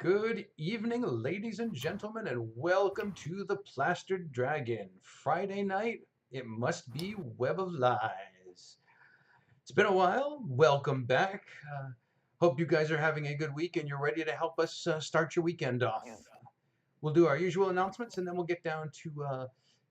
Good evening, ladies and gentlemen, and welcome to the Plastered Dragon. Friday night, it must be Web of Lies. It's been a while. Welcome back. Hope you guys are having a good week and you're ready to help us start your weekend off. We'll do our usual announcements and then we'll get down to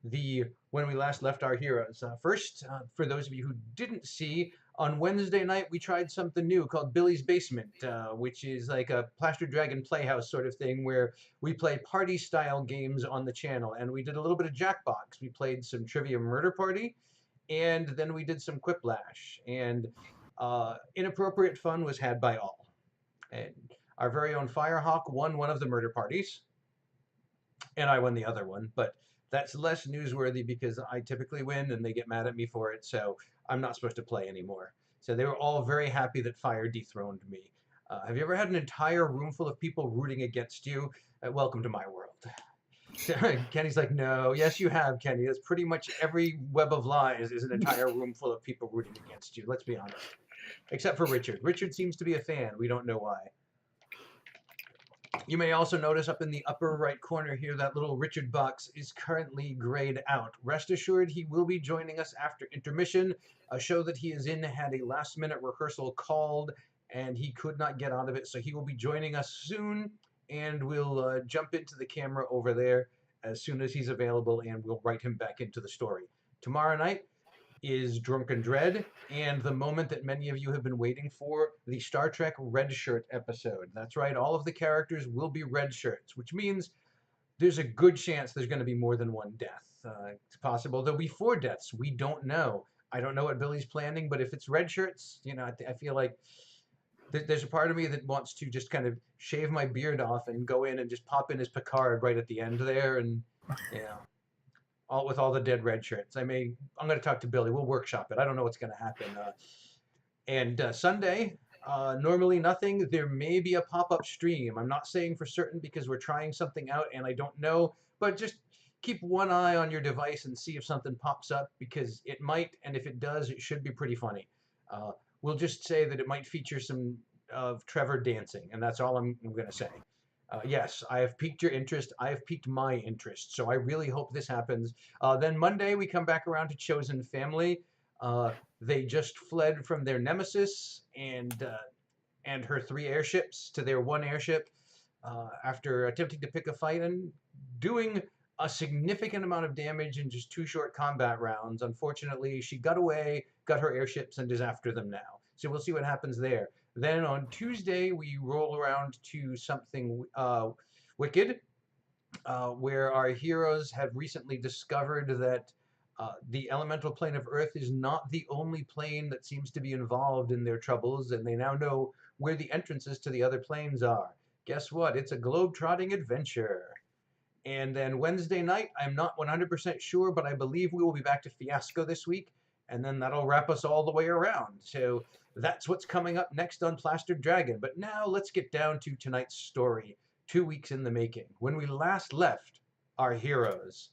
the when we last left our heroes. First, for those of you who didn't see, on Wednesday night we tried something new called Billy's Basement, which is like a Plaster Dragon Playhouse sort of thing where we play party style games on the channel. And we did a little bit of Jackbox. We played some Trivia Murder Party, and then we did some Quiplash. And inappropriate fun was had by all. And our very own Firehawk won one of the murder parties and I won the other one. But that's less newsworthy because I typically win and they get mad at me for it, so I'm not supposed to play anymore. So they were all very happy that Fire dethroned me. Have you ever had an entire room full of people rooting against you? Welcome to my world. Kenny's like, no. Yes, you have, Kenny. That's pretty much every Web of Lies is an entire room full of people rooting against you. Let's be honest. Except for Richard. Richard seems to be a fan. We don't know why. You may also notice up in the upper right corner here that little Richard box is currently grayed out. Rest assured he will be joining us after intermission. A show that he is in had a last minute rehearsal called and he could not get out of it, so he will be joining us soon and we'll jump into the camera over there as soon as he's available and we'll write him back into the story. Tomorrow night is Drunken Dread, and the moment that many of you have been waiting for, the Star Trek Red Shirt episode. That's right, all of the characters will be red shirts, which means there's a good chance there's going to be more than one death. It's possible there'll be 4 deaths. We don't know. I don't know what Billy's planning, but if it's red shirts, I feel like there's a part of me that wants to just kind of shave my beard off and go in and just pop in as Picard right at the end there, and yeah, all with all the dead red shirts. I'm going to talk to Billy. We'll workshop it. I don't know what's going to happen. And Sunday, normally nothing. There may be a pop-up stream. I'm not saying for certain because we're trying something out and I don't know, but just keep one eye on your device and see if something pops up because it might, and if it does, it should be pretty funny. We'll just say that it might feature some of Trevor dancing, and that's all I'm going to say. Yes, I have piqued your interest. I have piqued my interest. So I really hope this happens. Then Monday, we come back around to Chosen Family. They just fled from their nemesis and her 3 airships to their 1 airship after attempting to pick a fight and doing a significant amount of damage in just 2 short combat rounds. Unfortunately, she got away, got her airships, and is after them now. So we'll see what happens there. Then on Tuesday, we roll around to something wicked, where our heroes have recently discovered that the elemental plane of Earth is not the only plane that seems to be involved in their troubles, and they now know where the entrances to the other planes are. Guess what? It's a globe-trotting adventure. And then Wednesday night, I'm not 100% sure, but I believe we will be back to Fiasco this week, and then that'll wrap us all the way around. So that's what's coming up next on Plastered Dragon. But now let's get down to tonight's story, 2 weeks in the making. When we last left our heroes,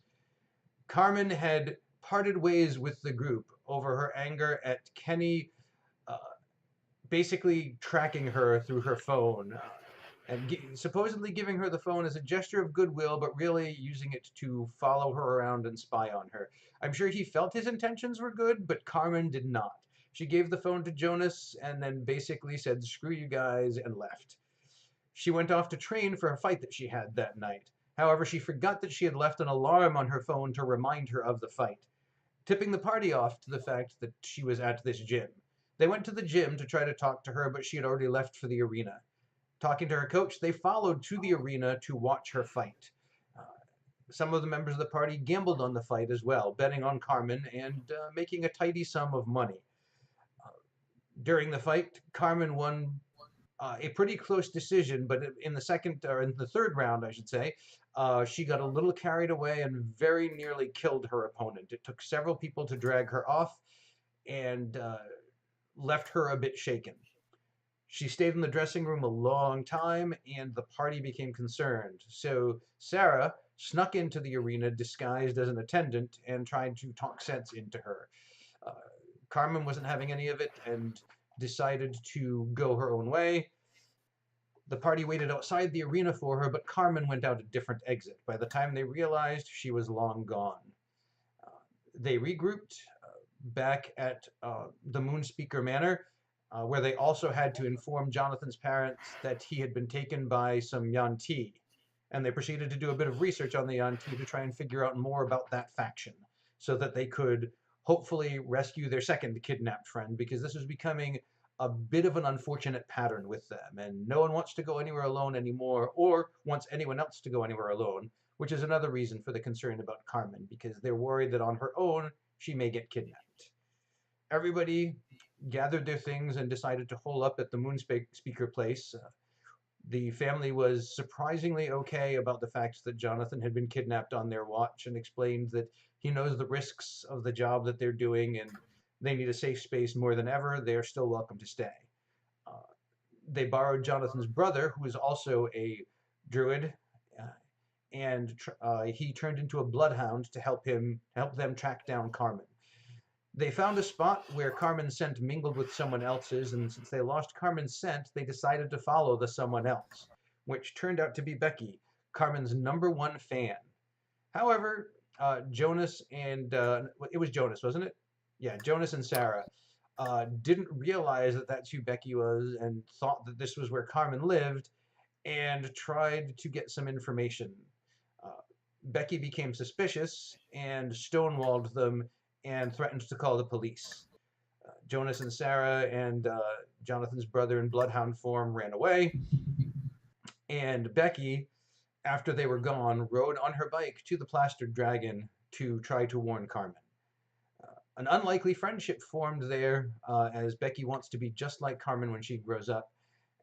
Carmen had parted ways with the group over her anger at Kenny uh, basically tracking her through her phone and supposedly giving her the phone as a gesture of goodwill, but really using it to follow her around and spy on her. I'm sure he felt his intentions were good, but Carmen did not. She gave the phone to Jonas and then basically said, screw you guys, and left. She went off to train for a fight that she had that night. However, she forgot that she had left an alarm on her phone to remind her of the fight, tipping the party off to the fact that she was at this gym. They went to the gym to try to talk to her, but she had already left for the arena. Talking to her coach, they followed to the arena to watch her fight. Uh, some of the members of the party gambled on the fight as well, betting on Carmen and making a tidy sum of money. Uh, During the fight, Carmen won a pretty close decision, but in the second or in the third round, I should say, she got a little carried away and very nearly killed her opponent. It took several people to drag her off and left her a bit shaken. She stayed in the dressing room a long time, and the party became concerned. So Sarah snuck into the arena disguised as an attendant and tried to talk sense into her. Uh, Carmen wasn't having any of it and decided to go her own way. The party waited outside the arena for her, but Carmen went out a different exit. By the time they realized, she was long gone. Uh, they regrouped back at the Moonspeaker Manor, where they also had to inform Jonathan's parents that he had been taken by some Yuan-ti. And they proceeded to do a bit of research on the Yuan-ti to try and figure out more about that faction so that they could hopefully rescue their second kidnapped friend, because this was becoming a bit of an unfortunate pattern with them, and no one wants to go anywhere alone anymore or wants anyone else to go anywhere alone, which is another reason for the concern about Carmen, because they're worried that on her own she may get kidnapped. Everybody gathered their things and decided to hole up at the Moonspeaker place. The family was surprisingly okay about the fact that Jonathan had been kidnapped on their watch, and explained that he knows the risks of the job that they're doing and they need a safe space more than ever. They are still welcome to stay. Uh, they borrowed Jonathan's brother, who is also a druid, uh, and he turned into a bloodhound to help them track down Carmen. They found a spot where Carmen's scent mingled with someone else's, and since they lost Carmen's scent, they decided to follow the someone else, which turned out to be Becky, Carmen's #1 fan. However, Jonas and it was Jonas, wasn't it? Yeah, Jonas and Sarah didn't realize that that's who Becky was, and thought that this was where Carmen lived, and tried to get some information. Uh, Becky became suspicious and stonewalled them and threatened to call the police. Jonas and Sarah and Jonathan's brother in bloodhound form ran away, and Becky, after they were gone, rode on her bike to the plastered dragon to try to warn Carmen. An unlikely friendship formed there, as Becky wants to be just like Carmen when she grows up,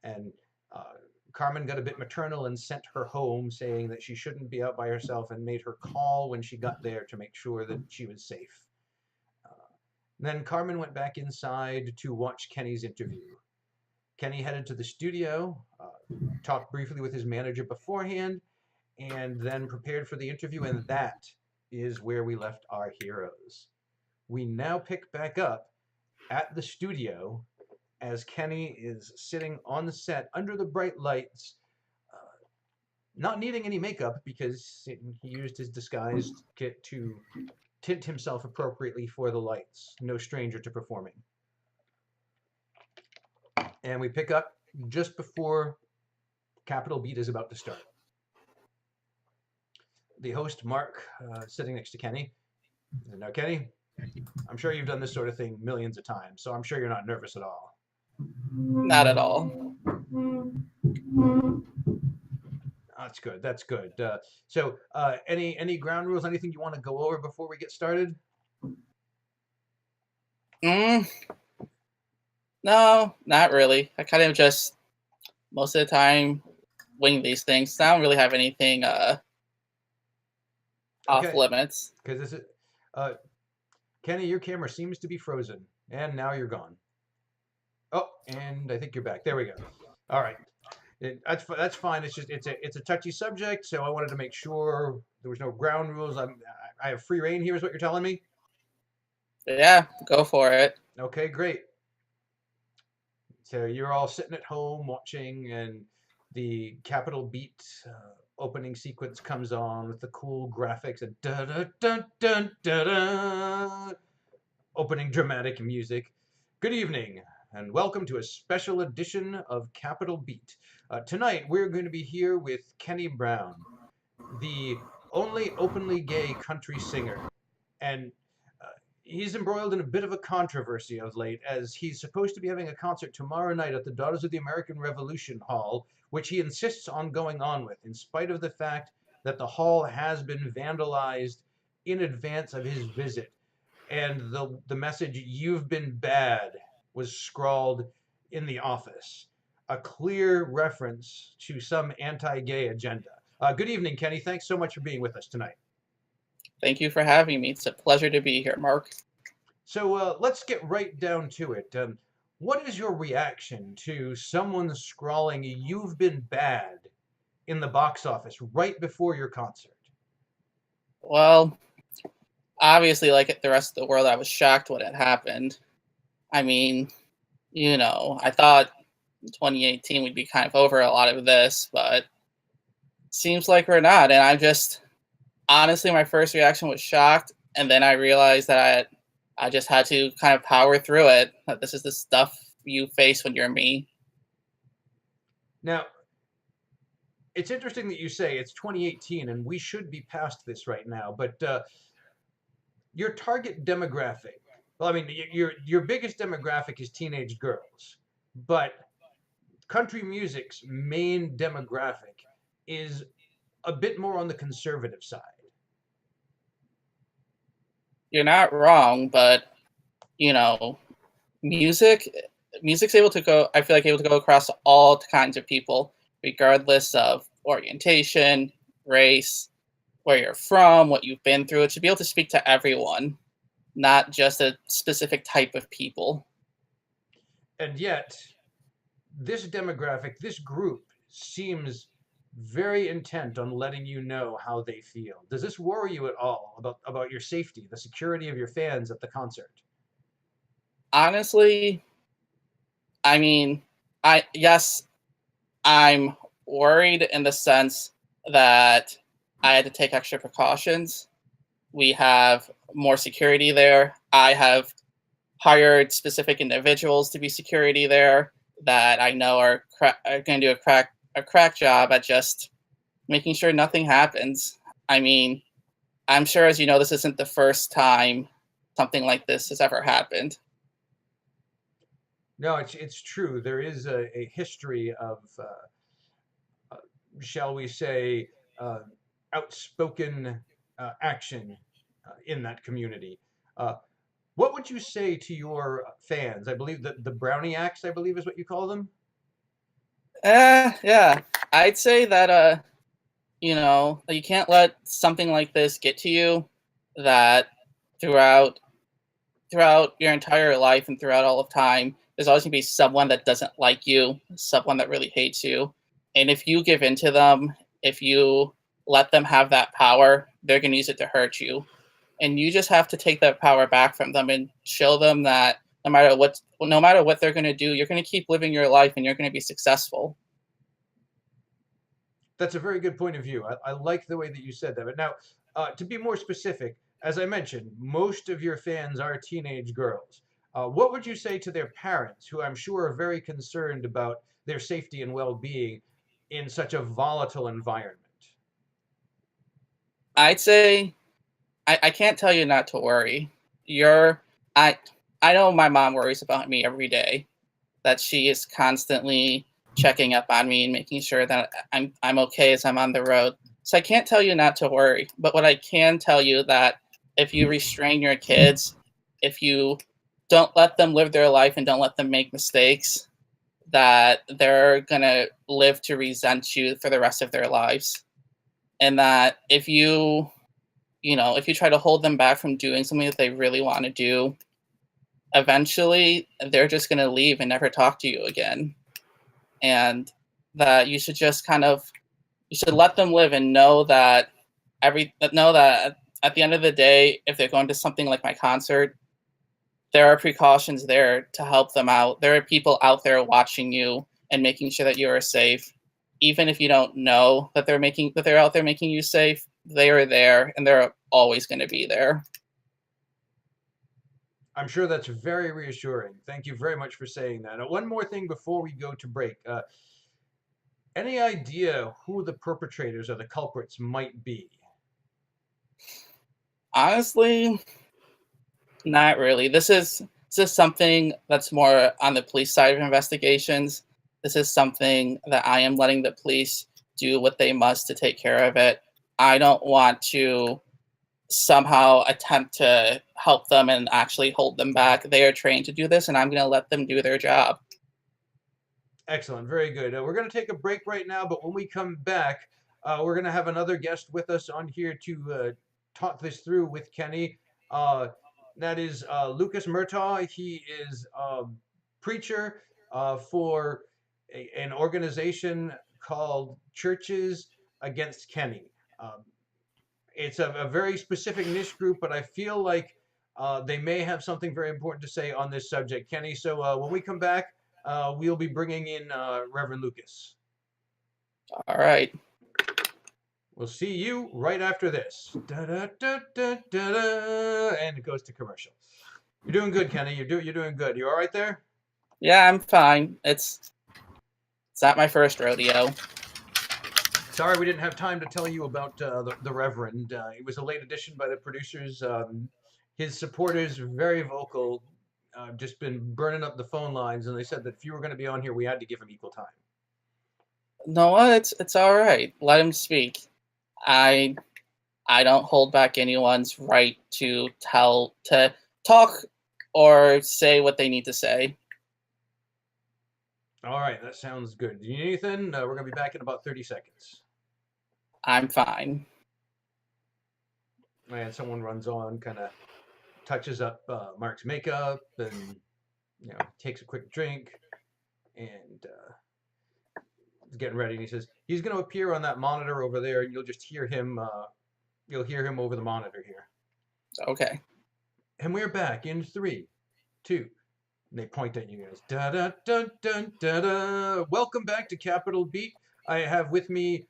and uh, Carmen got a bit maternal and sent her home, saying that she shouldn't be out by herself, and made her call when she got there to make sure that she was safe. Then Carmen went back inside to watch Kenny's interview. Kenny headed to the studio, talked briefly with his manager beforehand, and then prepared for the interview, and that is where we left our heroes. We now pick back up at the studio as Kenny is sitting on the set under the bright lights, not needing any makeup because he used his disguise kit to tint himself appropriately for the lights. No stranger to performing. And we pick up just before Capital Beat is about to start. The host, Mark, sitting next to Kenny. Now, Kenny, I'm sure you've done this sort of thing millions of times, so I'm sure you're not nervous at all. Not at all. That's good. That's good. So, any ground rules? Anything you want to go over before we get started? No, not really. I kind of just most of the time wing these things. I don't really have anything off limits. Because this is, Kenny, your camera seems to be frozen, and now you're gone. Oh, and I think you're back. There we go. All right. That's fine. It's a touchy subject, so I wanted to make sure there was no ground rules. I have free reign here, is what you're telling me? Yeah, go for it. Okay, great. So you're all sitting at home watching, and the Capital Beat opening sequence comes on with the cool graphics and da da da da da da, opening dramatic music. Good evening, and welcome to a special edition of Capital Beat. Tonight, we're going to be here with Kenny Brown, the only openly gay country singer. And he's embroiled in a bit of a controversy of late, as he's supposed to be having a concert tomorrow night at the Daughters of the American Revolution Hall, which he insists on going on with, in spite of the fact that the hall has been vandalized in advance of his visit. And the message, "You've been bad," was scrawled in the office. A clear reference to some anti-gay agenda. Good evening, Kenny. Thanks so much for being with us tonight. Thank you for having me. It's a pleasure to be here, Mark. So let's get right down to it. What is your reaction to someone scrawling "You've been bad" in the box office right before your concert? Well, obviously, like the rest of the world, I was shocked when it happened. I mean, I thought 2018 we'd be kind of over a lot of this, but seems like we're not. And I'm just honestly, my first reaction was shocked, and then I realized that I just had to kind of power through it. That this is the stuff you face when you're me. Now, it's interesting that you say it's 2018 and we should be past this right now, but your target demographic, well, I mean, your biggest demographic is teenage girls, but country music's main demographic is a bit more on the conservative side. You're not wrong, but you know, music music's able to go. I feel like able to go across all kinds of people, regardless of orientation, race, where you're from, what you've been through. It should be able to speak to everyone, not just a specific type of people. And yet, this demographic, this group, seems very intent on letting you know how they feel. Does this worry you at all about your safety, the security of your fans at the concert? Honestly, I mean, I yes, I'm worried in the sense that I had to take extra precautions. We have more security there. I have hired specific individuals to be security there that I know are going to do a crack job at just making sure nothing happens. I mean, I'm sure, as you know, this isn't the first time something like this has ever happened. No, it's true. There is a history of, uh, shall we say, uh, outspoken action in that community. Uh, what would you say to your fans? I believe that the Browniacs, I believe, is what you call them. Yeah, I'd say that you can't let something like this get to you. That throughout throughout your entire life and throughout all of time, there's always gonna be someone that doesn't like you, someone that really hates you. And if you give in to them, if you let them have that power, they're gonna use it to hurt you. And you just have to take that power back from them and show them that no matter what they're gonna do, you're gonna keep living your life and you're gonna be successful. That's a very good point of view. I like the way that you said that. But now, to be more specific, as I mentioned, most of your fans are teenage girls. What would you say to their parents, who I'm sure are very concerned about their safety and well-being in such a volatile environment? I'd say I can't tell you not to worry. You're I I know my mom worries about me every day, that she is constantly checking up on me and making sure that I'm okay as I'm on the road. So I can't tell you not to worry, but what I can tell you that if you restrain your kids, if you don't let them live their life and don't let them make mistakes, that they're gonna live to resent you for the rest of their lives. And that if you try to hold them back from doing something that they really want to do, eventually they're just going to leave and never talk to you again. And that you should let them live and know that at the end of the day, if they're going to something like my concert, there are precautions there to help them out. There are people out there watching you and making sure that you are safe. Even if you don't know that they're out there making you safe, they are there and they're always going to be there. I'm sure that's very reassuring. Thank you very much for saying that. One more thing before we go to break. Any idea who the perpetrators or the culprits might be? Honestly, not really. This is something that's more on the police side of investigations. This is something that I am letting the police do what they must to take care of it. I don't want to somehow attempt to help them and actually hold them back. They are trained to do this, and I'm going to let them do their job. Excellent, very good. We're going to take a break right now, but when we come back, we're going to have another guest with us on here to talk this through with Kenny. Uh, that is Lucas Murtaugh. He is a preacher for an organization called Churches Against Kenny. Um, it's a very specific niche group, but I feel like they may have something very important to say on this subject, Kenny. So when we come back, we'll be bringing in Reverend Lucas. All right. We'll see you right after this. Da, da, da, da, da, da, and it goes to commercial. You're doing good, Kenny. You're doing good. You all right there? Yeah, I'm fine. It's not my first rodeo. Sorry we didn't have time to tell you about the Reverend. It was a late addition by the producers. His supporters very vocal. Just been burning up the phone lines, and they said that if you were going to be on here, we had to give him equal time. No, what? It's all right. Let him speak. I don't hold back anyone's right to talk or say what they need to say. All right, that sounds good. Do you need anything? We're going to be back in about 30 seconds. I'm fine. And someone runs on, kind of touches up Mark's makeup, and takes a quick drink, and is getting ready. And he says he's going to appear on that monitor over there, and you'll just hear him. You'll hear him over the monitor here. Okay. And we're back in 3, 2. And they point at you guys. Da da da da da da. Welcome back to Capital Beat. I have with me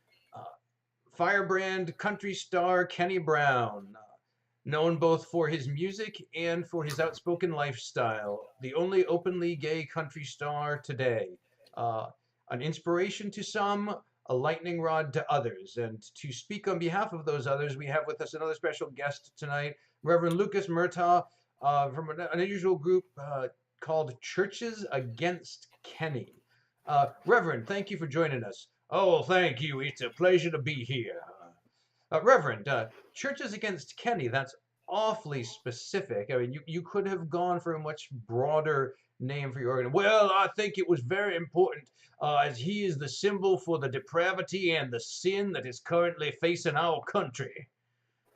firebrand country star Kenny Brown, known both for his music and for his outspoken lifestyle. The only openly gay country star today. An inspiration to some, a lightning rod to others. And to speak on behalf of those others, we have with us another special guest tonight, Reverend Lucas Murtaugh, from an unusual group called Churches Against Kenny. Reverend, thank you for joining us. Oh, thank you. It's a pleasure to be here. Reverend, Churches Against Kenny, that's awfully specific. I mean, you could have gone for a much broader name for your organ. Well, I think it was very important, as he is the symbol for the depravity and the sin that is currently facing our country.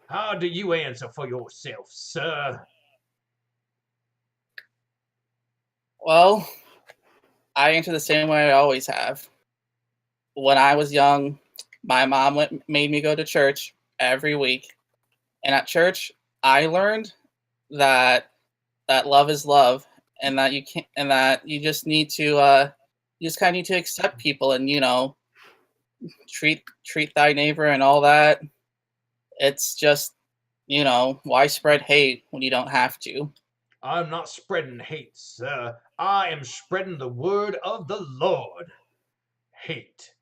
How do you answer for yourself, sir? Well, I answer the same way I always have. When I was young, my mom made me go to church every week. And at church, I learned that love is love, and that you just need to you just kind of need to accept people, and treat thy neighbor and all that. It's just, why spread hate when you don't have to? I'm not spreading hate, sir. I am spreading the word of the Lord. Hate.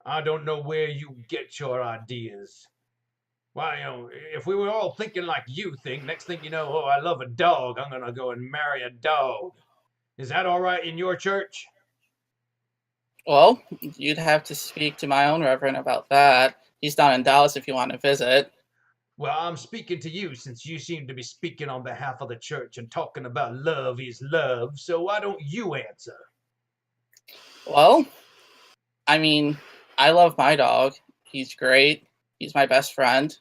I don't know where you get your ideas. Why, if we were all thinking like you think, next thing you know, oh, I love a dog, I'm gonna go and marry a dog. Is that all right in your church? Well, you'd have to speak to my own reverend about that. He's down in Dallas if you want to visit. Well, I'm speaking to you since you seem to be speaking on behalf of the church and talking about love is love, so why don't you answer? Well, I mean, I love my dog. He's great. He's my best friend.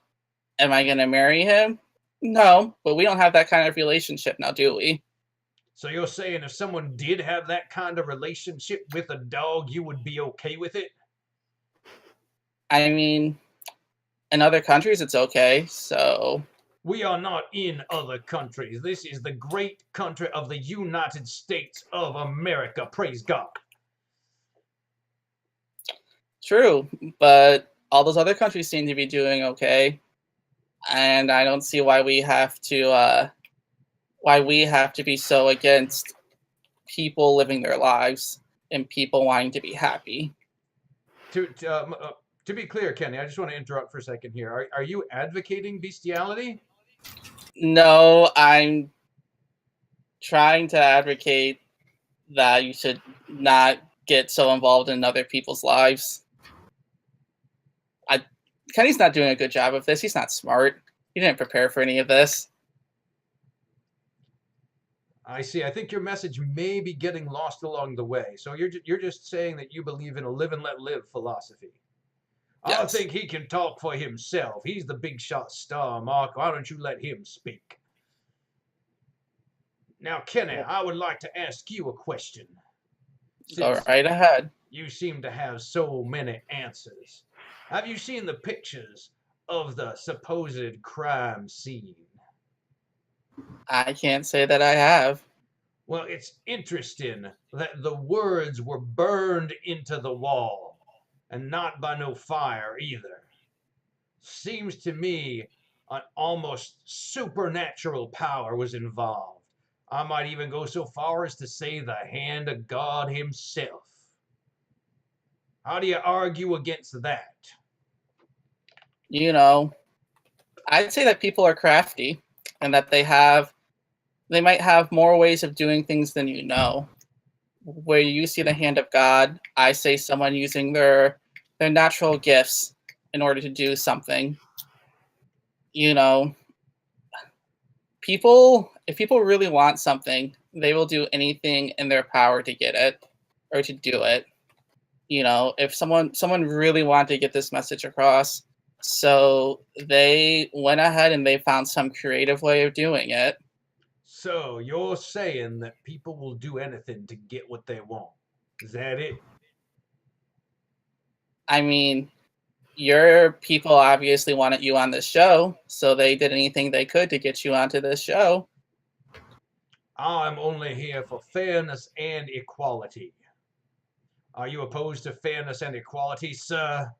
Am I going to marry him? No, but we don't have that kind of relationship now, do we? So you're saying if someone did have that kind of relationship with a dog, you would be okay with it? I mean, in other countries, it's okay, so... We are not in other countries. This is the great country of the United States of America. Praise God. True, but all those other countries seem to be doing okay. And I don't see why we have to be so against people living their lives and people wanting to be happy. To be clear, Kenny, I just want to interrupt for a second here. Are you advocating bestiality? No, I'm trying to advocate that you should not get so involved in other people's lives. Kenny's not doing a good job of this. He's not smart. He didn't prepare for any of this. I see. I think your message may be getting lost along the way. So you're just saying that you believe in a live and let live philosophy. Yes. I think he can talk for himself. He's the big shot star, Mark. Why don't you let him speak? Now, Kenny, I would like to ask you a question. Go right ahead. You seem to have so many answers. Have you seen the pictures of the supposed crime scene? I can't say that I have. Well, it's interesting that the words were burned into the wall, and not by no fire either. Seems to me an almost supernatural power was involved. I might even go so far as to say the hand of God Himself. How do you argue against that? You know, I'd say that people are crafty and that they might have more ways of doing things than you know. Where you see the hand of God, I say someone using their natural gifts in order to do something. You know, people if people really want something, they will do anything in their power to get it or to do it. You know, if someone really wanted to get this message across, so they went ahead and they found some creative way of doing it. So you're saying that people will do anything to get what they want. Is that it? I mean, your people obviously wanted you on this show, so they did anything they could to get you onto this show. I'm only here for fairness and equality. Are you opposed to fairness and equality, sir?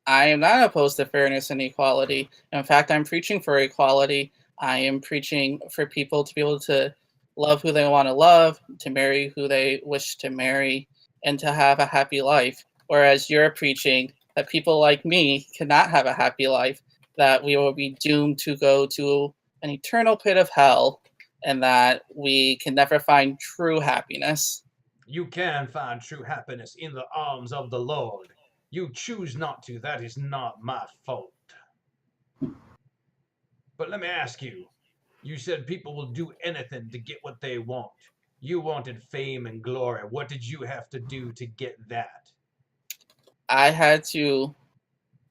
I am not opposed to fairness and equality. In fact, I'm preaching for equality. I am preaching for people to be able to love who they want to love, to marry who they wish to marry, and to have a happy life. Whereas you're preaching that people like me cannot have a happy life, that we will be doomed to go to an eternal pit of hell, and that we can never find true happiness. You can find true happiness in the arms of the Lord. You choose not to, that is not my fault. But let me ask you, you said people will do anything to get what they want. You wanted fame and glory. What did you have to do to get that? I had to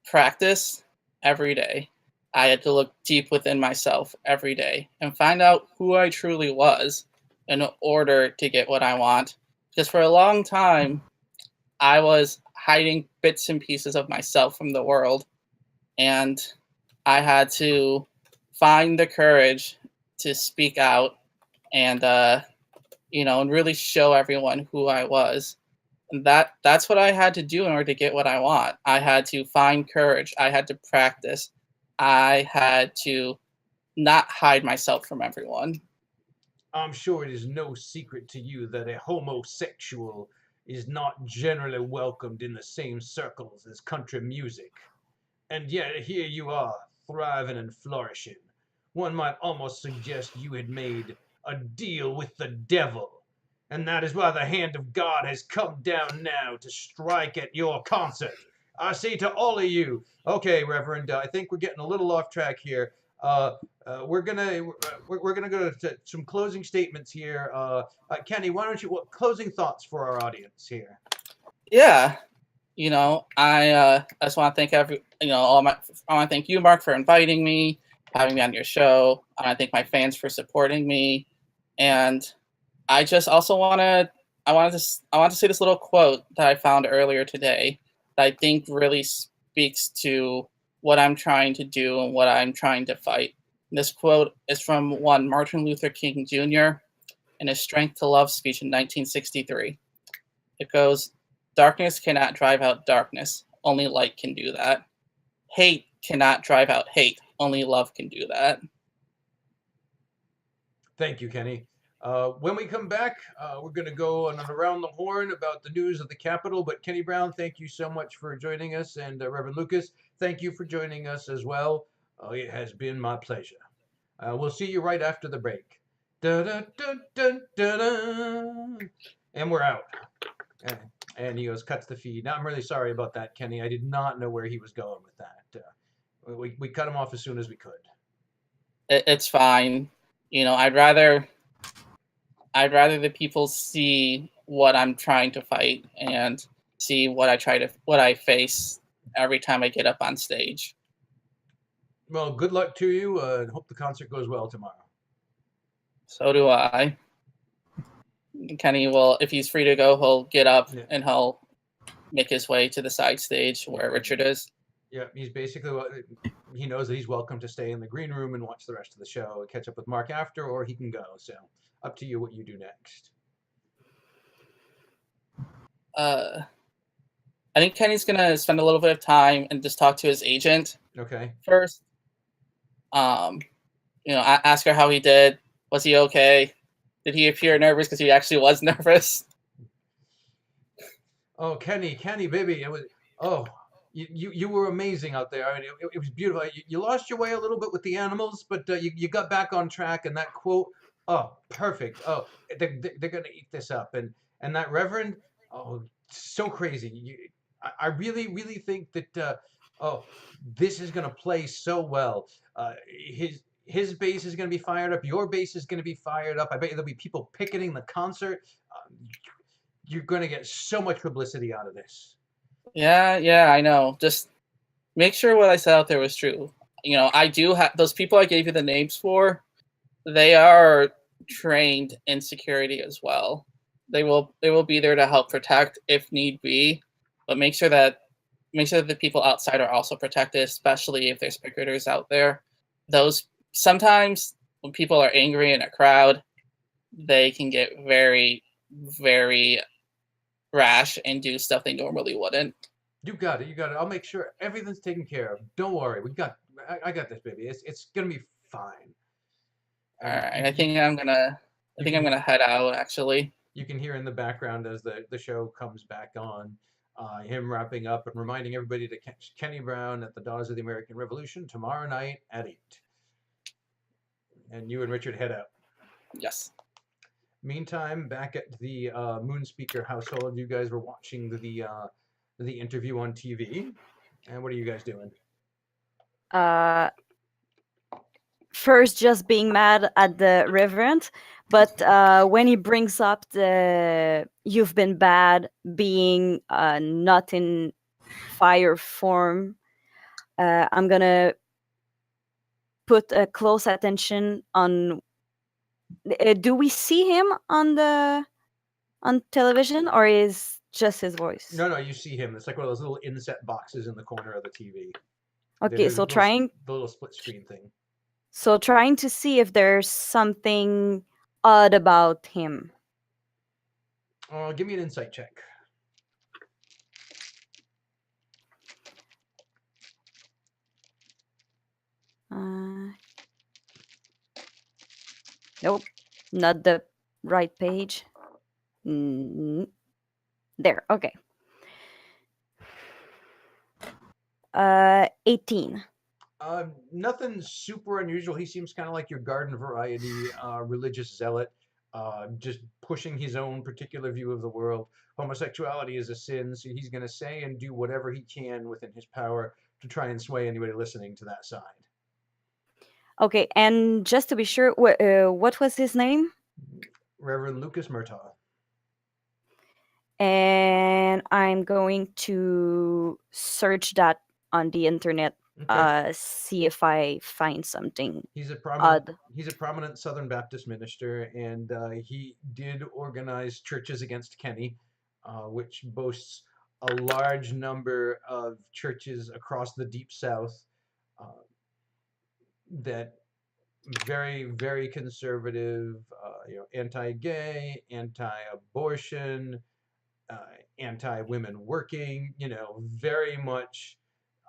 practice every day. I had to look deep within myself every day and find out who I truly was in order to get what I want. Because for a long time, I was hiding bits and pieces of myself from the world. And I had to find the courage to speak out and, and really show everyone who I was. And that's what I had to do in order to get what I want. I had to find courage. I had to practice. I had to not hide myself from everyone. I'm sure it is no secret to you that a homosexual is not generally welcomed in the same circles as country music. And yet here you are, thriving and flourishing. One might almost suggest you had made a deal with the devil. And that is why the hand of God has come down now to strike at your concert. I say to all of you, okay, Reverend, I think we're getting a little off track here. Uh, we're gonna go to some closing statements here. Kenny, why don't you what closing thoughts for our audience here? Yeah, I just want to thank I want to thank you, Mark, for inviting me, having me on your show. I want to thank my fans for supporting me, and I just also I want to say this little quote that I found earlier today that I think really speaks to what I'm trying to do and what I'm trying to fight. This quote is from one Martin Luther King Jr. in his Strength to Love speech in 1963. It goes, "Darkness cannot drive out darkness. Only light can do that. Hate cannot drive out hate. Only love can do that." Thank you, Kenny. When we come back, we're going to go on an around the horn about the news of the Capitol. But Kenny Brown, thank you so much for joining us. And Reverend Lucas, thank you for joining us as well. It has been my pleasure. We'll see you right after the break. Da, da, da, da, da, da. And we're out. And he goes, cuts the feed. Now, I'm really sorry about that, Kenny. I did not know where he was going with that. We cut him off as soon as we could. It's fine. I'd rather the people see what I'm trying to fight and see what I face every time I get up on stage. Well, good luck to you, and hope the concert goes well tomorrow. So do I. Kenny will, if he's free to go, he'll get up and he'll make his way to the side stage where Richard is. Yeah, he's basically, he knows that he's welcome to stay in the green room and watch the rest of the show and catch up with Mark after, or he can go. So up to you what you do next. Uh, I think Kenny's gonna spend a little bit of time and just talk to his agent Okay. first. Um, ask her how he did. Was he okay? Did he appear nervous because he actually was nervous? Oh, Kenny, baby, it was. Oh, you were amazing out there. I mean, it was beautiful. You lost your way a little bit with the animals, but you got back on track. And that quote, oh, perfect. Oh, they're gonna eat this up. And that Reverend, oh, so crazy. I really think that oh, this is gonna play so well. His base is going to be fired up. Your base is going to be fired up. I bet you there'll be people picketing the concert. You're going to get so much publicity out of this. Yeah, I know. Just make sure what I said out there was true. I do have those people I gave you the names for. They are trained in security as well. They will be there to help protect if need be, but make sure that the people outside are also protected, especially if there's picketers out there. Those sometimes when people are angry in a crowd, they can get very, very rash and do stuff they normally wouldn't. You got it. You got it. I'll make sure everything's taken care of. Don't worry. I got this, baby. It's gonna be fine. All And right, I think I'm gonna head out actually. you can hear in the background as the show comes back on, him wrapping up and reminding everybody to catch Kenny Brown at the Daughters of the American Revolution tomorrow night at 8. And you and Richard head out. Yes. Meantime, back at the Moonspeaker household, you guys were watching the interview on TV. And what are you guys doing? First, just being mad at the Reverend, but when he brings up the "you've been bad" being not in fire form, I'm gonna put a close attention on. Do we see him on television, or is just his voice? No, you see him. It's like one of those little inset boxes in the corner of the TV. Okay, so the little split screen thing. So trying to see if there's something odd about him. Give me an insight check. Nope, not the right page. There, okay. 18. Nothing super unusual. He seems kind of like your garden variety religious zealot, just pushing his own particular view of the world. Homosexuality is a sin, so he's going to say and do whatever he can within his power to try and sway anybody listening to that side. Okay, and just to be sure, what was his name? Reverend Lucas Murtaugh. And I'm going to search that on the internet. Okay. See if I find something He's a odd. prominent Southern Baptist minister, and he did organize churches against Kenny, which boasts a large number of churches across the Deep South that very, very conservative, anti-gay, anti-abortion, anti-women working, very much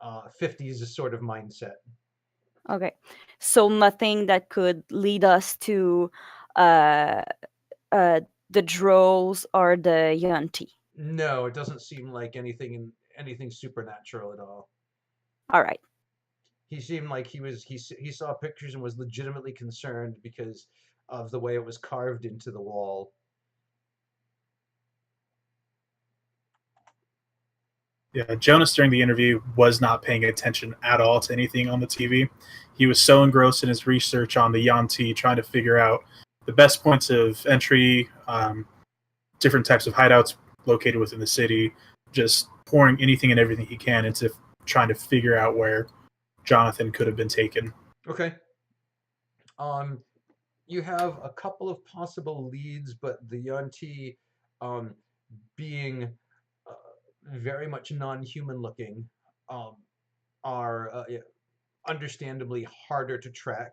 50s sort of mindset. Okay, so nothing that could lead us to uh, the Drows or the Yuan-ti. No, it doesn't seem like anything supernatural at all. All right. He seemed like he saw pictures and was legitimately concerned because of the way it was carved into the wall. Yeah, Jonas during the interview was not paying attention at all to anything on the TV. He was so engrossed in his research on the Yuan-ti, trying to figure out the best points of entry, different types of hideouts located within the city, just pouring anything and everything he can into trying to figure out where Jonathan could have been taken. Okay. You have a couple of possible leads, but the Yuan-ti, being very much non-human looking, are understandably harder to track.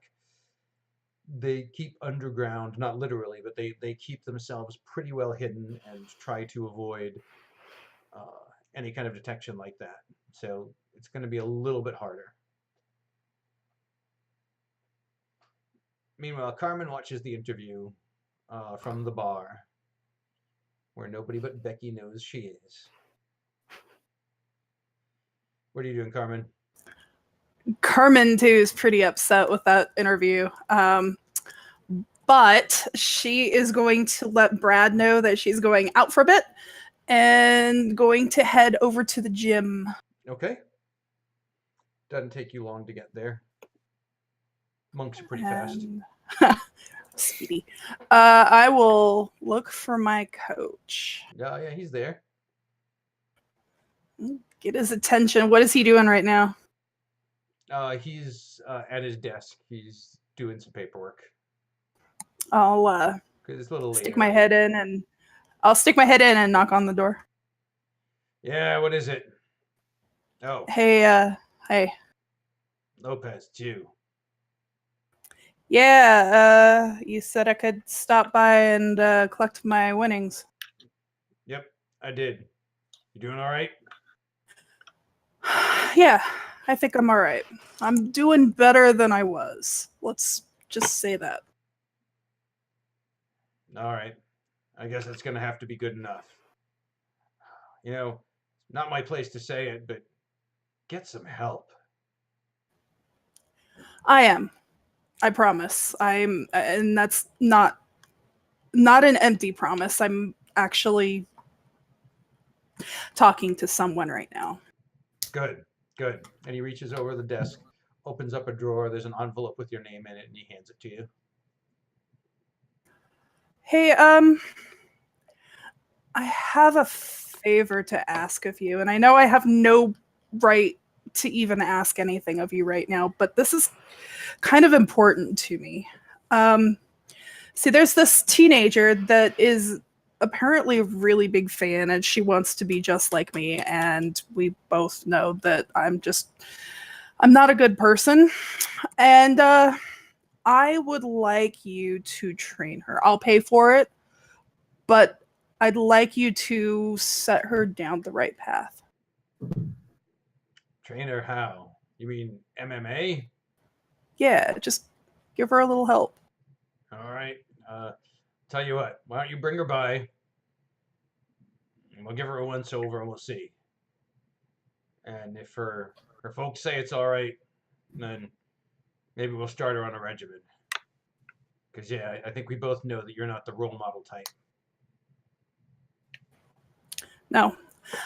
they keep underground, not literally, but they keep themselves pretty well hidden and try to avoid any kind of detection like that. So it's going to be a little bit harder. Meanwhile, Carmen watches the interview from the bar, where nobody but Becky knows she is. What are you doing, Carmen? Carmen, too, is pretty upset with that interview. But she is going to let Brad know that she's going out for a bit and going to head over to the gym. Okay. Doesn't take you long to get there. Monks are pretty fast. Speedy. I will look for my coach. Yeah, he's there. Get his attention. What is he doing right now? He's at his desk. He's doing some paperwork. I'll 'Cause it's a little stick later. my head in and knock on the door. Yeah, what is it? Oh, Hey, hey. Lopez, it's you. Yeah, you said I could stop by and collect my winnings. Yep, I did. You doing all right? Yeah, I think I'm all right. I'm doing better than I was. Let's just say that. All right. I guess it's going to have to be good enough. You know, not my place to say it, but get some help. I am. I promise. And that's not an empty promise. I'm actually talking to someone right now. Good, good. And he reaches over the desk, opens up a drawer. There's an envelope with your name in it, and he hands it to you. Hey, I have a favor to ask of you, and I know I have no right to even ask anything of you right now, but this is kind of important to me. See, there's this teenager that is apparently a really big fan, and she wants to be just like me, and we both know that I'm not a good person, and I would like you to train her. I'll pay for it, but I'd like you to set her down the right path. Trainer how? You mean MMA? Yeah, just give her a little help. All right. Tell you what, why don't you bring her by? And we'll give her a once over and we'll see. And if her folks say it's all right, then maybe we'll start her on a regimen. Because, yeah, I think we both know that you're not the role model type. No,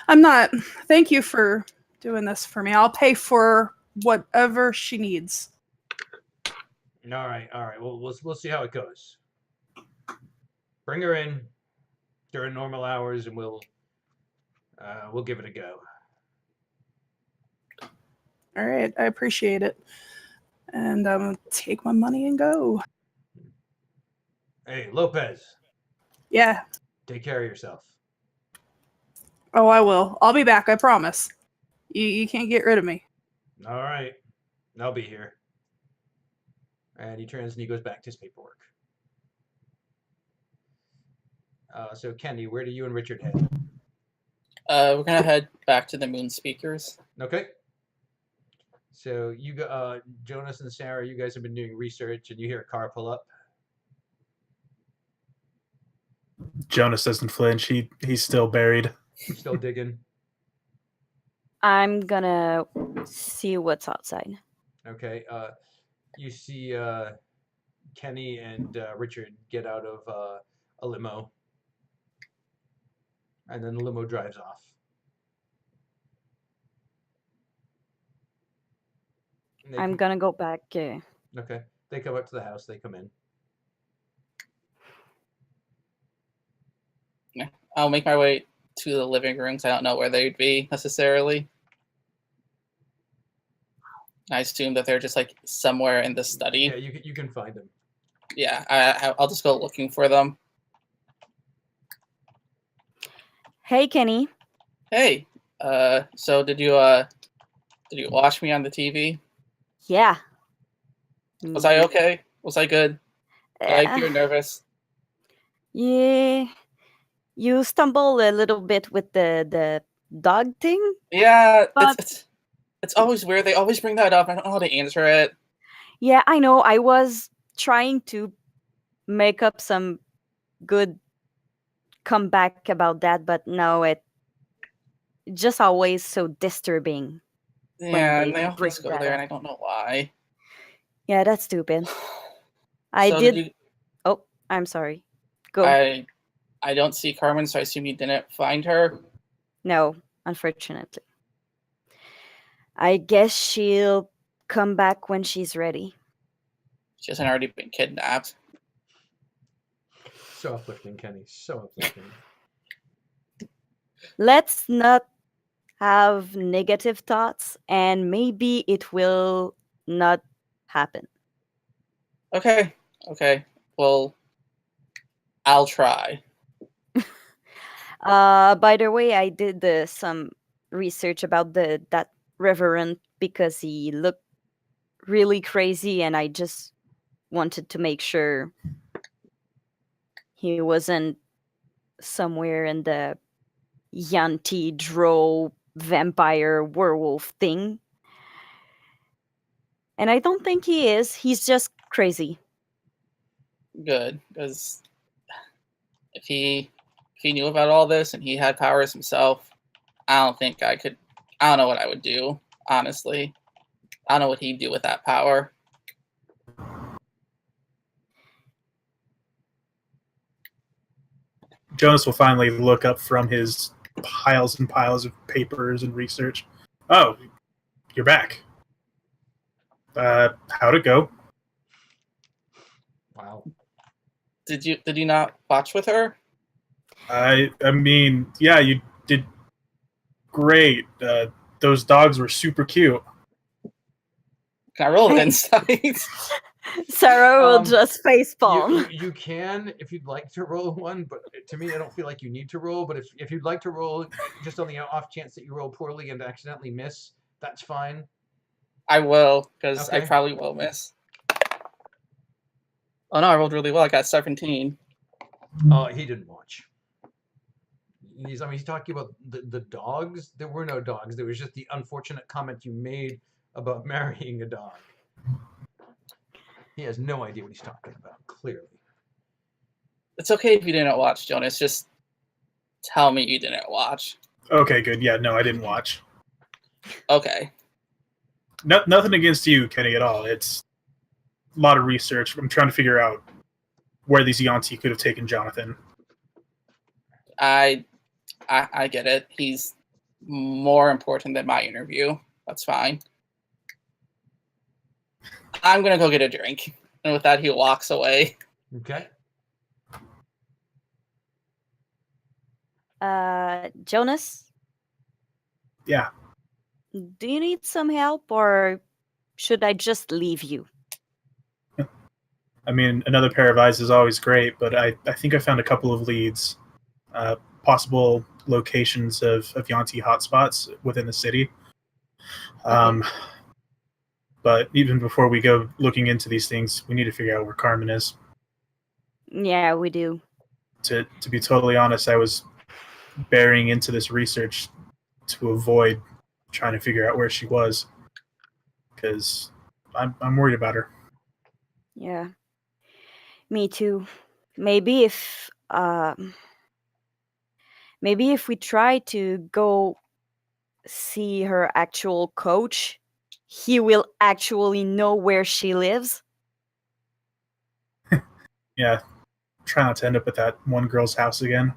I'm not. Thank you for doing this for me. I'll pay for whatever she needs. All right. We'll see how it goes. Bring her in during normal hours, and we'll give it a go. All right, I appreciate it. And I'm going to take my money and go. Hey, Lopez, Yeah. take care of yourself. Oh, I will. I'll be back, I promise. You can't get rid of me. All right. I'll be here. And he turns and he goes back to his paperwork. So, Kenny, where do you and Richard head? We're gonna head back to the Moon Speakers. Okay. So, Jonas and Sarah, you guys have been doing research, and you hear a car pull up. Jonas doesn't flinch. He's still buried. Still digging. I'm gonna see what's outside. Okay. You see Kenny and Richard get out of a limo. And then the limo drives off. I'm gonna go back. Okay. They come up to the house. They come in. I'll make my way to the living rooms. I don't know where they'd be necessarily. I assume that they're just like somewhere in the study. Yeah, you can find them. Yeah, I'll just go looking for them. Hey, Kenny. Hey, so did you watch me on the TV? Yeah. Was I okay? Was I good? Like you're nervous. Yeah, you stumble a little bit with the dog thing. Yeah, But- it's always weird. They always bring that up. I don't know how to answer it. Yeah, I know. I was trying to make up some good comeback about that, but no, it just always so disturbing. Yeah, they and they always bring go that there, up. and I don't know why. Yeah, that's stupid. I So did. you, Oh, I'm sorry. Go. I don't see Carmen, so I assume you didn't find her. No, unfortunately. I guess she'll come back when she's ready. She hasn't already been kidnapped. So uplifting, Kenny. So uplifting. Let's not have negative thoughts, and maybe it will not happen. Okay. Well, I'll try. By the way, I did some research about that reverend because he looked really crazy, and I just wanted to make sure he wasn't somewhere in the Yanti Dro vampire werewolf thing. And I don't think he is. He's just crazy. Good, because if he knew about all this and he had powers himself, I don't think I could. I don't know what I would do. Honestly, I don't know what he'd do with that power. Jonas will finally look up from his piles and piles of papers and research. Oh, you're back. How'd it go? Wow. Did you not watch with her? I mean, yeah, you did great. Those dogs were super cute. Can I roll an insight? Sarah will Um, just facepalm. You can if you'd like to roll one, but to me, I don't feel like you need to roll. But if you'd like to roll, just on the off chance that you roll poorly and accidentally miss, that's fine. I will, because I Okay. probably will miss. Oh no, I rolled really well. I got 17. He didn't watch. He's talking about the dogs. There were no dogs. There was just the unfortunate comment you made about marrying a dog. He has no idea what he's talking about, clearly. It's okay if you didn't watch, Jonas. Just tell me you didn't watch. Okay, good. Yeah, no, I didn't watch. Okay. Nothing against you, Kenny, at all. It's a lot of research. I'm trying to figure out where these Yanti could have taken Jonathan. I get it. He's more important than my interview. That's fine. I'm gonna go get a drink. And with that, he walks away. Okay. Jonas, Yeah. do you need some help, or should I just leave you? I mean, another pair of eyes is always great, but I think I found a couple of leads. Possible locations of Yanti hotspots within the city. But even before we go looking into these things, we need to figure out where Carmen is. Yeah, we do. To be totally honest, I was burying into this research to avoid trying to figure out where she was, because I'm worried about her. Yeah. Me too. Maybe if we try to go see her actual coach, he will actually know where she lives. Yeah, try not to end up at that one girl's house again.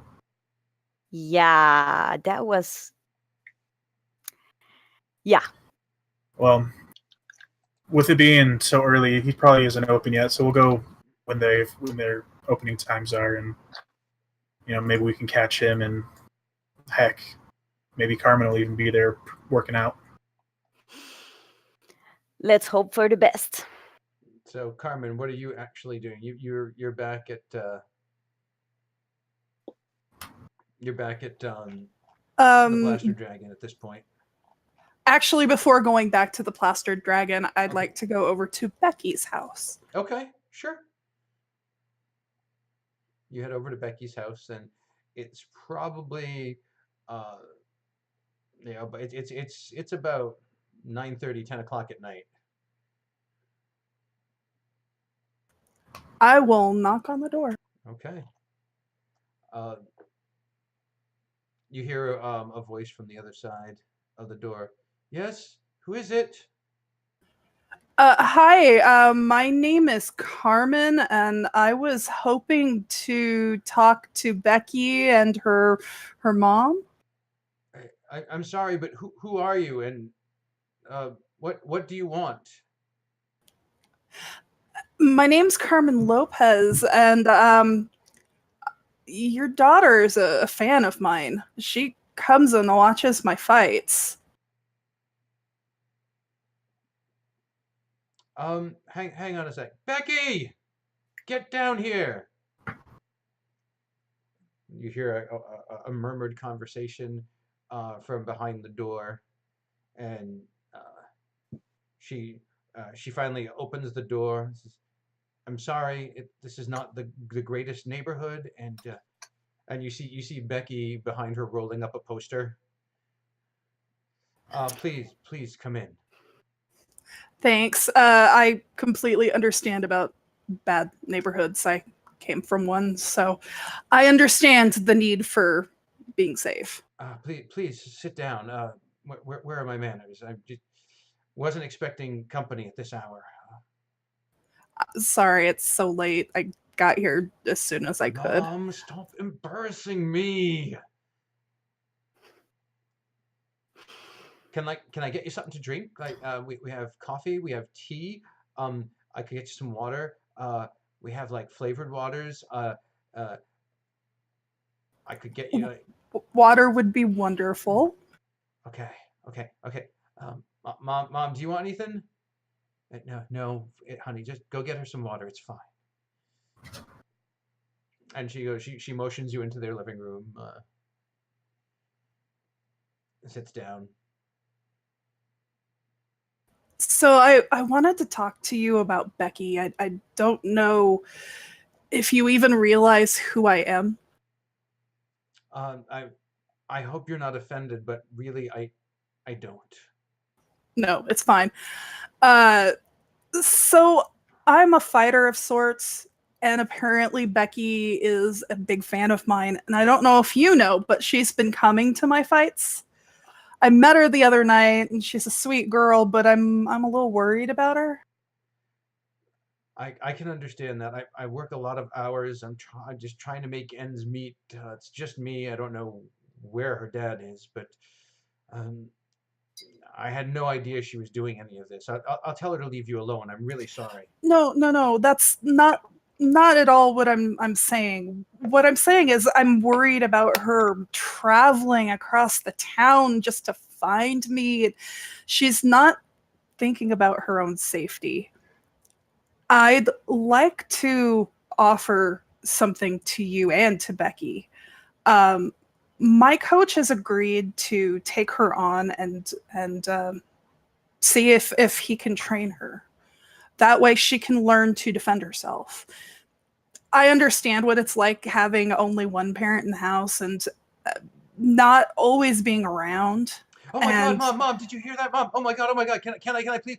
Yeah, that was. Yeah. Well, with it being so early, he probably isn't open yet, so we'll go when their opening times are, and maybe we can catch him, and heck, maybe Carmen will even be there working out. Let's hope for the best. So, Carmen, what are you actually doing? You're back at the Blaster Dragon at this point. Actually, before going back to the Plastered Dragon, I'd like to go over to Becky's house. Okay, sure. You head over to Becky's house, and it's probably, but it's about 9:30, 10 o'clock at night. I will knock on the door. Okay. You hear a voice from the other side of the door. Yes, who is it? Hi, my name is Carmen, and I was hoping to talk to Becky and her mom. I'm sorry, but who are you, and what do you want? My name's Carmen Lopez, and your daughter is a fan of mine. She comes and watches my fights. Hang on a sec. Becky, get down here. You hear a murmured conversation from behind the door, and she finally opens the door. Says, I'm sorry, this is not the greatest neighborhood, and you see Becky behind her rolling up a poster. Please come in. Thanks. I completely understand about bad neighborhoods. I came from one, so I understand the need for being safe. Please sit down. Where are my manners? I just wasn't expecting company at this hour. Sorry, it's so late. I got here as soon as I could. Mom, stop embarrassing me. Can I get you something to drink? Like we have coffee, we have tea. I could get you some water. We have like flavored waters. I could get you. Water would be wonderful. Okay. Mom, do you want anything? No, honey, just go get her some water. It's fine. And she goes. She motions you into their living room. Sits down. So I wanted to talk to you about Becky. I don't know if you even realize who I am. I hope you're not offended, but really, I don't. No, it's fine. So I'm a fighter of sorts, and apparently Becky is a big fan of mine. And I don't know if you know, but she's been coming to my fights. I met her the other night, and she's a sweet girl, but I'm a little worried about her. I can understand that. I work a lot of hours. I'm just trying to make ends meet. It's just me. I don't know where her dad is, but I had no idea she was doing any of this. I'll tell her to leave you alone. I'm really sorry. No. That's not at all what I'm saying. What I'm saying is I'm worried about her traveling across the town just to find me. She's not thinking about her own safety. I'd like to offer something to you and to Becky. My coach has agreed to take her on and see if he can train her. That way she can learn to defend herself. I understand what it's like having only one parent in the house and not always being around. Oh my God, Mom, did you hear that, Mom? Oh my God, can I please.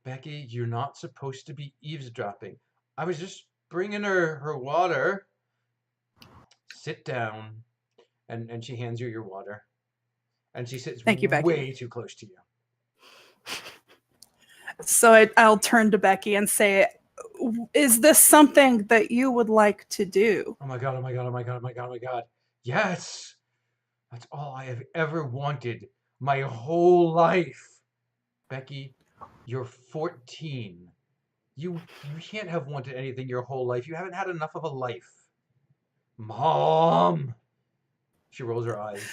Becky, you're not supposed to be eavesdropping. I was just bringing her water. Sit down. And she hands you your water. And she sits Thank you, Becky. Way too close to you. So I'll turn to Becky and say, is this something that you would like to do? Oh my God. Yes. That's all I have ever wanted my whole life. Becky, you're 14. You can't have wanted anything your whole life. You haven't had enough of a life. Mom. She rolls her eyes.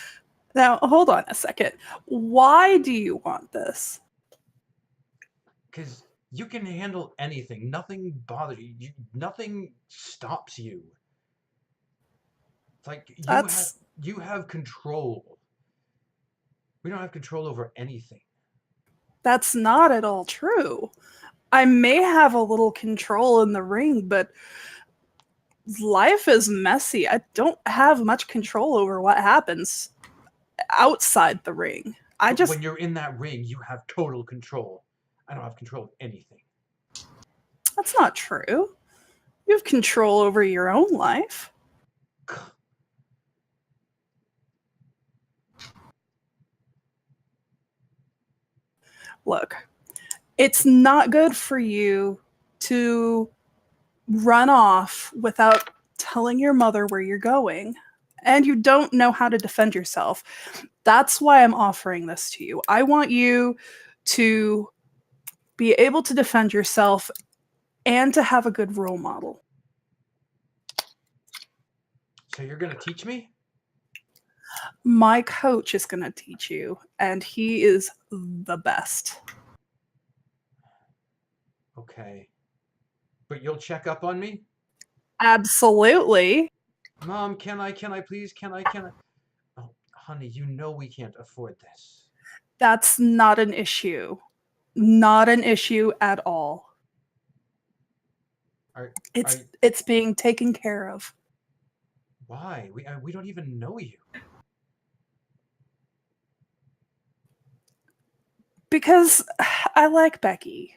Now, hold on a second. Why do you want this? Because you can handle anything. Nothing bothers you. Nothing stops you. It's like you have control. We don't have control over anything. That's not at all true. I may have a little control in the ring, but life is messy. I don't have much control over what happens outside the ring. When you're in that ring, you have total control. I don't have control of anything. That's not true. You have control over your own life. Look, it's not good for you to run off without telling your mother where you're going, and you don't know how to defend yourself. That's why I'm offering this to you. I want you to be able to defend yourself and to have a good role model. So you're going to teach me? My coach is going to teach you, and he is the best. Okay. But you'll check up on me? Absolutely. Mom, can I please? Can I? Oh, honey, you know we can't afford this. That's not an issue. Not an issue at all. It's being taken care of. Why? We don't even know you. Because I like Becky.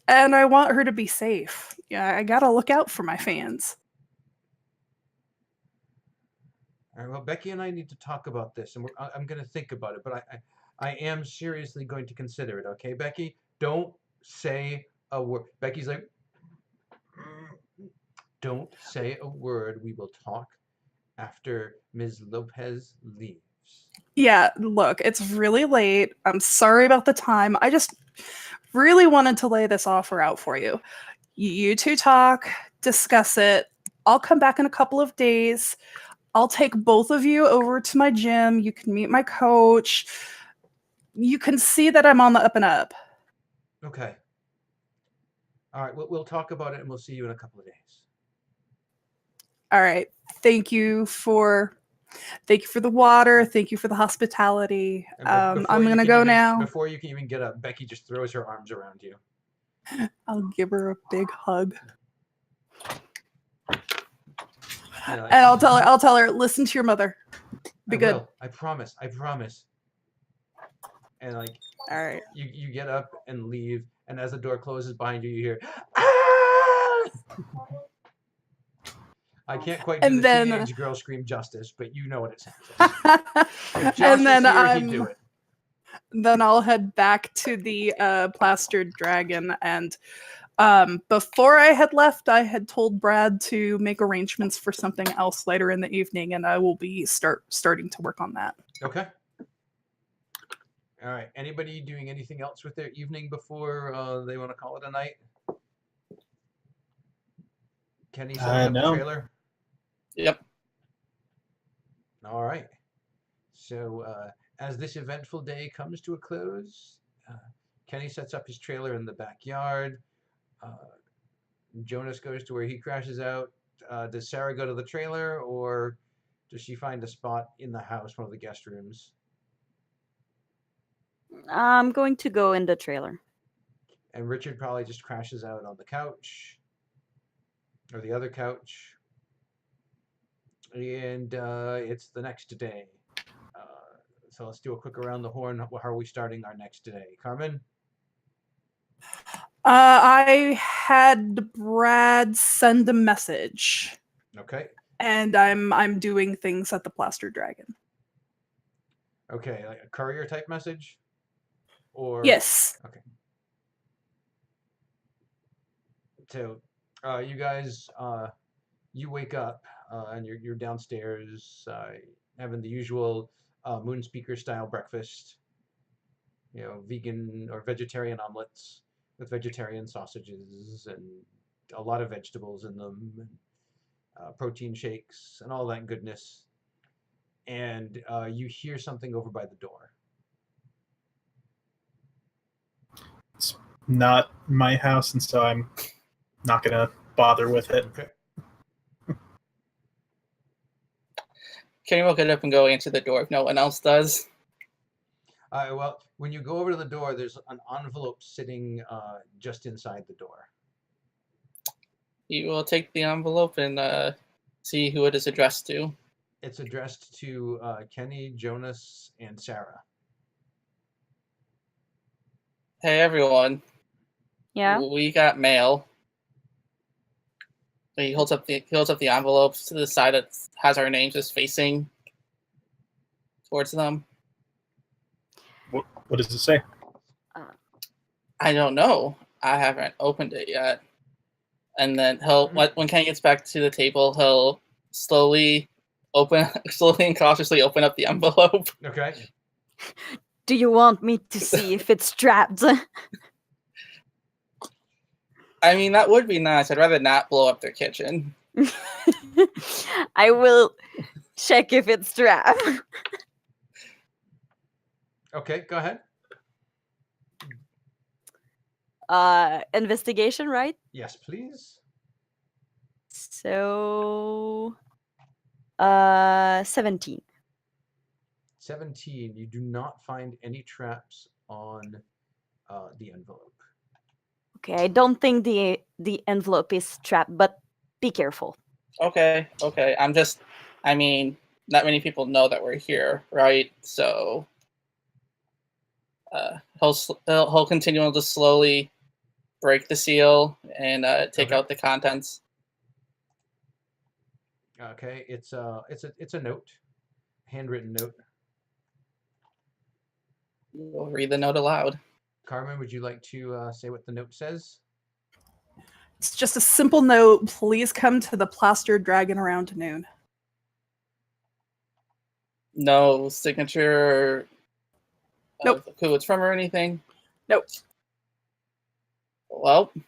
And I want her to be safe. Yeah, I gotta look out for my fans. All right, well, Becky and I need to talk about this, and I'm going to think about it, but I am seriously going to consider it, okay, Becky? Don't say a word. Becky's like, don't say a word. We will talk after Ms. Lopez leaves. Yeah, look, it's really late. I'm sorry about the time. I just really wanted to lay this offer out for you. You two talk, discuss it. I'll come back in a couple of days. I'll take both of you over to my gym. You can meet my coach. You can see that I'm on the up and up. Okay. All right, we'll talk about it, and we'll see you in a couple of days. All right. Thank you for the water. Thank you for the hospitality. I'm going to go now. Before you can even get up, Becky just throws her arms around you. I'll give her a big hug. Like, and I'll tell her, listen to your mother. Be good. I promise. And like, all right, you get up and leave, and as the door closes behind you, you hear, ah! I can't quite do the teenage girl scream justice, but you know what it sounds like. If Josh and then is here, he'd do it. Then I'll head back to the plastered dragon, and before I had left, I had told Brad to make arrangements for something else later in the evening, and I will be starting to work on that. Okay. All right. Anybody doing anything else with their evening before they want to call it a night? Kenny setting up the trailer? Yep. All right. So as this eventful day comes to a close, Kenny sets up his trailer in the backyard. Jonas goes to where he crashes out. Does Sarah go to the trailer, or does she find a spot in the house, one of the guest rooms? I'm going to go in the trailer. And Richard probably just crashes out on the couch, or the other couch. And it's the next day. So let's do a quick around the horn. How are we starting our next day? Carmen? I had Brad send a message. Okay. And I'm doing things at the Plaster Dragon. Okay, like a courier type message? Or yes. Okay. So you guys you wake up and you're downstairs having the usual moon speaker style breakfast. You know, vegan or vegetarian omelets with vegetarian sausages and a lot of vegetables in them, and protein shakes and all that goodness. And you hear something over by the door. It's not my house, and so I'm not gonna bother with it. Okay. Kenny will get up and go answer the door if no one else does. Well, when you go over to the door, there's an envelope sitting just inside the door. You will take the envelope and see who it is addressed to. It's addressed to Kenny, Jonas, and Sarah. Hey everyone, Yeah. we got mail. He holds up the envelopes to the side that has our names just facing towards them. What does it say? I don't know. I haven't opened it yet. And then when Kenny gets back to the table, he'll slowly and cautiously open up the envelope. Okay. Do you want me to see if it's trapped? I mean, that would be nice. I'd rather not blow up their kitchen. I will check if it's trapped. Okay, go ahead. Investigation, right? Yes, please. So 17. 17. You do not find any traps on the envelope. Okay, I don't think the envelope is trapped, but be careful. Okay. I mean, not many people know that we're here, right? So he'll continue to slowly break the seal and take Okay. out the contents. Okay, it's a note, handwritten note. We'll read the note aloud. Carmen, would you like to say what the note says? It's just a simple note. Please come to the Plastered Dragon around noon. No signature. Nope. Who it's from or anything. Nope. Well, it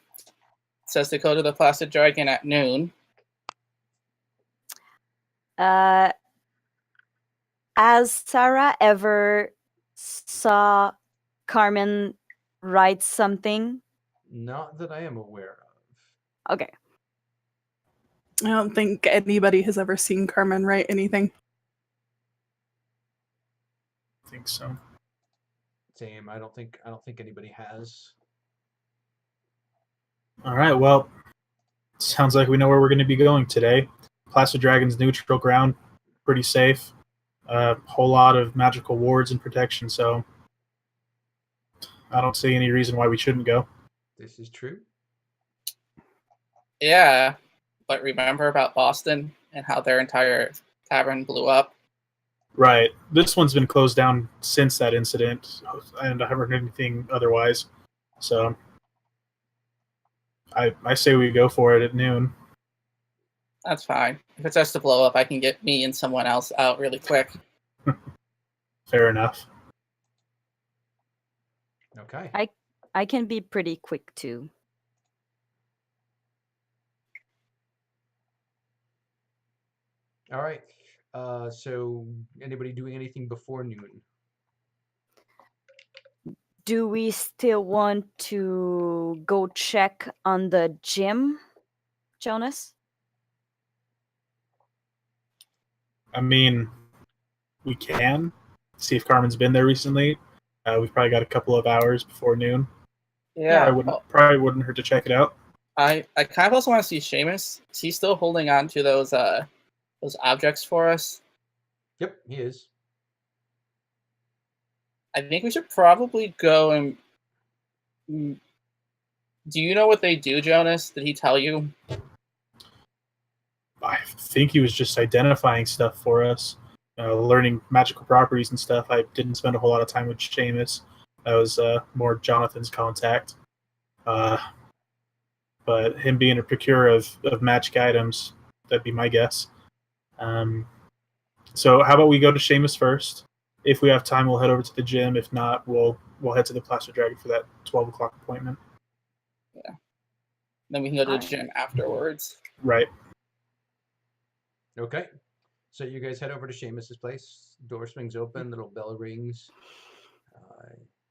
says to go to the Plastered Dragon at noon. Has Sarah ever saw Carmen write something? Not that I am aware of. Okay. I don't think anybody has ever seen Carmen write anything. I think so. Same. I don't think anybody has. All right. Well, sounds like we know where we're going to be going today. Plastered Dragon's neutral ground, pretty safe. A whole lot of magical wards and protection. So I don't see any reason why we shouldn't go. This is true. Yeah, but remember about Boston and how their entire tavern blew up? Right. This one's been closed down since that incident, and I haven't heard anything otherwise. So I say we go for it at noon. That's fine. If it starts to blow up, I can get me and someone else out really quick. Fair enough. Okay. I can be pretty quick too. All right. So anybody doing anything before noon? Do we still want to go check on the gym, Jonas? I mean, we can see if Carmen's been there recently. We've probably got a couple of hours before noon. Yeah, Probably wouldn't hurt to check it out. I kind of also want to see Seamus. Is he still holding on to those objects for us? Yep, he is. I think we should probably go and. Do you know what they do, Jonas? Did he tell you? I think he was just identifying stuff for us, learning magical properties and stuff. I didn't spend a whole lot of time with Seamus. That was more Jonathan's contact. But him being a procurer of magic items, that'd be my guess. So how about we go to Seamus first? If we have time, we'll head over to the gym. If not, we'll head to the Plastered Dragon for that 12 o'clock appointment. Yeah. Then we can go to the gym afterwards. Right. Okay. So you guys head over to Seamus's place. Door swings open. Little bell rings.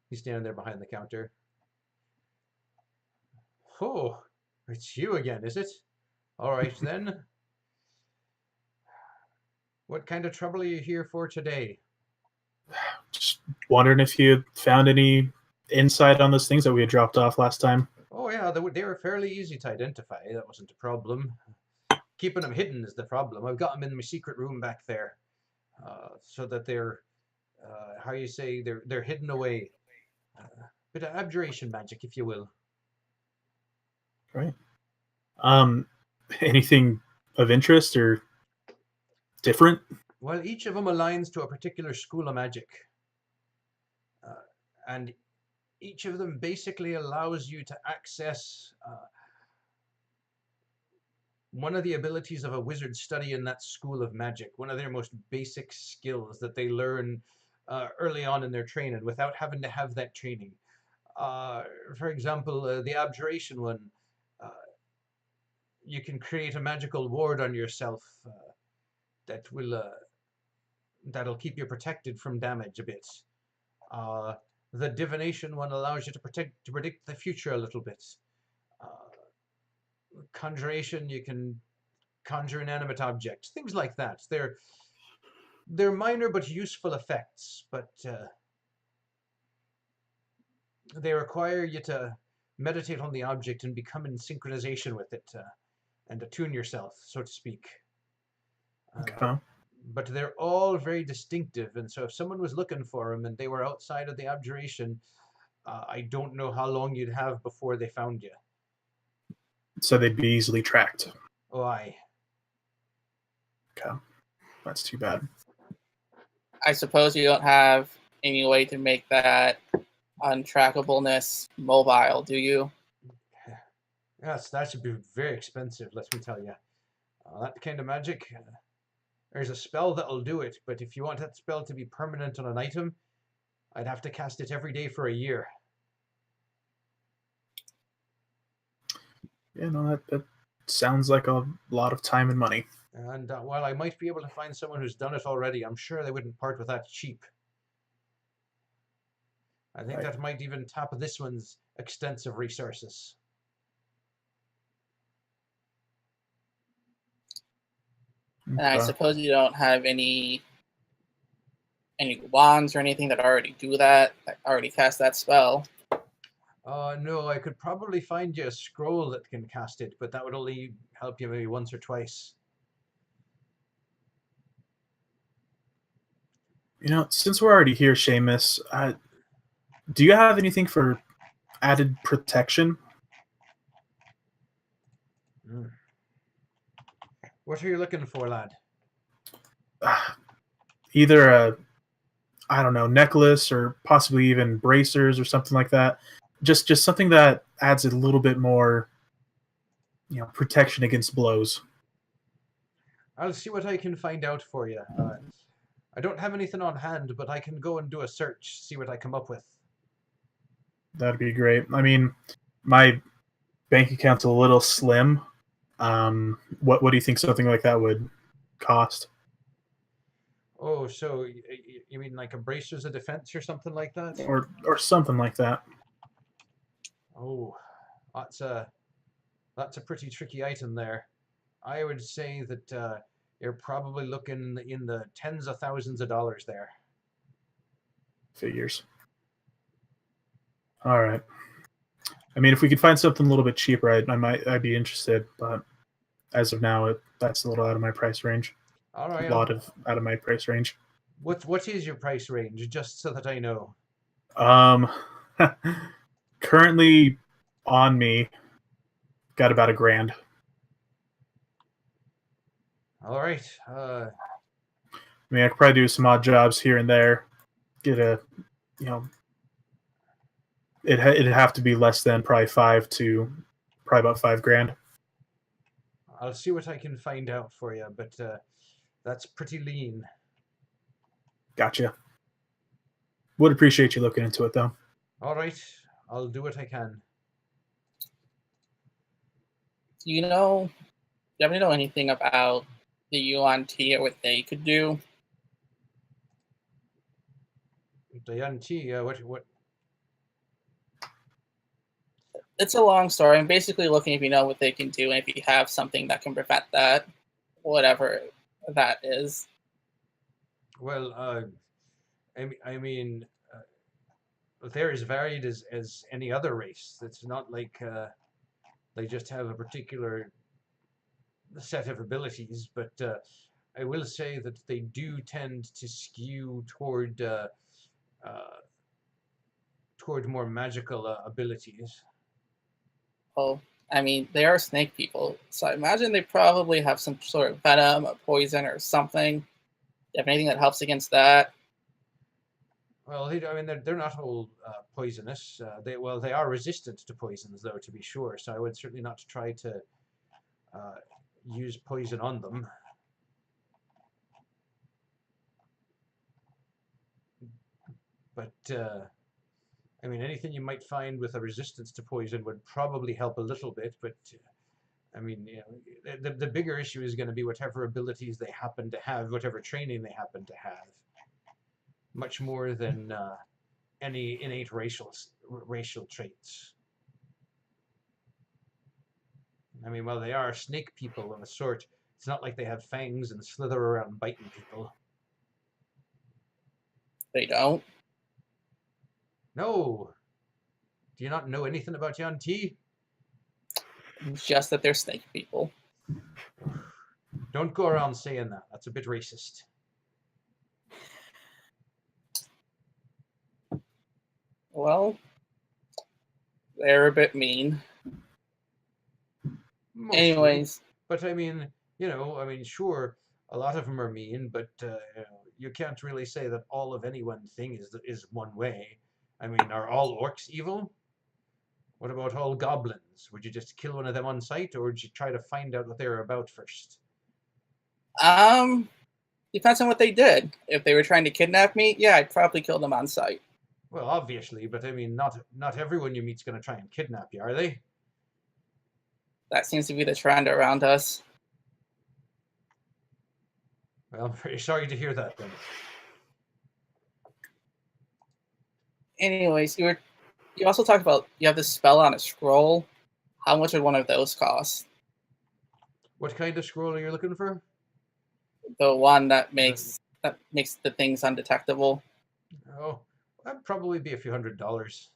He's standing there behind the counter. Oh, it's you again, is it? All right then. What kind of trouble are you here for today? Just wondering if you found any insight on those things that we had dropped off last time. Oh yeah, they were fairly easy to identify. That wasn't a problem. Keeping them hidden is the problem. I've got them in my secret room back there, so that they're how you say they're hidden away. Bit of abjuration magic, if you will. Right. Anything of interest or different? Well, each of them aligns to a particular school of magic, and each of them basically allows you to access one of the abilities of a wizard study in that school of magic, one of their most basic skills that they learn early on in their training without having to have that training. For example, the abjuration one, uh, you can create a magical ward on yourself that will that'll keep you protected from damage a bit. Uh, the divination one allows you to predict the future a little bit. Uh, Conjuration, you can conjure inanimate objects, things like that. They're minor but useful effects, but they require you to meditate on the object and become in synchronization with it and attune yourself, so to speak. Okay. But they're all very distinctive, and so if someone was looking for them and they were outside of the abjuration, I don't know how long you'd have before they found you. So they'd be easily tracked. Oh, aye. Okay. That's too bad. I suppose you don't have any way to make that untrackableness mobile, do you? Yes, that should be very expensive, let me tell you. That kind of magic, there's a spell that'll do it, but if you want that spell to be permanent on an item, I'd have to cast it every day for a year. Yeah, no, that sounds like a lot of time and money. And while I might be able to find someone who's done it already, I'm sure they wouldn't part with that cheap. I think Right. that might even top this one's extensive resources. And I Okay. suppose you don't have any wands or anything that already do that already cast that spell. No, I could probably find you a scroll that can cast it, but that would only help you maybe once or twice. You know, since we're already here, Seamus, do you have anything for added protection? Mm. What are you looking for, lad? Either a, I don't know, necklace or possibly even bracers or something like that. Just something that adds a little bit more, protection against blows. I'll see what I can find out for you. I don't have anything on hand, but I can go and do a search, see what I come up with. That'd be great. I mean, my bank account's a little slim. What do you think something like that would cost? Oh, so you mean like a bracers of defense or something like that? Or something like that. Oh, that's a pretty tricky item there. I would say that you're probably looking in the tens of thousands of dollars there. Figures. All right. I mean, if we could find something a little bit cheaper, I'd be interested. But as of now, that's a little out of my price range. All right. A lot out of my price range. What is your price range, just so that I know? Currently on me, got about $1,000. All right. I mean, I could probably do some odd jobs here and there. Get a, it'd have to be less than probably about $5,000. I'll see what I can find out for you, but that's pretty lean. Gotcha. Would appreciate you looking into it, though. All right. I'll do what I can. Do you happen to know anything about the UNT or what they could do? The Yanti, what? It's a long story. I'm basically looking if you know what they can do and if you have something that can prevent that, whatever that is. Well, I mean, they're as varied as any other race. It's not like they just have a particular set of abilities, but I will say that they do tend to skew toward more magical abilities. Well, I mean, they are snake people, so I imagine they probably have some sort of venom or poison or something. Do you have anything that helps against that? Well, I mean, they're not all poisonous. They are resistant to poisons, though, to be sure. So I would certainly not try to use poison on them. But I mean, anything you might find with a resistance to poison would probably help a little bit. But I mean, you know, the bigger issue is going to be whatever abilities they happen to have, whatever training they happen to have, much more than any innate racial traits. I mean, well, they are snake people of a sort. It's not like they have fangs and slither around biting people. They don't. No. Do you not know anything about Yuan-Ti? Just that they're snake people. Don't go around saying that. That's a bit racist. Well, they're a bit mean. Mostly. Anyways, But I mean, you know, I mean, sure, a lot of them are mean, but you can't really say that all of any one thing is one way. I mean, are all orcs evil? What about all goblins? Would you just kill one of them on sight, or would you try to find out what they're about first? depends on what they did. If they were trying to kidnap me, yeah, I'd probably kill them on sight. Well, obviously, but I mean, not everyone you meet's going to try and kidnap you, are they? That seems to be the trend around us. Well, I'm very sorry to hear that, then. Anyways, you also talked about you have this spell on a scroll. How much would one of those cost? What kind of scroll are you looking for? The one that makes the things undetectable. Oh, that'd probably be a few $100s.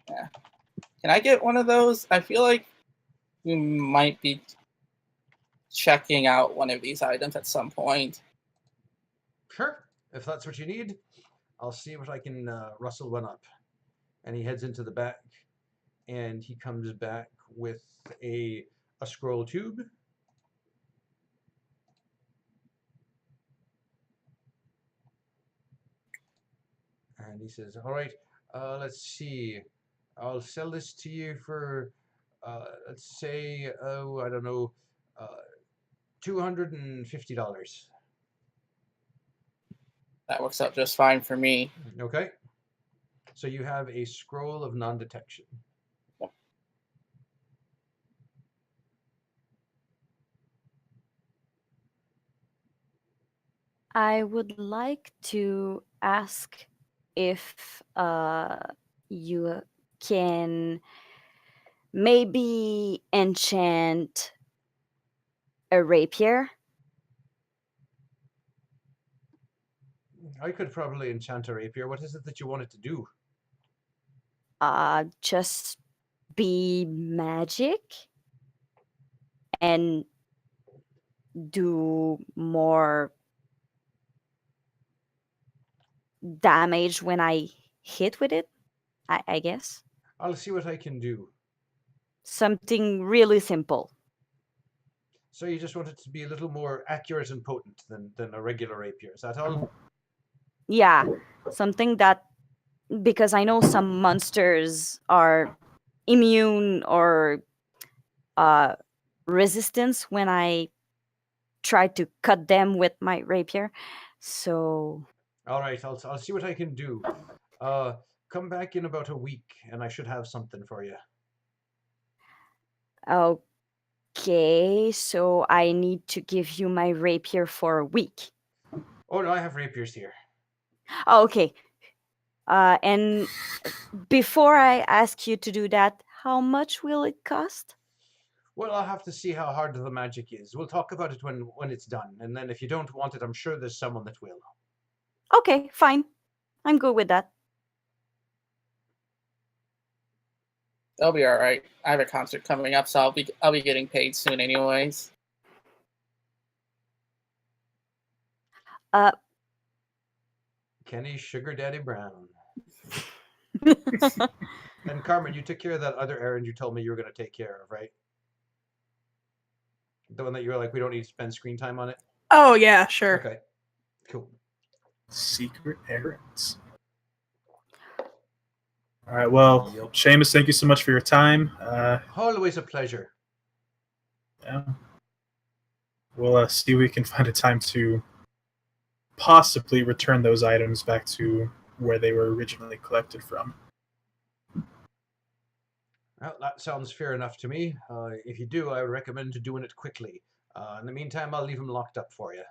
Yeah. Can I get one of those? I feel like we might be checking out one of these items at some point. Sure, if that's what you need, I'll see what I can rustle one up. And he heads into the back, and he comes back with a scroll tube. And he says, all right, let's see. I'll sell this to you for, let's say, oh, I don't know, $250. That works out just fine for me. Okay. So you have a scroll of non-detection. I would like to ask if you can maybe enchant a rapier. I could probably enchant a rapier. What is it that you want it to do? Just be magic and do more damage when I hit with it, I guess. I'll see what I can do. Something really simple. So you just want it to be a little more accurate and potent than a regular rapier. Is that all? Yeah, something that, because I know some monsters are immune or resistance when I try to cut them with my rapier. So All right, I'll see what I can do. Come back in about a week, and I should have something for you. okay, so I need to give you my rapier for a week. Oh no, I have rapiers here. Oh, okay. And before I ask you to do that, how much will it cost? Well, I'll have to see how hard the magic is. We'll talk about it when it's done, and then if you don't want it, I'm sure there's someone that will. Okay, fine. I'm good with that. That'll be all right. I have a concert coming up, so I'll be getting paid soon, anyways. Kenny Sugar Daddy Brown. And Carmen, you took care of that other errand you told me you were going to take care of, right? The one that you were like, we don't need to spend screen time on it? Oh yeah, sure. Okay, cool. Secret errands. All right. Well, Yep. Seamus, thank you so much for your time. Always a pleasure. Yeah. We'll see if we can find a time to possibly return those items back to where they were originally collected from. Well, that sounds fair enough to me. If you do, I would recommend doing it quickly. In the meantime, I'll leave them locked up for you.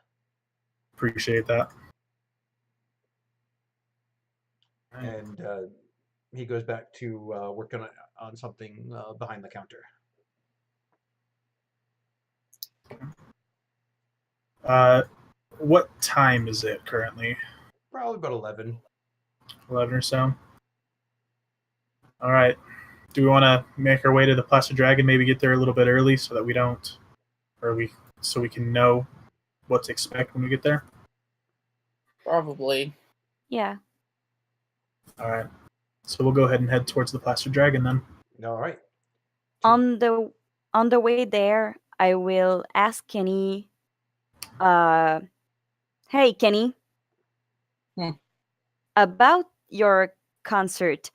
Appreciate that. And he goes back to working on something behind the counter. What time is it currently? Probably about 11. 11 or so. All right. Do we want to make our way to the Plaster Dragon? Maybe get there a little bit early so that we don't, so we can know what to expect when we get there. Probably. Yeah. All right. So we'll go ahead and head towards the Plaster Dragon then. All right. On the way there, I will ask Kenny. Hey, Kenny. Hmm. About your concert.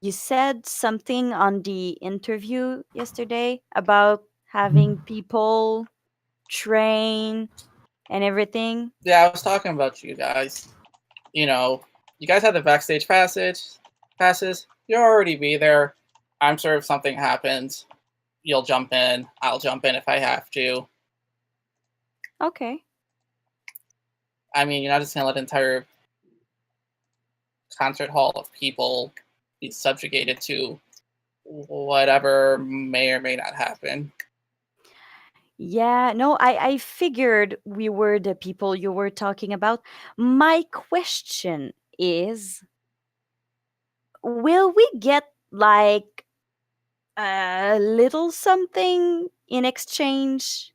You said something on the interview yesterday about having people train and everything. Yeah, I was talking about you guys. You know, you guys have the backstage passes. You'll already be there. I'm sure if something happens, you'll jump in. I'll jump in if I have to. Okay. I mean, you're not just gonna let an entire concert hall of people be subjugated to whatever may or may not happen. Yeah, no, I figured we were the people you were talking about. My question is, will we get like a little something in exchange?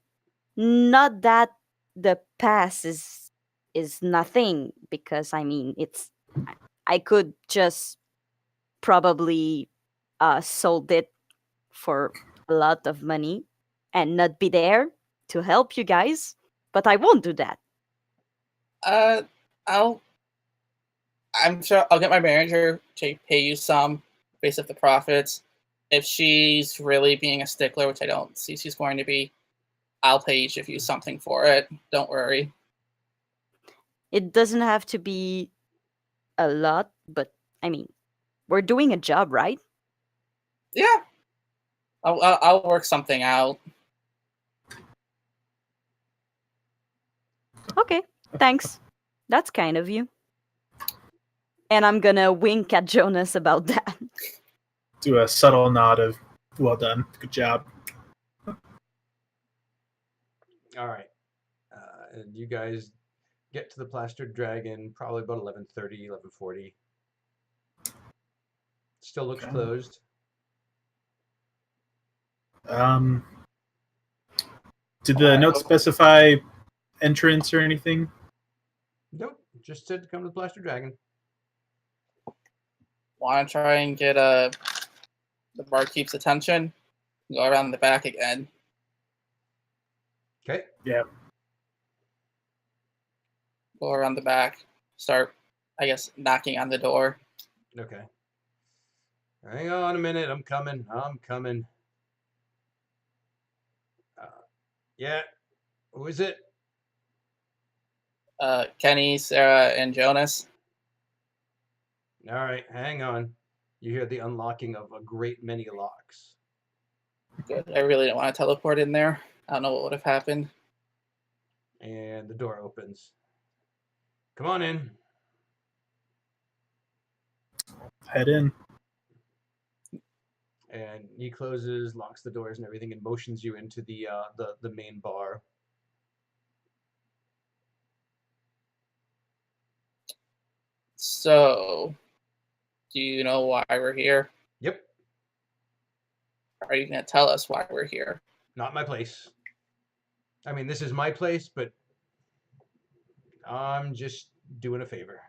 Not that the pass is nothing, because I mean I could just probably sold it for a lot of money and not be there to help you guys, but I won't do that. I'm sure I'll get my manager to pay you some based off the profits. If she's really being a stickler, which I don't see she's going to be, I'll pay each of you something for it. Don't worry. It doesn't have to be a lot, but I mean, we're doing a job, right? Yeah, I'll work something out. Okay, thanks. That's kind of you. And I'm gonna wink at Jonas about that. Do a subtle nod of, well done, good job. All right. And you guys get to the Plastered Dragon probably about 11:30, 11:40. Still looks Okay. closed. Did the note specify entrance or anything? Nope. Just said to come to the Plastered Dragon. Want to try and get the barkeep's attention? Go around the back again. Okay. Yeah. Go around the back. Start, I guess, knocking on the door. Okay. Hang on a minute. I'm coming. Yeah. Who is it? Kenny, Sarah, and Jonas. All right. Hang on. You hear the unlocking of a great many locks. Good. I really didn't want to teleport in there. I don't know what would have happened. And the door opens. Come on in. Head in. And he closes, locks the doors and everything, and motions you into the main bar. So, do you know why we're here? Yep, Are you going to tell us why we're here? not my place. I mean, this is my place, but I'm just doing a favor.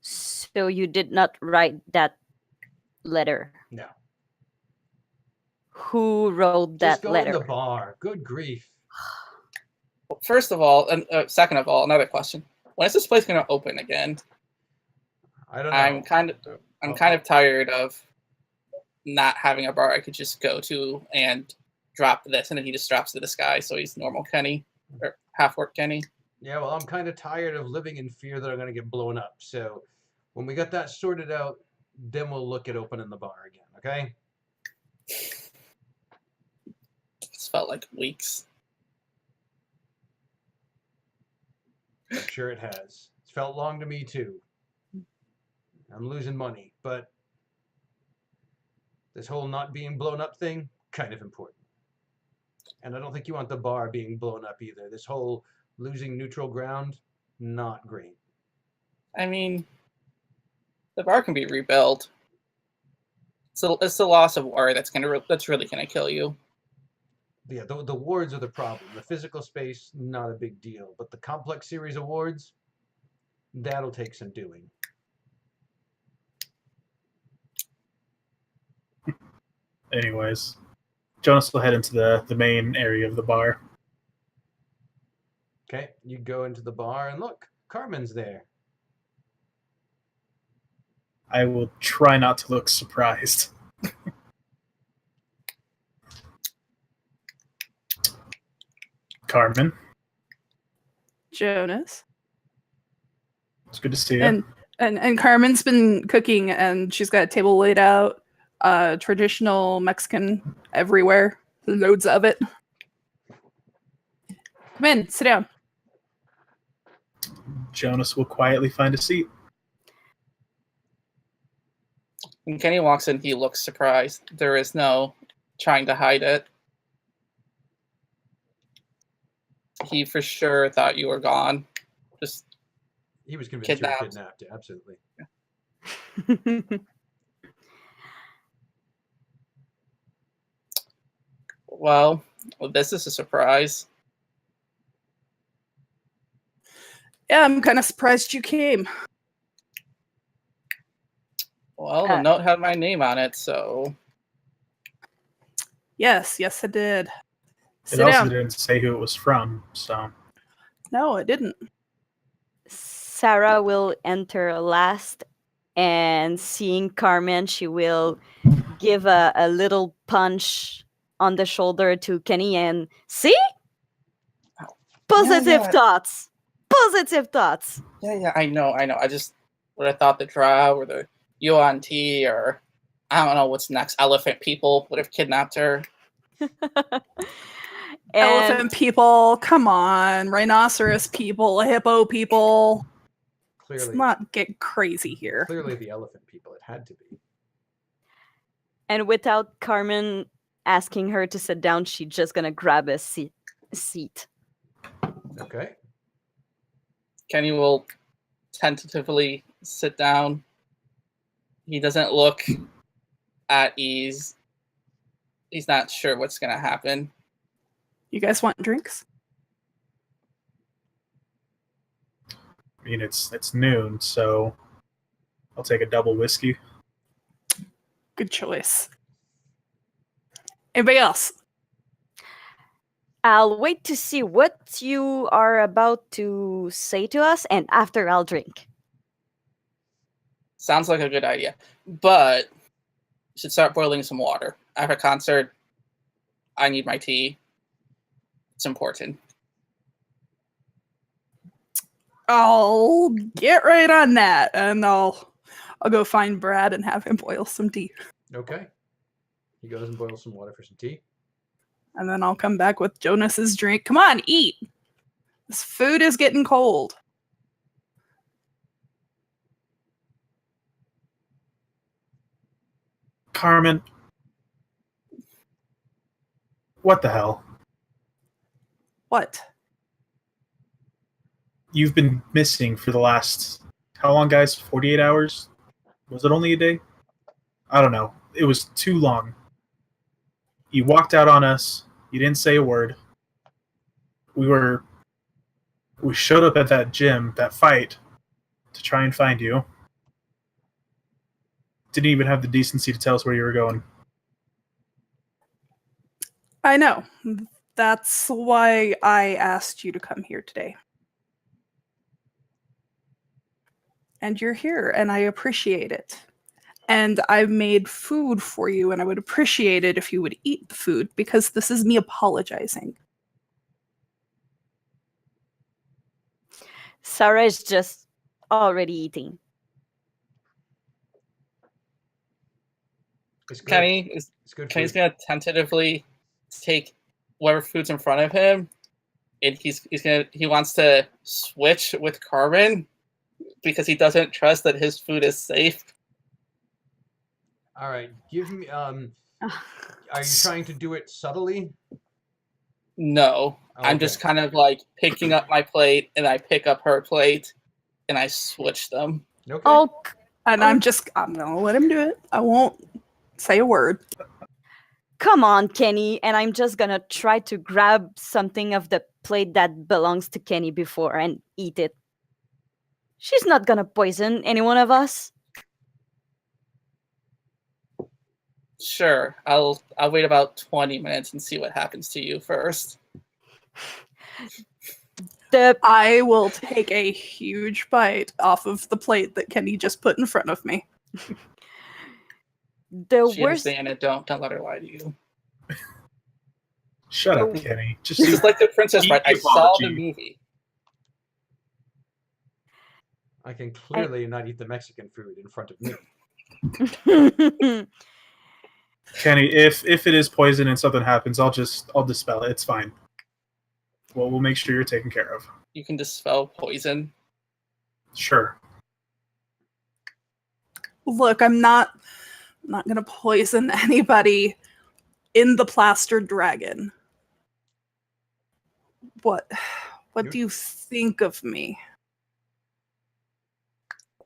So you did not write that letter. No. Who wrote Just that go letter? in the bar. Good grief. Well, first of all, and second of all, another question: when is this place going to open again? I don't know. I'm kind Oh. of tired of not having a bar I could just go to and drop this, and then he just drops to this guy, so he's normal Kenny or half orc Kenny. Yeah, well, I'm kind of tired of living in fear that I'm going to get blown up. So when we got that sorted out, then we'll look at opening the bar again, okay? It's felt like weeks. I'm sure it has. It's felt long to me, too. I'm losing money, but this whole not being blown up thing, kind of important. And I don't think you want the bar being blown up either. This whole losing neutral ground, not great. I mean, the bar can be rebuilt. So it's the loss of war that's really gonna kill you. Yeah, the wards are the problem. The physical space, not a big deal. But the complex series of wards, that'll take some doing. Anyways, Jonas will head into the main area of the bar. Okay, you go into the bar and look, Carmen's there. I will try not to look surprised. Carmen, Jonas. it's good to see you. And Carmen's been cooking, and she's got a table laid out, traditional Mexican everywhere, loads of it. Come in, sit down. Jonas will quietly find a seat. When Kenny walks in, he looks surprised. There is no trying to hide it. He for sure thought you were gone. Just He was convinced you were Kidnapped. kidnapped, absolutely. well, this is a surprise. Yeah, I'm kind of surprised you came. Well, the note had my name on it, so Yes, it did. It Sit also down. didn't say who it was from, so No, it didn't. Sarah will enter last, and seeing Carmen, she will give a little punch on the shoulder to Kenny and see? Positive yeah. thoughts. Positive thoughts. yeah, I know. I just would have thought the Drow or the Yuan Ti or I don't know what's next. Elephant people would have kidnapped her. Elephant people, come on. Rhinoceros people, hippo people. Clearly, Let's not get crazy here. clearly the elephant people. It had to be. And without Carmen asking her to sit down, she's just gonna grab a seat. Okay. Kenny will tentatively sit down. He doesn't look at ease. He's not sure what's going to happen. You guys want drinks? I mean it's noon, so I'll take a double whiskey. Good choice. Anybody else? I'll wait to see what you are about to say to us, and after I'll drink. Sounds like a good idea. But you should start boiling some water. After a concert, I need my tea. It's important. I'll get right on that, and I'll go find Brad and have him boil some tea. Okay. He goes and boils some water for some tea. And then I'll come back with Jonas's drink. Come on, eat. This food is getting cold. Carmen, What the hell? What? You've been missing for the last, how long, guys? 48 hours? Was it only a day? I don't know. It was too long. You walked out on us. You didn't say a word. We showed up at that gym, that fight, to try and find you. Didn't even have the decency to tell us where you were going. I know. That's why I asked you to come here today. And you're here, and I appreciate it. And I made food for you, and I would appreciate it if you would eat the food, because this is me apologizing. Sarah is just already eating. It's good. Kenny is It's good. Kenny's food. gonna tentatively take whatever food's in front of him, and he wants to switch with Carmen because he doesn't trust that his food is safe. All right. Give me. Are you trying to do it subtly? No, I'm Okay. just kind of like picking up my plate, and I pick up her plate, and I switch them. Okay. Oh, And I'm gonna let him do it. I won't say a word. come on, Kenny. And I'm just gonna try to grab something of the plate that belongs to Kenny before and eat it. She's not gonna poison any one of us. Sure, I'll wait about 20 minutes and see what happens to you first. I will take a huge bite off of the plate that Kenny just put in front of me. The She worst. understand it. Don't let her lie to you. Shut up, Oh. Kenny. Just This is like the Princess Eat Bride. I the saw the apology. movie. I can clearly not eat the Mexican food in front of me. Kenny, if it is poison and something happens, I'll dispel it. It's fine. Well, we'll make sure you're taken care of. You can dispel poison. Sure. Look, I'm not gonna poison anybody in the plastered dragon. What You- do you think of me?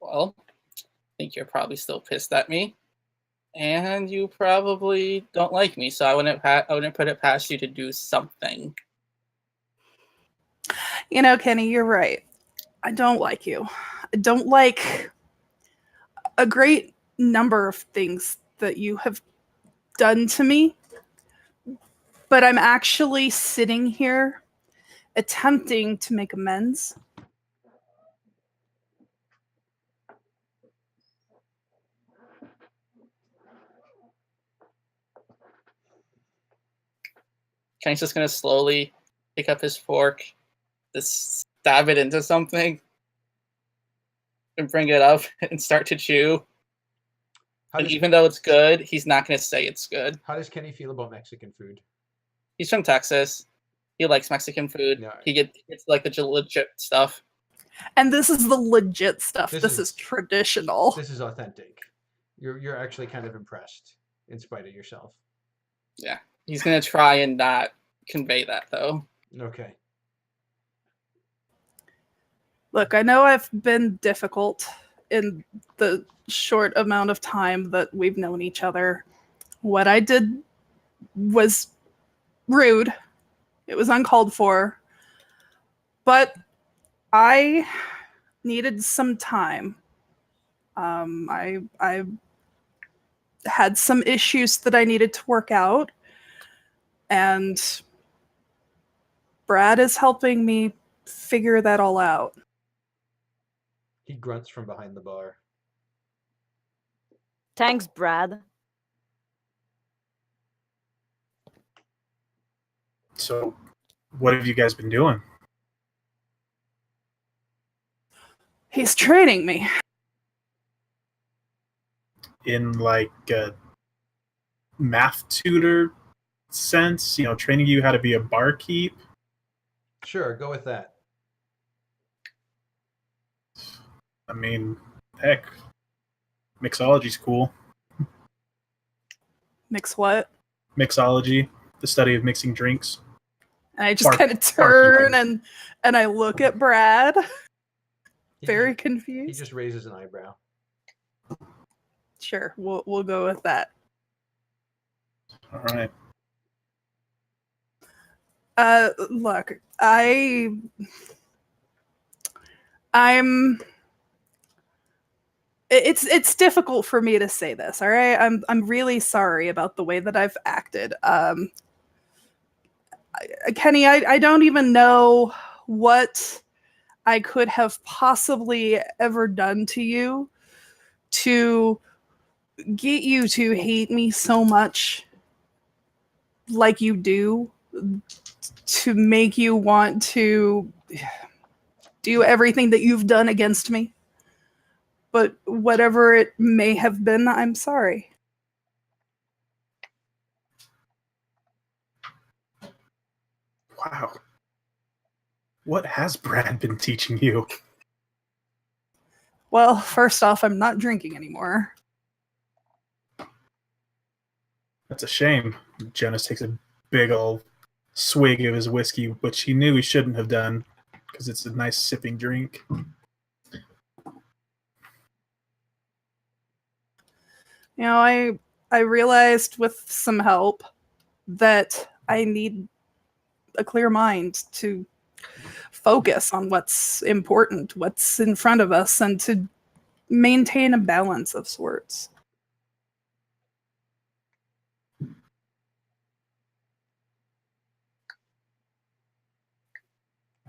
Well, I think you're probably still pissed at me, and you probably don't like me. So I wouldn't put it past you to do something. You know, Kenny, you're right. I don't like you. I don't like a great number of things that you have done to me. But I'm actually sitting here attempting to make amends. Kenny's just gonna slowly pick up his fork, just stab it into something, and bring it up and start to chew. How And does, even though it's good, he's not gonna say it's good. how does Kenny feel about Mexican food? He's from Texas. He likes Mexican food. No. He gets like the legit stuff. And this is the legit stuff. This This is- is traditional. This is authentic. You're actually kind of impressed, in spite of yourself. He's gonna try and not convey that though. Okay. Look, I know I've been difficult in the short amount of time that we've known each other. What I did was rude. It was uncalled for. But I needed some time. I had some issues that I needed to work out. And Brad is helping me figure that all out. He grunts from behind the bar. Thanks, Brad. So, what have you guys been doing? He's training me. In like a math tutor sense? Training you how to be a barkeep? Sure, go with that. I mean, heck, mixology's cool. Mix what? Mixology, the study of mixing drinks. And I just Bark- kind of turn and I look at Brad, very He confused. just raises an eyebrow. Sure, we'll go with that. All right. Look, I'm. It's difficult for me to say this. All right, I'm really sorry about the way that I've acted. Kenny, I don't even know what I could have possibly ever done to you to get you to hate me so much like you do, to make you want to do everything that you've done against me. But whatever it may have been, I'm sorry. Wow. What has Brad been teaching you? Well, first off, I'm not drinking anymore. That's a shame. Jonas takes a big old swig of his whiskey, which he knew he shouldn't have done because it's a nice sipping drink. You know, I realized with some help that I need a clear mind to focus on what's important, what's in front of us, and to maintain a balance of sorts.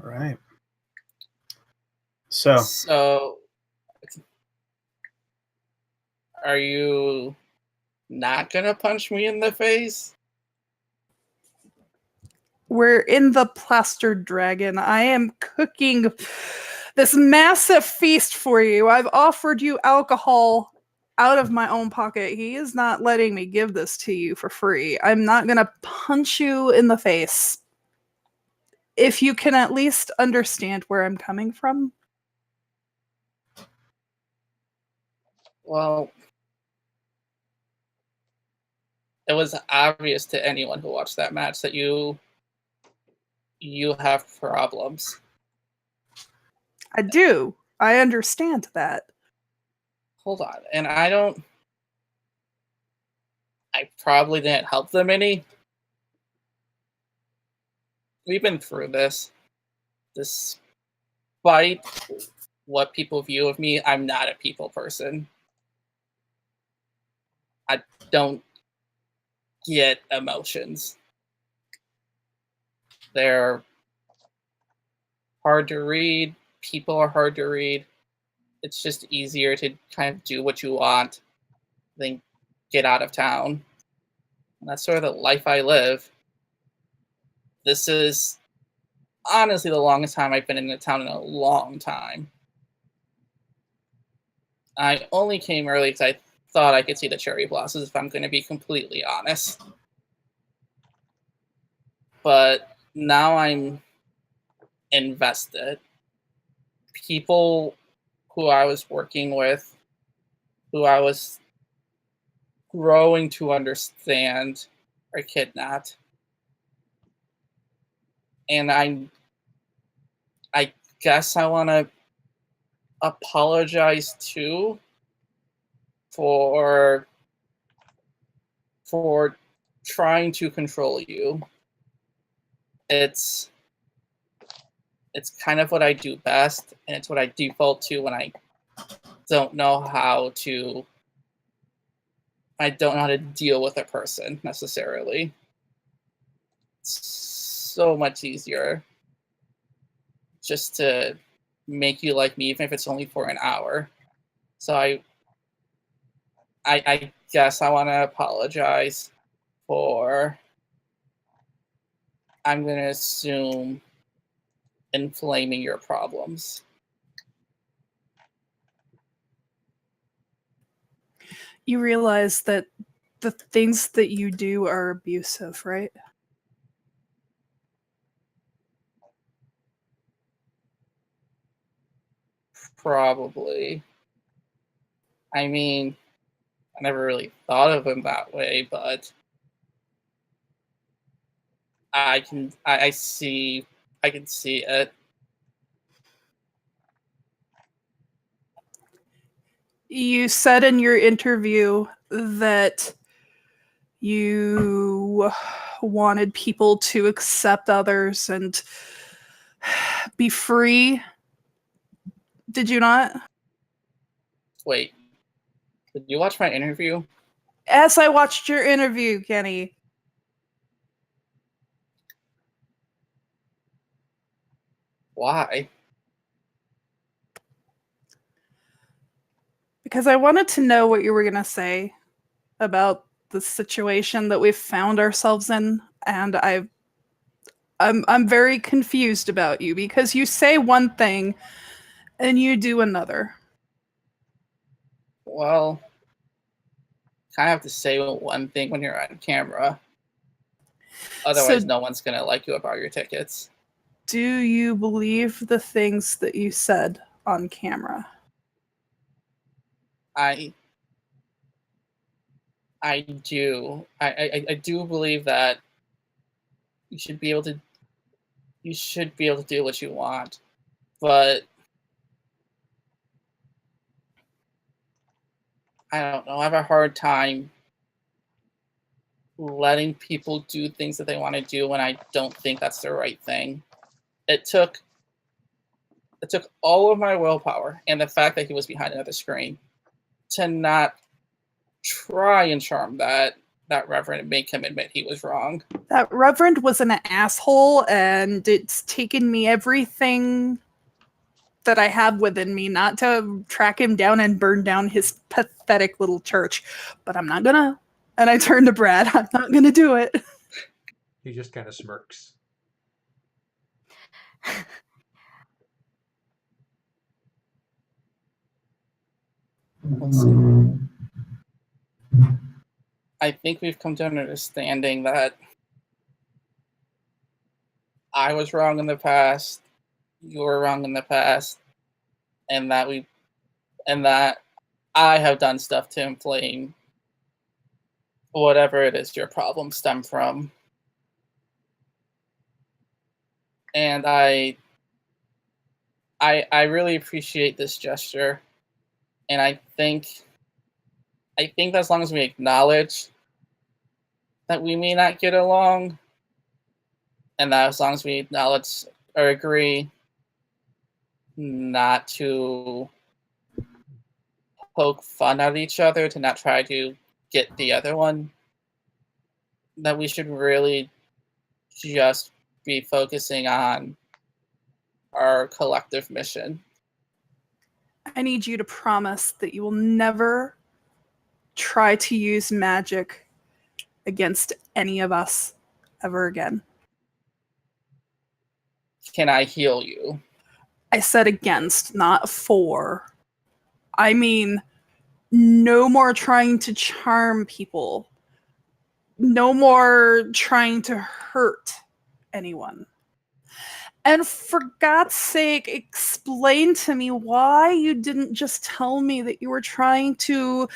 All right. So, So, are you not gonna punch me in the face? We're in the Plastered Dragon. I am cooking this massive feast for you. I've offered you alcohol out of my own pocket. He is not letting me give this to you for free. I'm not going to punch you in the face. If you can at least understand where I'm coming from. Well, it was obvious to anyone who watched that match that you have problems. I do. I understand that. Hold on. And I probably didn't help them any. We've been through this. Despite what people view of me, I'm not a people person. I don't get emotions. They're hard to read. People are hard to read. It's just easier to kind of do what you want than get out of town. And that's sort of the life I live. This is honestly the longest time I've been in a town in a long time. I only came early because I thought I could see the cherry blossoms, if I'm going to be completely honest. But now I'm invested. People who I was working with, who I was growing to understand, are kidnapped. And I guess I want to apologize too for trying to control you. It's kind of what I do best, and it's what I default to when I don't know how to deal with a person necessarily. It's so much easier just to make you like me, even if it's only for an hour. So I guess I want to apologize for, I'm going to assume, inflaming your problems. You realize that the things that you do are abusive, right? Probably. I mean, I never really thought of him that way, but I can see it. You said in your interview that you wanted people to accept others and be free. Did you not? Wait, did you watch my interview? As I watched your interview, Kenny. Why? Because I wanted to know what you were going to say about the situation that we've found ourselves in, and I'm very confused about you because you say one thing and you do another. Well, kind of have to say one thing when you're on camera. Otherwise, So- no one's gonna like you about your tickets. Do you believe the things that you said on camera? I do. I do believe that you should be able to do what you want, but I don't know. I have a hard time letting people do things that they want to do when I don't think that's the right thing. It took all of my willpower and the fact that he was behind another screen to not try and charm that reverend and make him admit he was wrong. That reverend was an asshole, and it's taken me everything that I have within me not to track him down and burn down his pathetic little church. But I'm not gonna. And I turned to Brad. I'm not gonna do it. He just kind of smirks. Let's see. I think we've come to an understanding that I was wrong in the past, you were wrong in the past, and that I have done stuff to inflame whatever it is your problems stem from. And I really appreciate this gesture. And I think that as long as we acknowledge that we may not get along, and that as long as we acknowledge or agree not to poke fun at each other, to not try to get the other one, that we should really just be focusing on our collective mission. I need you to promise that you will never try to use magic against any of us ever again. Can I heal you? I said against, not for. I mean, no more trying to charm people. No more trying to hurt anyone. And for God's sake, explain to me why you didn't just tell me that you were trying to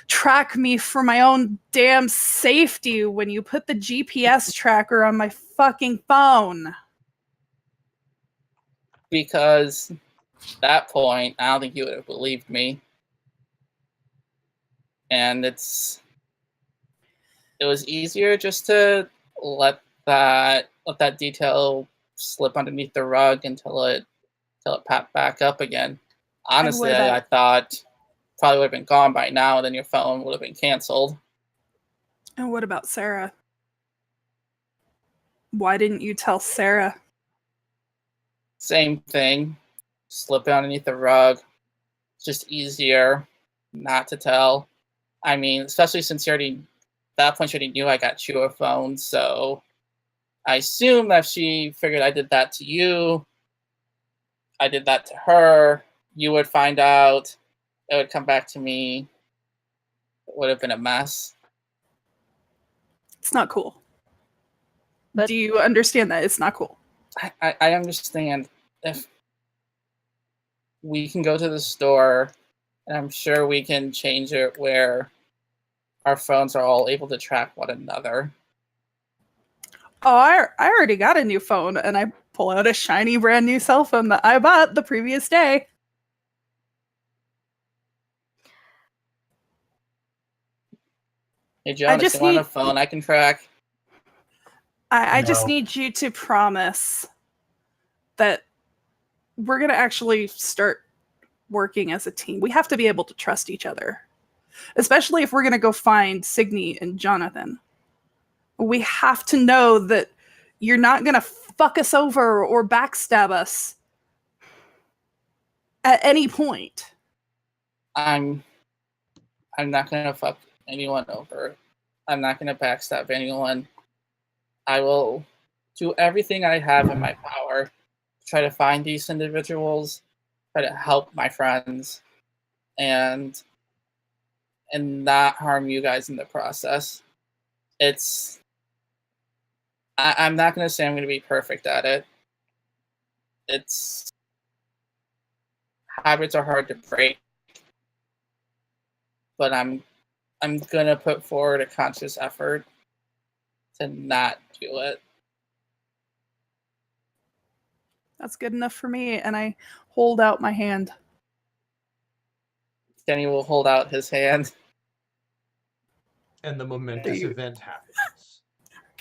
track me for my own damn safety when you put the GPS tracker on my fucking phone. Because at that point, I don't think you would have believed me. And it was easier just to let that detail slip underneath the rug until it popped back up again. Honestly, I thought probably would have been gone by now, and then your phone would have been canceled. And what about Sarah? Why didn't you tell Sarah? Same thing. Slip it underneath the rug. It's just easier not to tell. I mean, especially since at that point she already knew I got you a phone, so I assume that she figured I did that to you, I did that to her, you would find out, it would come back to me, it would have been a mess. It's not cool. But- Do you understand that? It's not cool. I understand. If we can go to the store, and I'm sure we can change it where our phones are all able to track one another. Oh, I already got a new phone, and I pull out a shiny brand new cell phone that I bought the previous day. Hey, Jonas, just you want a need- phone I can track? I just No. need you to promise that we're going to actually start working as a team. We have to be able to trust each other, especially if we're going to go find Signy and Jonathan. We have to know that you're not going to fuck us over or backstab us at any point. I'm not gonna fuck anyone over. I'm not gonna backstab anyone. I will do everything I have in my power to try to find these individuals, try to help my friends, and not harm you guys in the process. I'm not gonna say I'm gonna be perfect at it. Habits are hard to break, but I'm gonna put forward a conscious effort to not do it. That's good enough for me, and I hold out my hand. Kenny will hold out his hand. And the momentous You- event happens.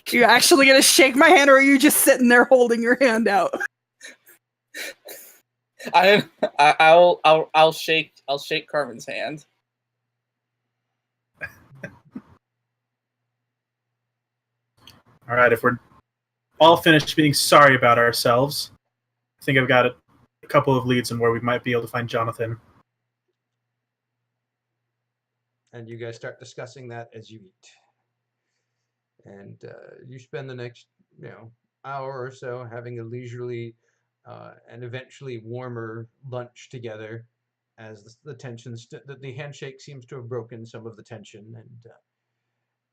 You actually gonna shake my hand, or are you just sitting there holding your hand out? I'll shake Carmen's hand. All right, if we're all finished being sorry about ourselves, I think I've got a couple of leads on where we might be able to find Jonathan. And you guys start discussing that as you eat. And you spend the next, hour or so having a leisurely and eventually warmer lunch together, as the tension, the handshake seems to have broken some of the tension. And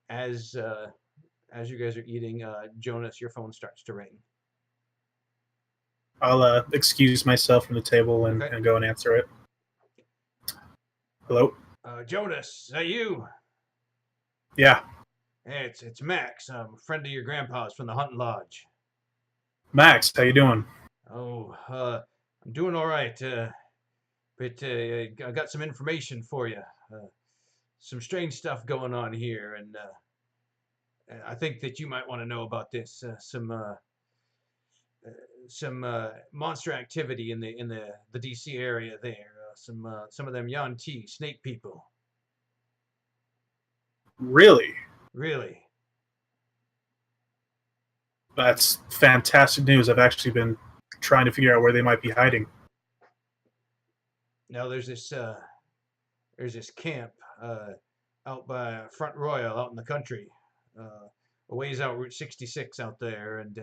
as you guys are eating, Jonas, your phone starts to ring. I'll excuse myself from the table and, Okay. and go and answer it. Hello? Jonas, is that you? Yeah, Hey, it's Max. I'm a friend of your grandpa's from the hunting lodge. Max, how you doing? Oh, I'm doing all right. But I got some information for you. Some strange stuff going on here, and I think that you might want to know about this. Some monster activity in the DC area there. Some of them Yuan-Ti snake people. Really? Really? That's fantastic news. I've actually been trying to figure out where they might be hiding. Now there's this camp out by Front Royal out in the country, a ways out Route 66 out there, and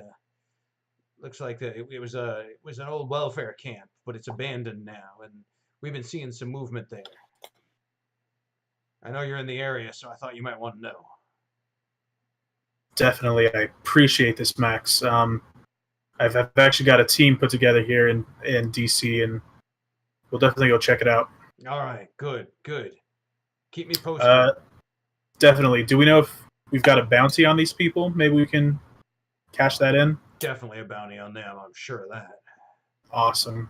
looks like it was an old welfare camp, but it's abandoned now, and we've been seeing some movement there. I know you're in the area, so I thought you might want to know. Definitely, I appreciate this, Max. I've actually got a team put together here in DC, and we'll definitely go check it out. All right, good. Keep me posted. Definitely. Do we know if we've got a bounty on these people? Maybe we can cash that in. Definitely a bounty on them. I'm sure of that. Awesome.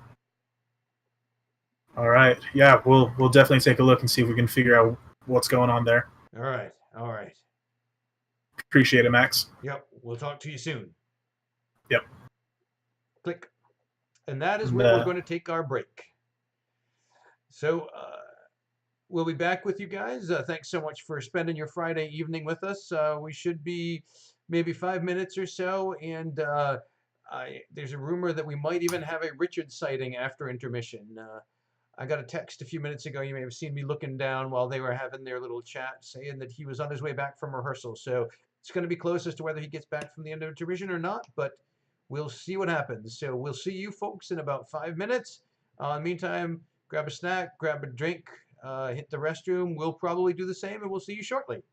All right. Yeah, we'll definitely take a look and see if we can figure out what's going on there. All right. Appreciate it, Max. Yep. We'll talk to you soon. Yep. Click. And that is And, where we're going to take our break. So we'll be back with you guys. Thanks so much for spending your Friday evening with us. We should be maybe 5 minutes or so, and there's a rumor that we might even have a Richard sighting after intermission. I got a text a few minutes ago. You may have seen me looking down while they were having their little chat, saying that he was on his way back from rehearsal. So it's going to be close as to whether he gets back from the end of intermission or not, but we'll see what happens. So we'll see you folks in about 5 minutes. In the meantime, grab a snack, grab a drink, hit the restroom. We'll probably do the same, and we'll see you shortly.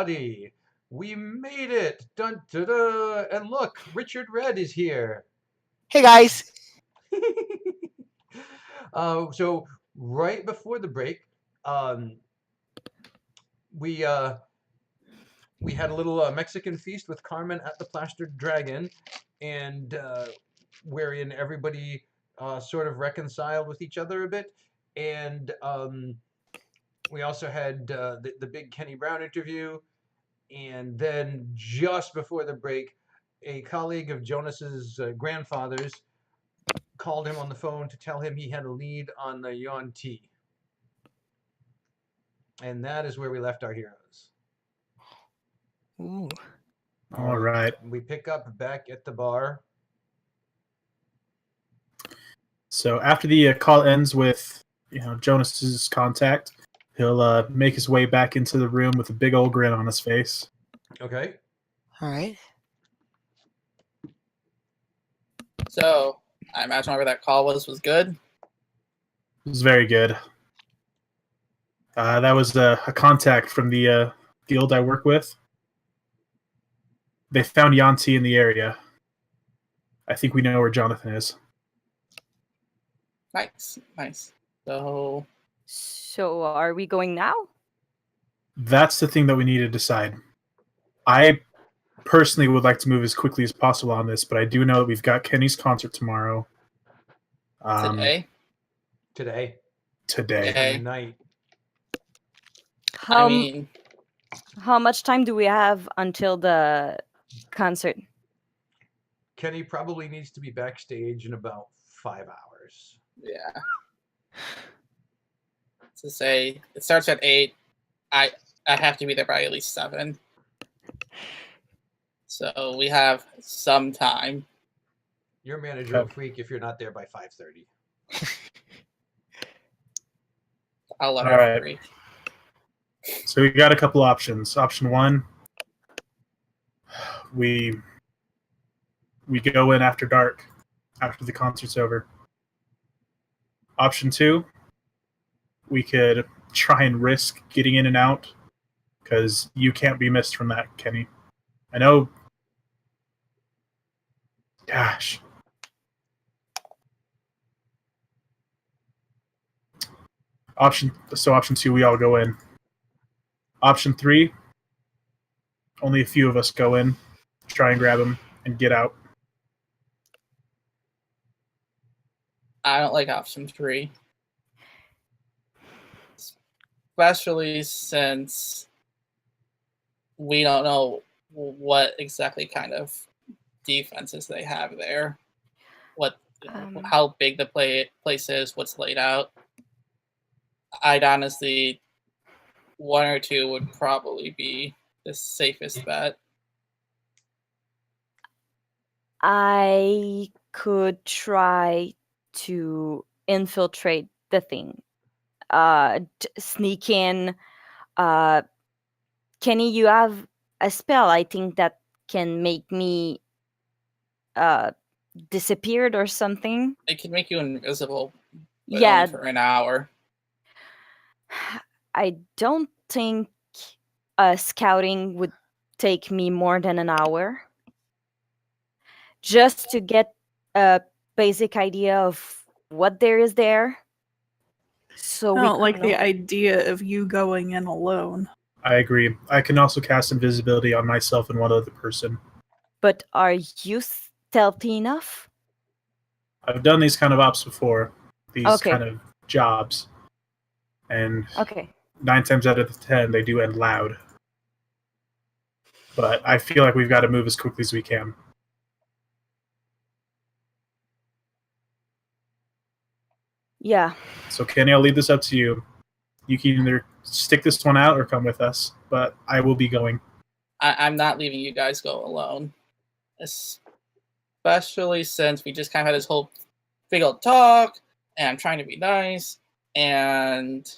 everybody. We made it. Dun, dun, dun. And look, Richard Red is here. Hey guys. So right before the break, we had a little Mexican feast with Carmen at the Plastered Dragon, and wherein everybody sort of reconciled with each other a bit, and we also had the big Kenny Brown interview, and then just before the break, a colleague of Jonas's grandfather's called him on the phone to tell him he had a lead on the Yuan-Ti. And that is where we left our heroes. Ooh. All right. We pick up back at the bar. So after the call ends with Jonas's contact, he'll make his way back into the room with a big old grin on his face. Okay. All right. So I imagine whatever that call was good. It was very good. That was a contact from the guild I work with. They found Yuan-Ti in the area. I think we know where Jonathan is. Nice, nice. So So are we going now? That's the thing that we need to decide. I personally would like to move as quickly as possible on this, but I do know that we've got Kenny's concert tomorrow. today, Today. Okay. Night. How I mean, how much time do we have until the concert? Kenny probably needs to be backstage in about 5 hours. yeah. To say it starts at 8, I have to be there by at least 7. So we have some time. Your manager will freak if you're not there by 5:30. I'll let All her right. freak. So we got a couple options. Option one, we go in after dark, after the concert's over. Option two, we could try and risk getting in and out, because you can't be missed from that, Kenny. I know. Gosh. Option two, we all go in. Option three, only a few of us go in, try and grab him, and get out. I don't like option 3. Especially since we don't know what exactly kind of defenses they have there. How big the place is, what's laid out. I'd honestly, 1 or 2 would probably be the safest bet. I could try to infiltrate the thing. Sneak in. Kenny, you have a spell, I think, that can make me disappeared or something. It can make you invisible, but Yeah, only for an hour. I don't think scouting would take me more than an hour. Just to get a basic idea of what there is there. So I we don't like could the know. idea of you going in alone. I agree. I can also cast invisibility on myself and one other person. But are you stealthy enough? I've done these kind of ops before, these Okay. kind of jobs, and Okay. 9 times out of 10 they do end loud. But I feel like we've got to move as quickly as we can. Yeah. So Kenny, I'll leave this up to you. You can either stick this one out or come with us, but I will be going. I'm not leaving you guys go alone. Especially since we just kind of had this whole big old talk, and I'm trying to be nice, and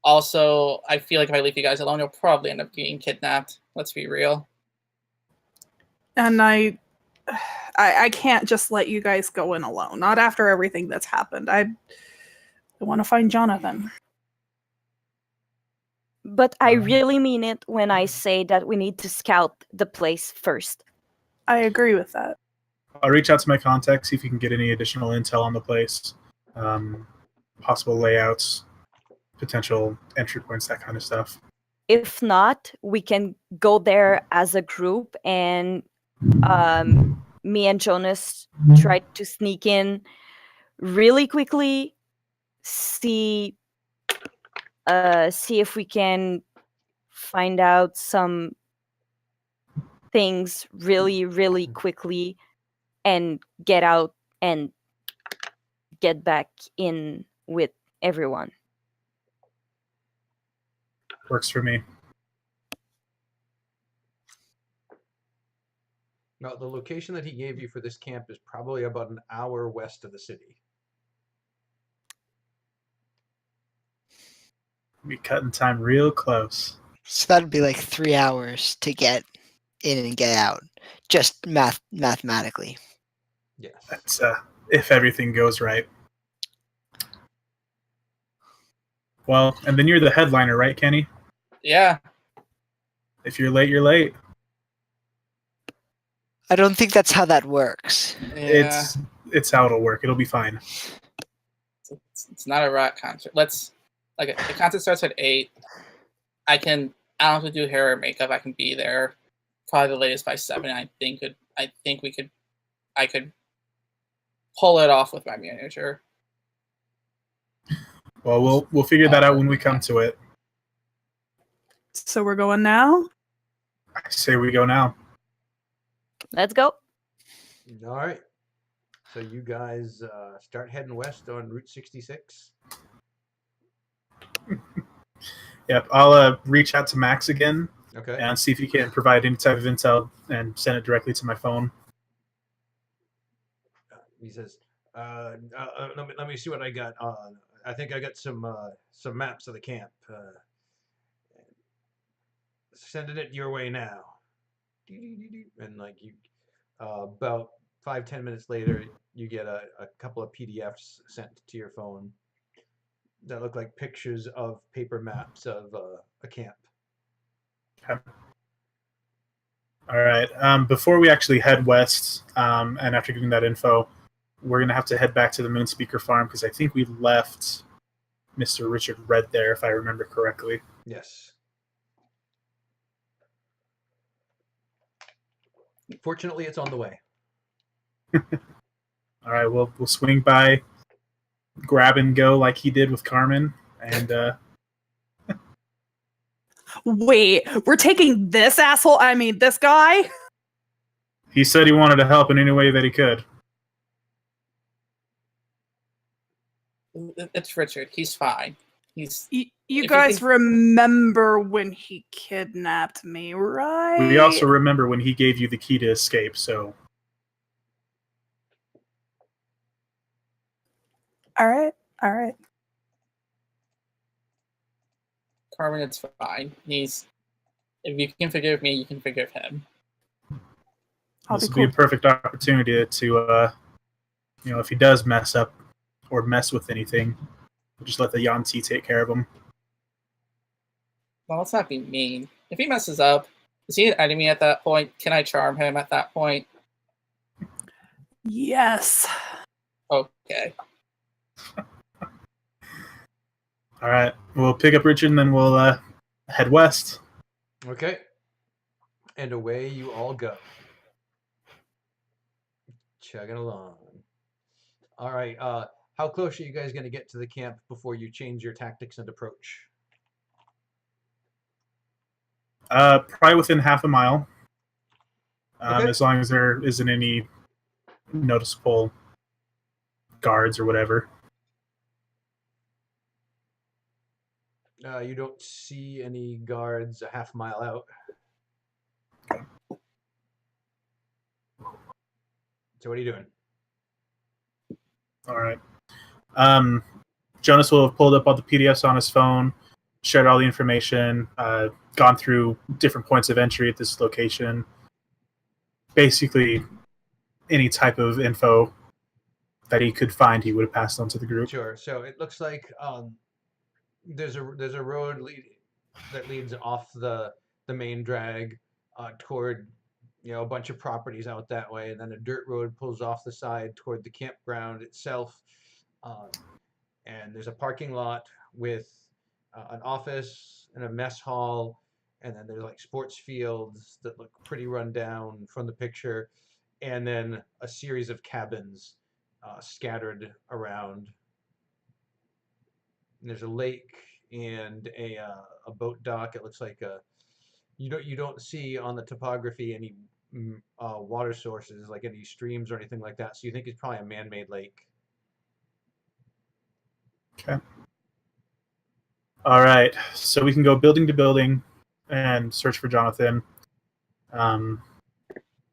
also I feel like if I leave you guys alone, you'll probably end up getting kidnapped. Let's be real. And I can't just let you guys go in alone. Not after everything that's happened. I want to find Jonathan. But I Alright. really mean it when I say that we need to scout the place first. I agree with that. I'll reach out to my contacts, see if you can get any additional intel on the place, possible layouts, potential entry points, that kind of stuff. If not, we can go there as a group, and me and Jonas try to sneak in really quickly, see if we can find out some things really, really quickly, and get out and get back in with everyone. Works for me. Now, the location that he gave you for this camp is probably about an hour west of the city. Be cutting time real close. So that'd be like 3 hours to get in and get out, just mathematically. Yes. That's if everything goes right. Well, and then you're the headliner, right, Kenny? Yeah. If you're late, you're late. I don't think that's how that works. Yeah. It's how it'll work. It'll be fine. It's not a rock concert. The concert starts at 8. I don't have to do hair or makeup. I can be there probably the latest by 7. I could pull it off with my manager. Well, we'll figure that out when we come to it. So we're going now? I say we go now. Let's go. All right. So you guys start heading west on Route 66. Yep, I'll reach out to Max again Okay. and see if he can provide any type of intel and send it directly to my phone. He says, let me see what I got. I think I got some maps of the camp. Sending it your way now. And like you, about 5-10 minutes later, you get a couple of PDFs sent to your phone that look like pictures of paper maps of a camp. Okay. All right. Before we actually head west, and after getting that info, we're going to have to head back to the Moonspeaker farm because I think we left Mr. Richard Red there, if I remember correctly. Yes. Fortunately, it's on the way. All right, we'll swing by, grab and go like he did with Carmen, and Wait, we're taking this this guy? he said he wanted to help in any way that he could. It's Richard. He's fine. You If you guys think- remember when he kidnapped me, right? We also remember when he gave you the key to escape, so All right. Carmen, it's fine. If you can forgive me, you can forgive him. I'll this be will be cool. a perfect opportunity to, if he does mess up or mess with anything, we'll just let the Yanti take care of him. Well, let's not be mean. If he messes up, is he an enemy at that point? Can I charm him at that point? Yes. Okay. All right, we'll pick up Richard and then we'll head west. Okay. And away you all go. Chugging along. All right. How close are you guys going to get to the camp before you change your tactics and approach? Probably within half a mile. Okay. As long as there isn't any noticeable guards or whatever. You don't see any guards a half mile out. So what are you doing? All right. Jonas will have pulled up all the PDFs on his phone, shared all the information, gone through different points of entry at this location. Basically, any type of info that he could find, he would have passed on to the group. Sure. So it looks like there's a road leading. that leads off the main drag toward a bunch of properties out that way, and then a dirt road pulls off the side toward the campground itself. Um, and there's a parking lot with an office and a mess hall, and then there's like sports fields that look pretty run down from the picture, and then a series of cabins scattered around. And there's a lake and a boat dock. It looks like you don't see on the topography any water sources like any streams or anything like that. So you think it's probably a man-made lake. Okay. All right. So we can go building to building and search for Jonathan.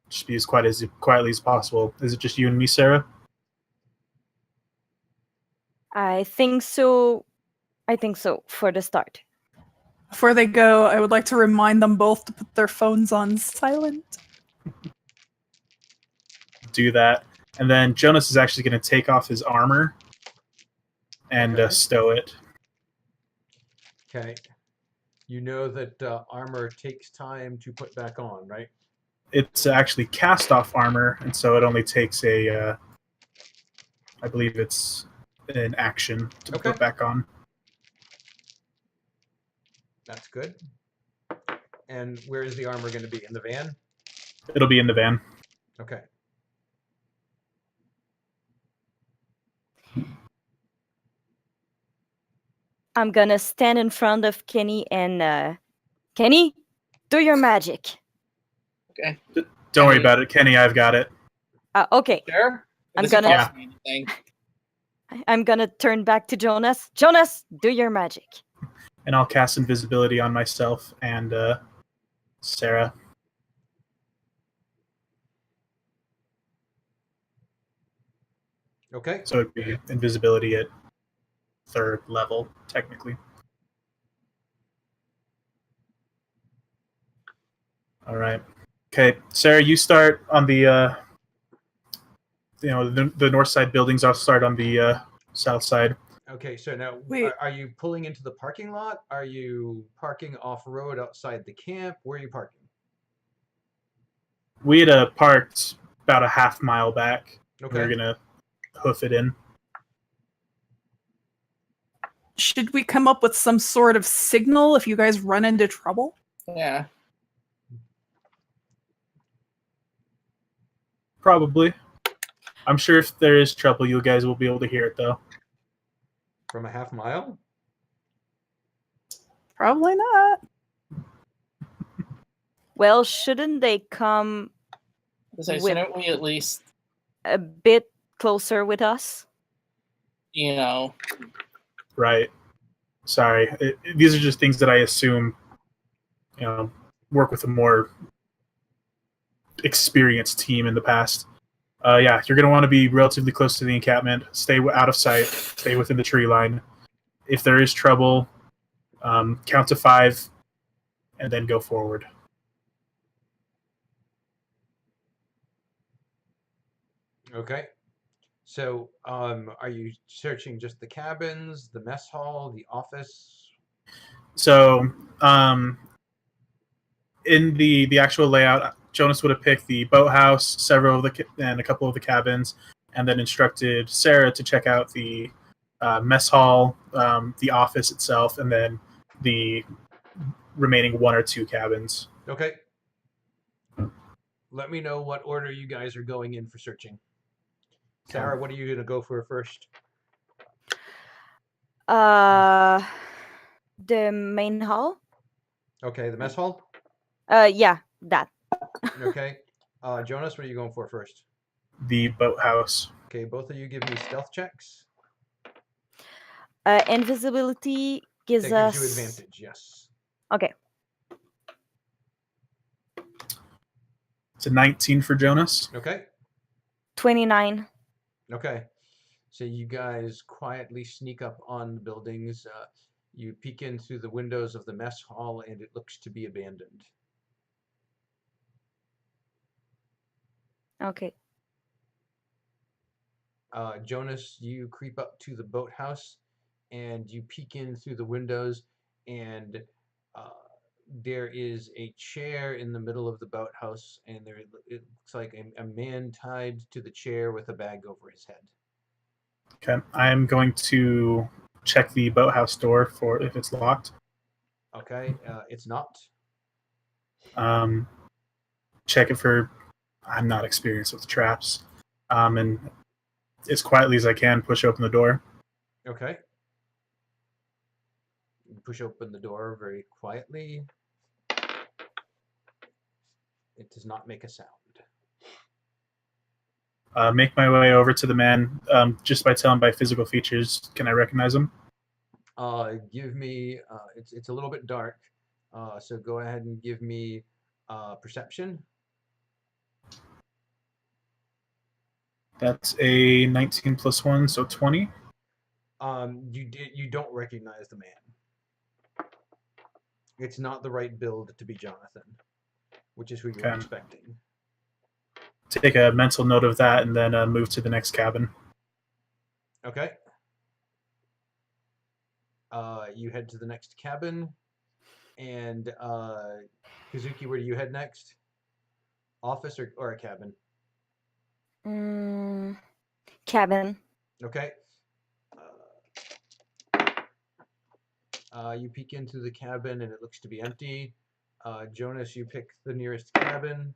Just be as quietly as possible. Is it just you and me, Sarah? I think so. For the start. Before they go, I would like to remind them both to put their phones on silent. Do that. And then Jonas is actually going to take off his armor and Okay. stow it. Okay. You know that armor takes time to put back on, right? It's actually cast off armor, and so it only takes I believe it's an action to Okay. put back on. That's good. And where is the armor going to be? In the van? It'll be in the van. Okay. I'm gonna stand in front of Kenny and Kenny, do your magic. Okay. Don't worry Kenny. about it, Kenny. I've got it. Okay, Sure. I'm It doesn't gonna- cost me anything. I'm gonna turn back to Jonas. Jonas, do your magic. And I'll cast invisibility on myself and Sarah. Okay. So it'd be invisibility at 3rd level, technically. All right. Okay, Sarah, you start on the the north side buildings. I'll start on the south side. Okay, so now Wait. are you pulling into the parking lot? Are you parking off-road outside the camp? Where are you parking? We had parked about a half mile back. Okay. We're gonna hoof it in. Should we come up with some sort of signal if you guys run into trouble? Yeah. Probably. I'm sure if there is trouble, you guys will be able to hear it, though. From a half mile? Probably not. Well, shouldn't they come So With- shouldn't we at least, a bit closer with us? you know, Right. Sorry. These are just things that I assume, work with a more experienced team in the past. Yeah, you're going to want to be relatively close to the encampment. Stay out of sight. Stay within the tree line. If there is trouble, count to 5, and then go forward. Okay. So, are you searching just the cabins, the mess hall, the office? So, in the actual layout, Jonas would have picked the boathouse, and a couple of the cabins, and then instructed Sarah to check out the mess hall, the office itself, and then the remaining 1 or 2 cabins. Okay. Let me know what order you guys are going in for searching. Sarah, what are you going to go for first? The main hall? Okay, the mess hall? Yeah, that. Okay. Jonas, what are you going for first? The boathouse. Okay, both of you give me stealth checks. Invisibility gives That us gives you advantage, yes. Okay. It's a 19 for Jonas. Okay. 29. Okay. So you guys quietly sneak up on the buildings. You peek in through the windows of the mess hall, and it looks to be abandoned. Okay. Jonas, you creep up to the boathouse, and you peek in through the windows, and There is a chair in the middle of the boathouse, and it looks like a man tied to the chair with a bag over his head. Okay, I'm going to check the boathouse door for if it's locked. Okay, it's not. Check it for. I'm not experienced with traps, and as quietly as I can, push open the door. Okay. You push open the door very quietly. It does not make a sound. Make my way over to the man. Just by telling by physical features, can I recognize him? Give me. It's a little bit dark, so go ahead and give me perception. That's a 19 plus 1, so 20. You don't recognize the man. It's not the right build to be Jonathan, which is who you're Okay. expecting. Take a mental note of that and then move to the next cabin. Okay. You head to the next cabin, and Kazuki, where do you head next? Office or a cabin? Cabin. Okay. You peek into the cabin, and it looks to be empty. Jonas, you pick the nearest cabin.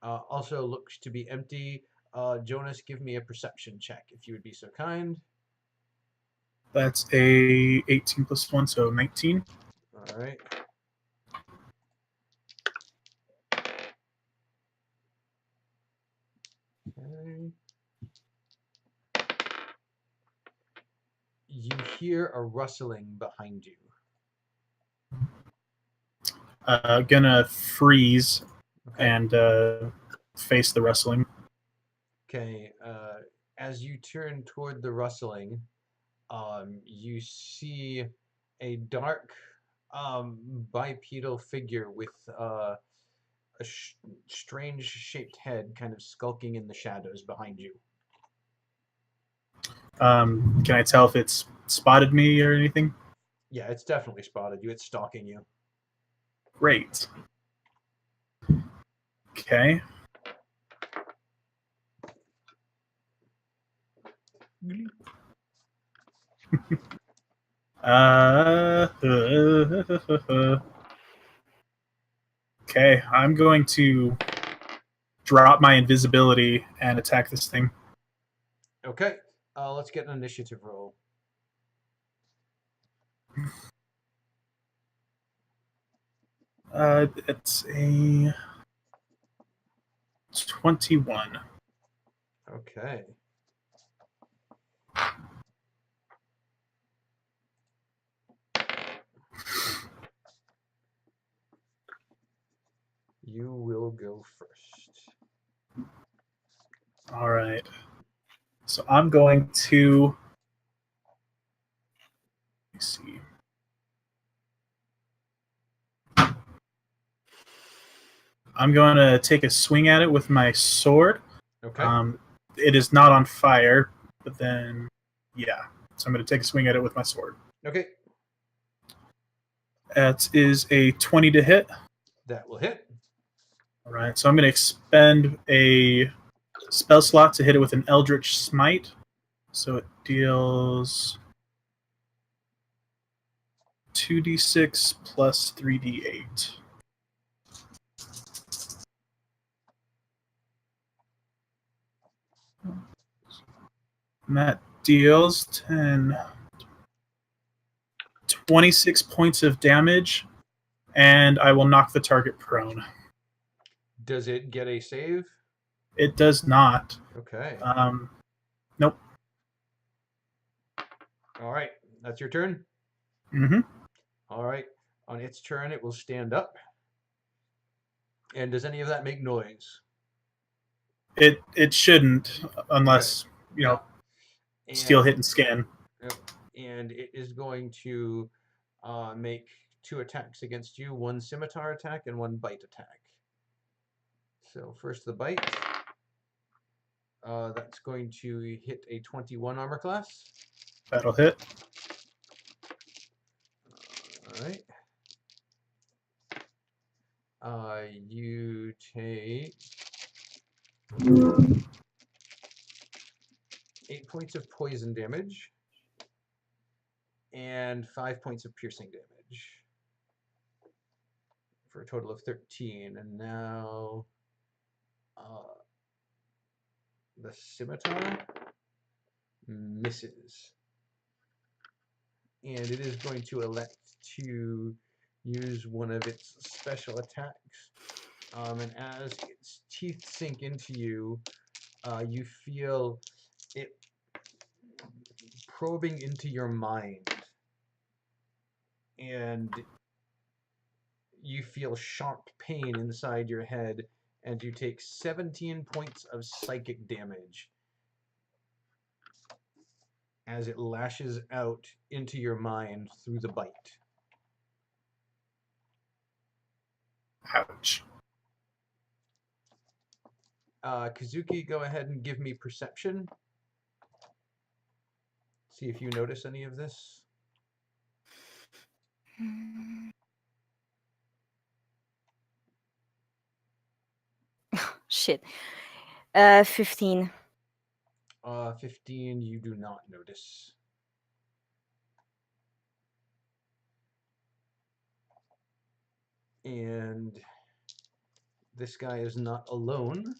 Also looks to be empty. Jonas, give me a perception check, if you would be so kind. That's a 18 plus 1, so 19. All right. Okay. You hear a rustling behind you. Gonna freeze Okay. and face the rustling. Okay. As you turn toward the rustling, you see a dark, bipedal figure with a strange shaped head kind of skulking in the shadows behind you. Can I tell if it's spotted me or anything? Yeah, it's definitely spotted you. It's stalking you. Great. Okay. Okay, I'm going to drop my invisibility and attack this thing. Okay. Let's get an initiative roll. It's a 21. Okay. You will go first. All right. So I'm going to. Let me see. I'm going to take a swing at it with my sword. Okay. It is not on fire, but then, yeah. So I'm going to take a swing at it with my sword. Okay. That is a 20 to hit. That will hit. All right. So I'm going to expend a spell slot to hit it with an Eldritch Smite. So it deals 2d6 plus 3d8. And that deals 26 points of damage, and I will knock the target prone. Does it get a save? It does not. Okay. Nope. All right. That's your turn? Mm-hmm. All right. On its turn, it will stand up. And does any of that make noise? It shouldn't, unless, steel hitting skin. And it is going to make 2 attacks against you, 1 scimitar attack and 1 bite attack. So first the bite. That's going to hit a 21 armor class. That'll hit. All right. You take 8 points of poison damage and 5 points of piercing damage for a total of 13. And now the scimitar misses. And it is going to elect to use one of its special attacks. And as its teeth sink into you, you feel it probing into your mind. And you feel sharp pain inside your head, and you take 17 points of psychic damage as it lashes out into your mind through the bite. Ouch. Kazuki, go ahead and give me perception. See if you notice any of this. Shit. 15. 15, you do not notice. And this guy is not alone,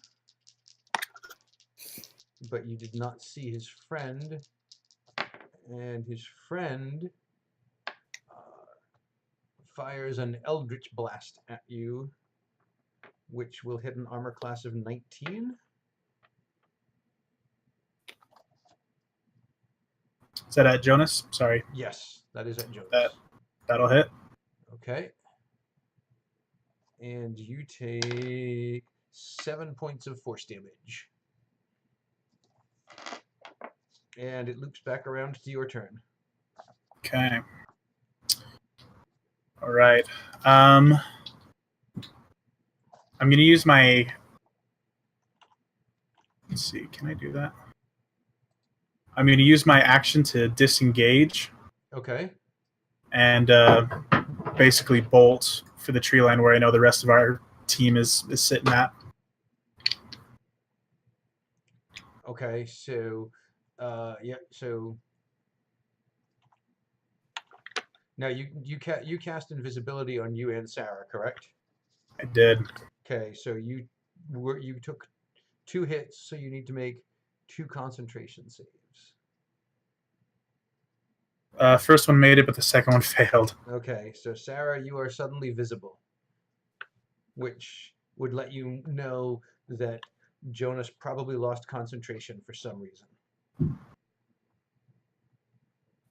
but you did not see his friend, and his friend fires an Eldritch Blast at you, which will hit an armor class of 19. Is that at Jonas? Sorry. Yes, that is at Jonas. That'll hit. Okay. And you take 7 points of force damage. And it loops back around to your turn. Okay. All right. I'm going to use my... Let's see. Can I do that? I'm going to use my action to disengage Okay. and basically bolt for the tree line where I know the rest of our team is sitting at. Okay, so yeah, so now you cast invisibility on you and Sarah, correct? I did. Okay, so you took 2 hits, so you need to make 2 concentration saves. First one made it, but the second one failed. Okay, so Sarah, you are suddenly visible, which would let you know that Jonas probably lost concentration for some reason.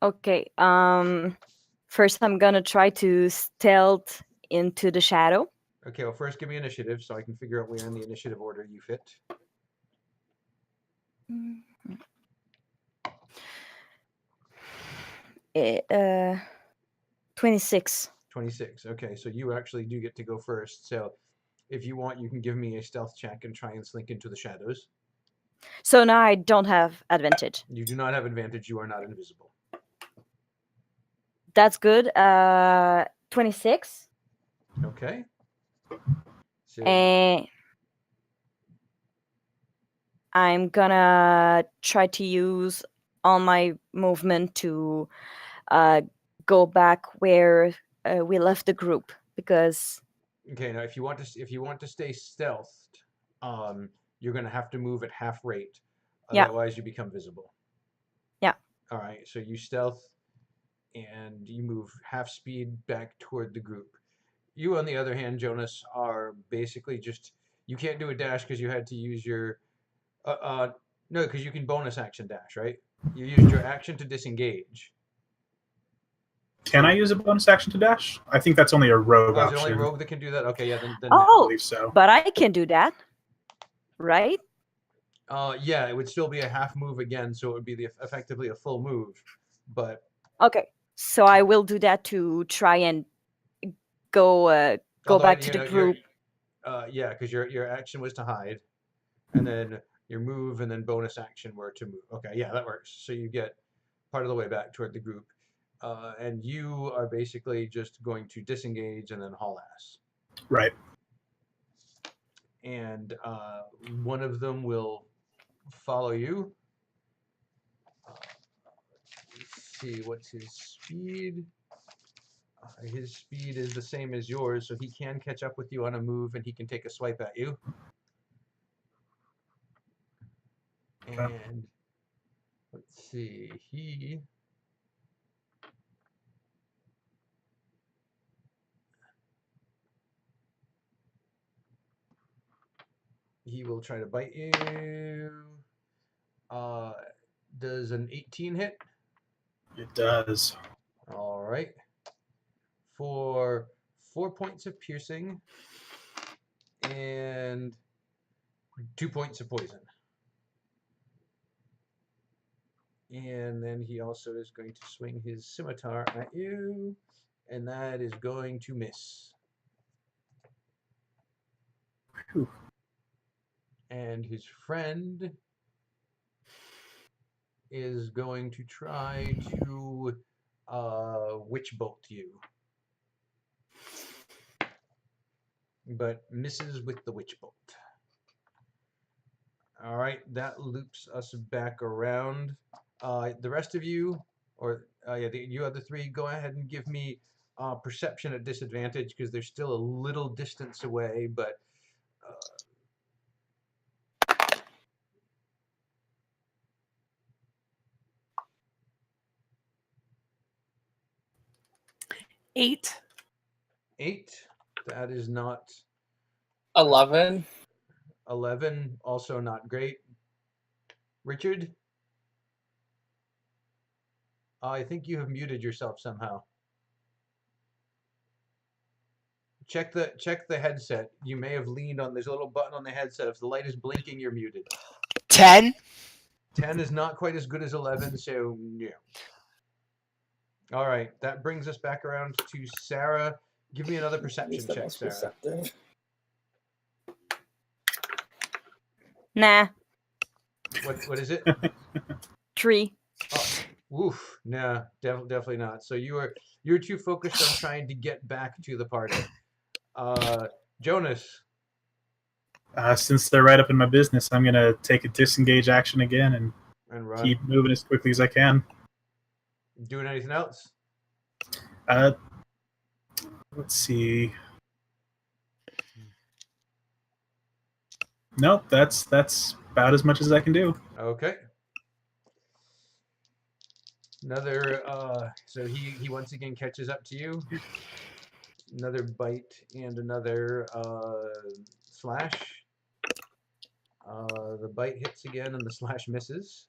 Okay. First I'm gonna try to stealth into the shadow. Okay, well, first give me initiative so I can figure out where in the initiative order you fit. 26. 26. Okay, so you actually do get to go first. So if you want, you can give me a stealth check and try and slink into the shadows. So now I don't have advantage. You do not have advantage. You are not invisible. That's good. 26. Okay. So, And I'm gonna try to use all my movement to go back where we left the group, because okay, now if you want to stay stealthed, you're going to have to move at half rate. Yeah. Otherwise, you become visible. Yeah. All right. So you stealth, and you move half speed back toward the group. You, on the other hand, Jonas, are basically just, you can't do a dash because you had to use your no, because you can bonus action dash, right? You used your action to disengage. Can I use a bonus action to dash? I think that's only a rogue Oh, is it option. only rogue that can do that? Okay, yeah, then I Oh, believe so. but I can do that, right? yeah, it would still be a half move again, so it would be effectively a full move. But Okay, so I will do that to try and go although, back you to know, the group. yeah, because your action was to hide, and then your move and then bonus action were to move. Okay, yeah, that works. So you get part of the way back toward the group, and you are basically just going to disengage and then haul ass. Right. and one of them will follow you. Let's see, what's his speed? His speed is the same as yours, so he can catch up with you on a move, and he can take a swipe at you. And let's see, he will try to bite you. Does an 18 hit? It does. All right. For 4 points of piercing and 2 points of poison. And then he also is going to swing his scimitar at you, and that is going to miss. Whew. And his friend is going to try to witch bolt you, but misses with the witch bolt. All right, that loops us back around. The rest of you, or you other three, go ahead and give me perception at disadvantage because they're still a little distance away, but 8. 8. That is not 11. 11. Also not great. Richard, I think you have muted yourself somehow. Check the headset. You may have leaned on. There's a little button on the headset. If the light is blinking, you're muted. 10. 10 is not quite as good as 11, so yeah. All right, that brings us back around to Sarah. Give me another perception check, Sarah. Nah, What is it? 3. Oh, woof. Nah, definitely not. So you're too focused on trying to get back to the party. Jonas. Since they're right up in my business, I'm gonna take a disengage action again and Run. keep moving as quickly as I can. Doing anything else? Let's see. Nope, that's about as much as I can do. Okay. Another so he once again catches up to you. Another bite and another slash. The bite hits again and the slash misses.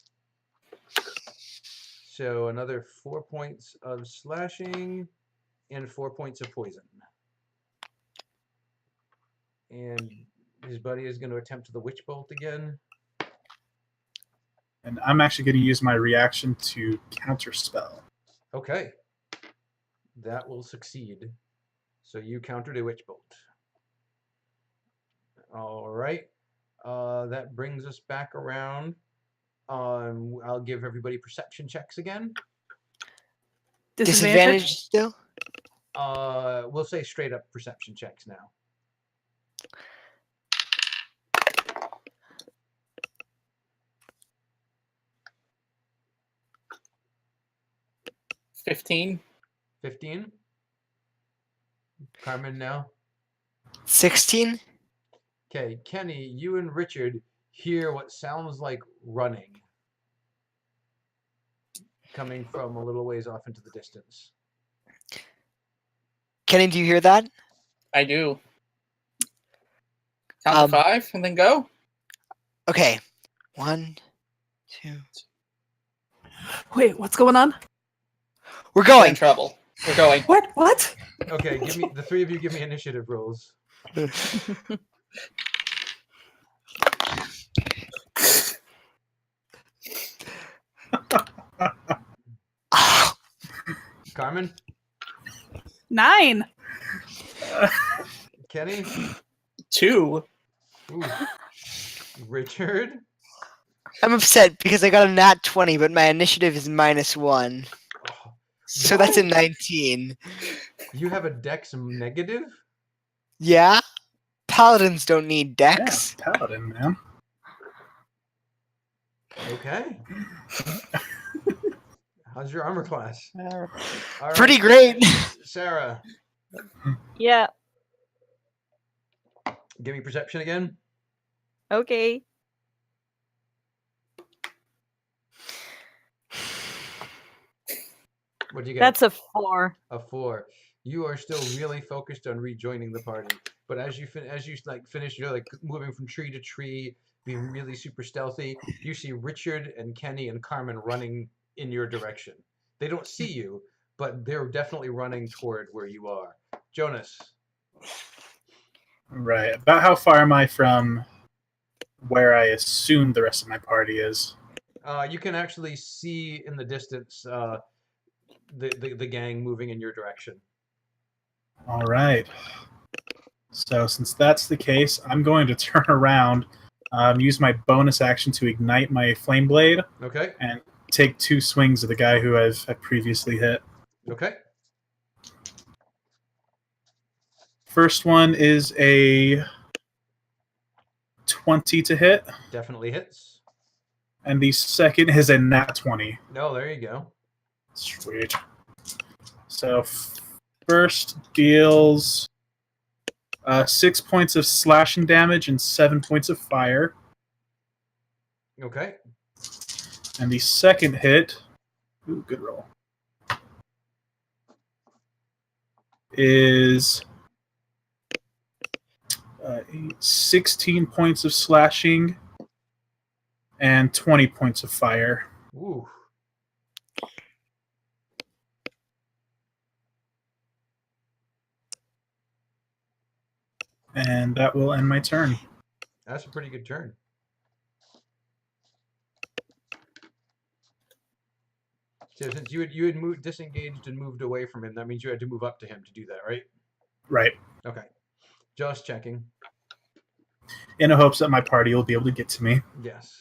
So another 4 points of slashing and 4 points of poison. And his buddy is going to attempt the witch bolt again. And I'm actually going to use my reaction to counterspell. Okay. That will succeed. So you countered a witch bolt. All right. That brings us back around. I'll give everybody perception checks again. Disadvantage still? We'll say straight up perception checks now. $15. 15. Carmen now. 16? Okay, Kenny, you and Richard hear what sounds like running coming from a little ways off into the distance. Kenny, do you hear that? I do. Count to 5 and then go. Okay. 1, 2. Wait, what's going on? We're We're in going. trouble. We're going. What? Okay, the three of you give me initiative rolls. Carmen? 9. Kenny? 2. Ooh. Richard? I'm upset because I got a nat 20, but my initiative is -1. Oh, So that's a 19. you have a dex negative? Yeah? paladins don't need dex. Yeah, paladin, man. Okay. How's your armor class? All Pretty right, great. Sarah, Yeah. give me perception again. Okay. What do you get? That's a 4. A 4. You are still really focused on rejoining the party, but as you finish, you're like moving from tree to tree, being really super stealthy. You see Richard and Kenny and Carmen running in your direction. They don't see you, but they're definitely running toward where you are. Jonas, Right. About how far am I from where I assume the rest of my party is? you can actually see in the distance the gang moving in your direction. All right. So since that's the case, I'm going to turn around, use my bonus action to ignite my flame blade, Okay. and take 2 swings at the guy who I've previously hit. Okay. First one is a 20 to hit, Definitely hits. and the second is a nat 20. No, there you go. Sweet. So first deals 6 points of slashing damage and 7 points of fire. Okay. And the second hit, ooh, good roll, is 16 points of slashing and 20 points of fire. Ooh. And that will end my turn. That's a pretty good turn. So since you had moved, disengaged and moved away from him, that means you had to move up to him to do that, right? Right. Okay. Just checking. In the hopes that my party will be able to get to me. Yes.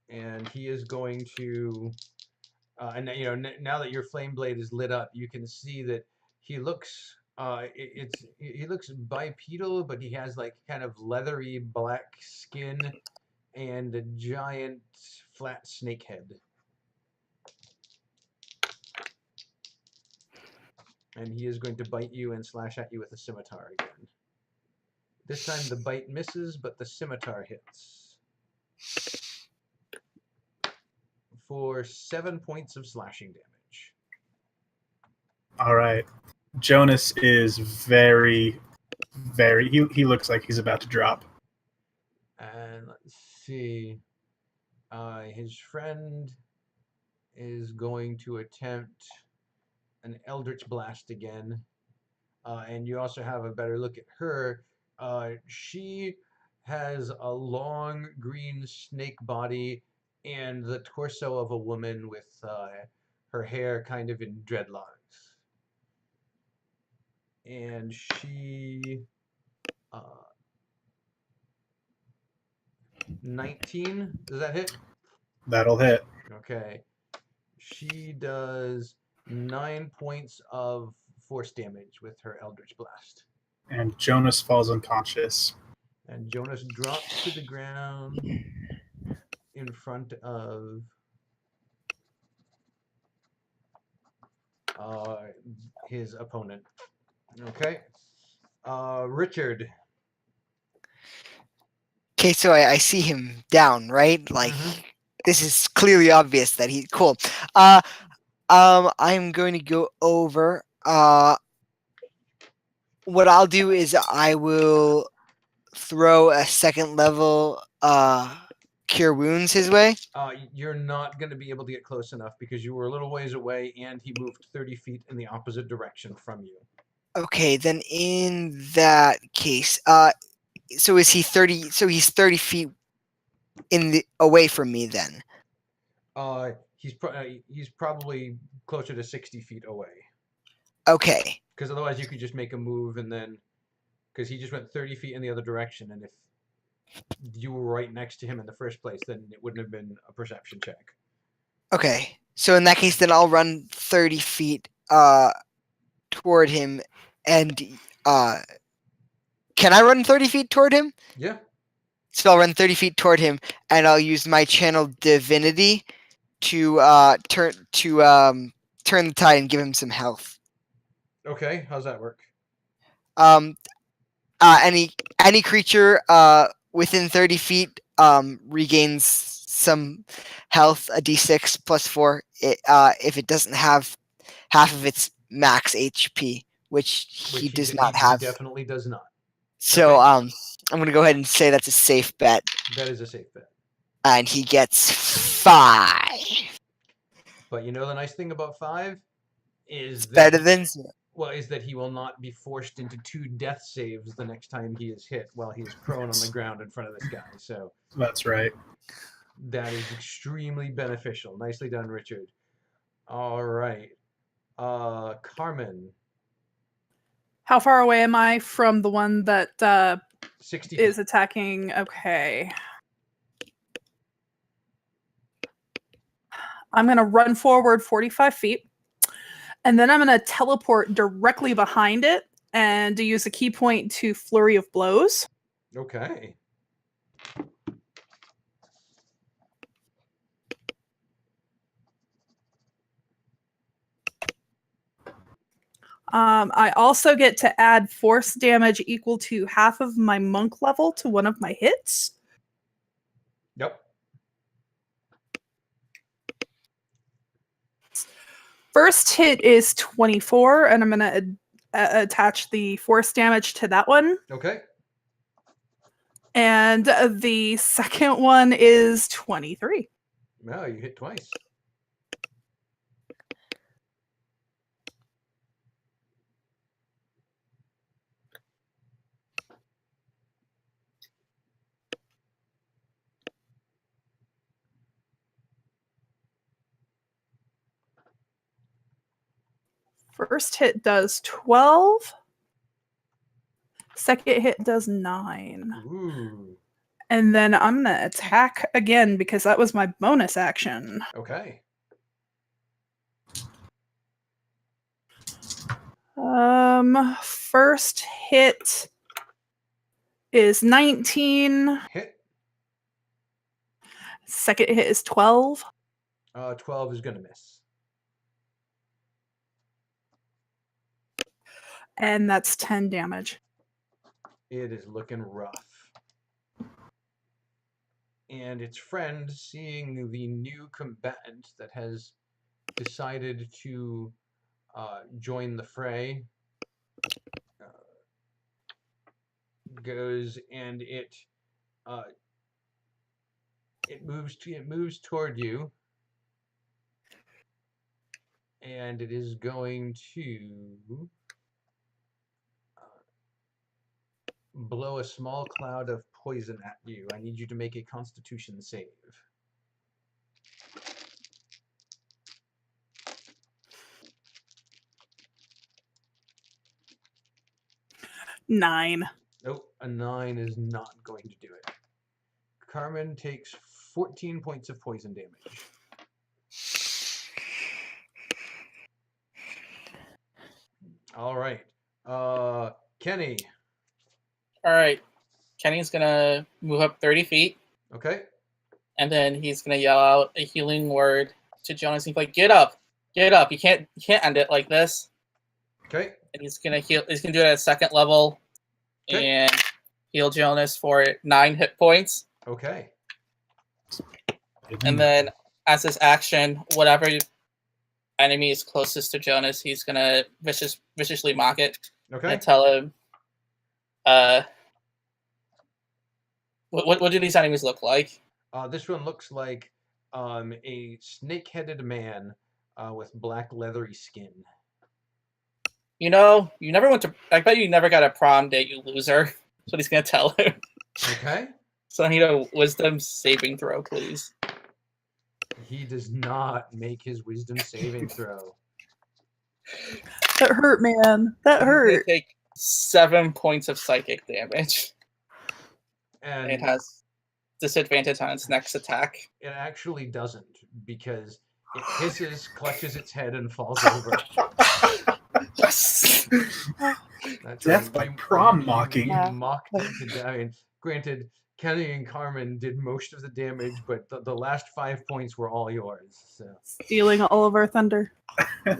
And he is going to, and you know, now that your flame blade is lit up, you can see that he looks, he looks bipedal, but he has like kind of leathery black skin and a giant flat snake head. And he is going to bite you and slash at you with a scimitar again. This time the bite misses, but the scimitar hits. For 7 points of slashing damage. All right. Jonas is very, he looks like he's about to drop. And let's see. His friend is going to attempt an Eldritch Blast again. And you also have a better look at her. She has a long green snake body and the torso of a woman with her hair kind of in dreadlocks. And she 19, does that hit? That'll hit. Okay. She does 9 points of force damage with her Eldritch Blast. And Jonas falls unconscious. And Jonas drops to the ground in front of his opponent. Okay. Richard. Okay, so I see him down, right? Like this is clearly obvious that he cool. I'm going to go over. What I'll do is I will throw a second level cure wounds his way. You're not going to be able to get close enough because you were a little ways away and he moved 30 feet in the opposite direction from you. Okay, then in that case, so is he 30? So he's 30 feet away from me then. He's probably closer to 60 feet away. Okay. Because otherwise you could just make a move and then, because he just went 30 feet in the other direction, and if you were right next to him in the first place, then it wouldn't have been a perception check. Okay. So in that case, then I'll run 30 feet toward him and can I run 30 feet toward him? Yeah. So I'll run 30 feet toward him, and I'll use my channel divinity to turn the tide and give him some health. Okay. How's that work? Any creature within 30 feet regains some health, a d6 plus 4, if it doesn't have half of its max HP, which he does not have. He definitely does not. So Okay. I'm going to go ahead and say that's a safe bet. That is a safe bet. And he gets 5. But you know the nice thing about 5 is that Better than 0. Well, is that he will not be forced into 2 death saves the next time he is hit while he is prone on the ground in front of this guy. So That's right. that is extremely beneficial. Nicely done, Richard. All right. Carmen, How far away am I from the one that 60 is feet. attacking? Okay. I'm going to run forward 45 feet. And then I'm going to teleport directly behind it and to use a key point to Flurry of Blows. Okay. I also get to add force damage equal to half of my monk level to one of my hits. Yep. First hit is 24, and I'm going to attach the force damage to that one. Okay. And the second one is 23. No, you hit twice. First hit does 12. Second hit does 9. Ooh. And then I'm going to attack again because that was my bonus action. Okay. First hit is 19. Hit. Second hit is 12. 12 is going to miss. And that's 10 damage. It is looking rough. And its friend, seeing the new combatant that has decided to join the fray, goes and it moves toward you, and it is going to blow a small cloud of poison at you. I need you to make a Constitution save. Nine. Nope, a 9 is not going to do it. Carmen takes 14 points of poison damage. All right. Kenny. All right. Kenny's gonna move up 30 feet, Okay. and then he's gonna yell out a healing word to Jonas. He's like, "Get up, get up! You can't end it like this." Okay. And he's gonna heal. He's gonna do it at 2nd level, Okay. and heal Jonas for 9 hit points. Okay. And then, as his action, whatever enemy is closest to Jonas, he's gonna viciously mock it Okay. and tell him, what do these enemies look like? This one looks like a snake-headed man with black leathery skin. You know, you never went to. I bet you never got a prom date, you loser. That's what he's gonna tell him. Okay. So I need a wisdom saving throw, please. He does not make his wisdom saving throw. That hurt, man. That He's gonna hurt. take 7 points of psychic damage. And It has disadvantage on its next attack. it actually doesn't, because it hisses, clutches its head, and falls over. Yes. That's Death right. by You- prom you- mocking. You Yeah. mocked it to death. I mean, granted, Kenny and Carmen did most of the damage, but the last 5 points were all yours. So, Stealing all of our thunder. all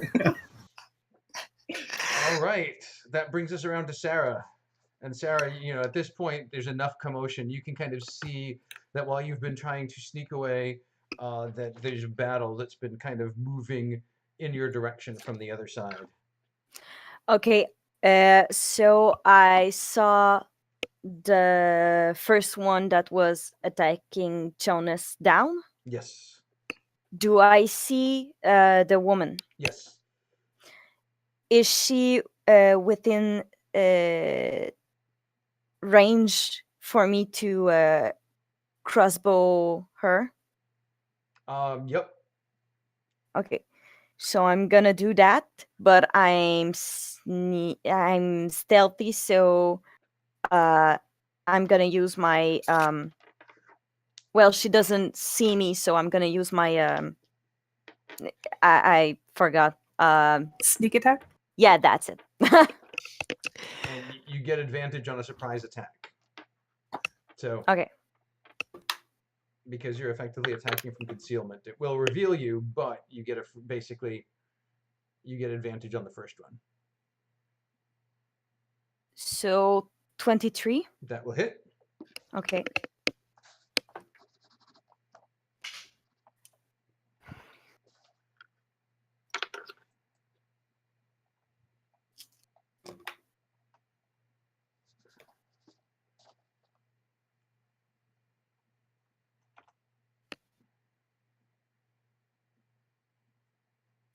right, that brings us around to Sarah. And Sarah, at this point, there's enough commotion. You can kind of see that while you've been trying to sneak away, that there's a battle that's been kind of moving in your direction from the other side. Okay, so I saw the first one that was attacking Jonas down. Yes. Do I see the woman? Yes. Is she within range for me to crossbow her? Yep. Okay, so I'm gonna do that, but I'm stealthy, so I'm gonna use my well, she doesn't see me, so I'm gonna use my I forgot. Sneak attack. Yeah, that's it. And you get advantage on a surprise attack. So, Okay. because you're effectively attacking from concealment, it will reveal you, but you get basically you get advantage on the first one. So 23. That will hit. Okay.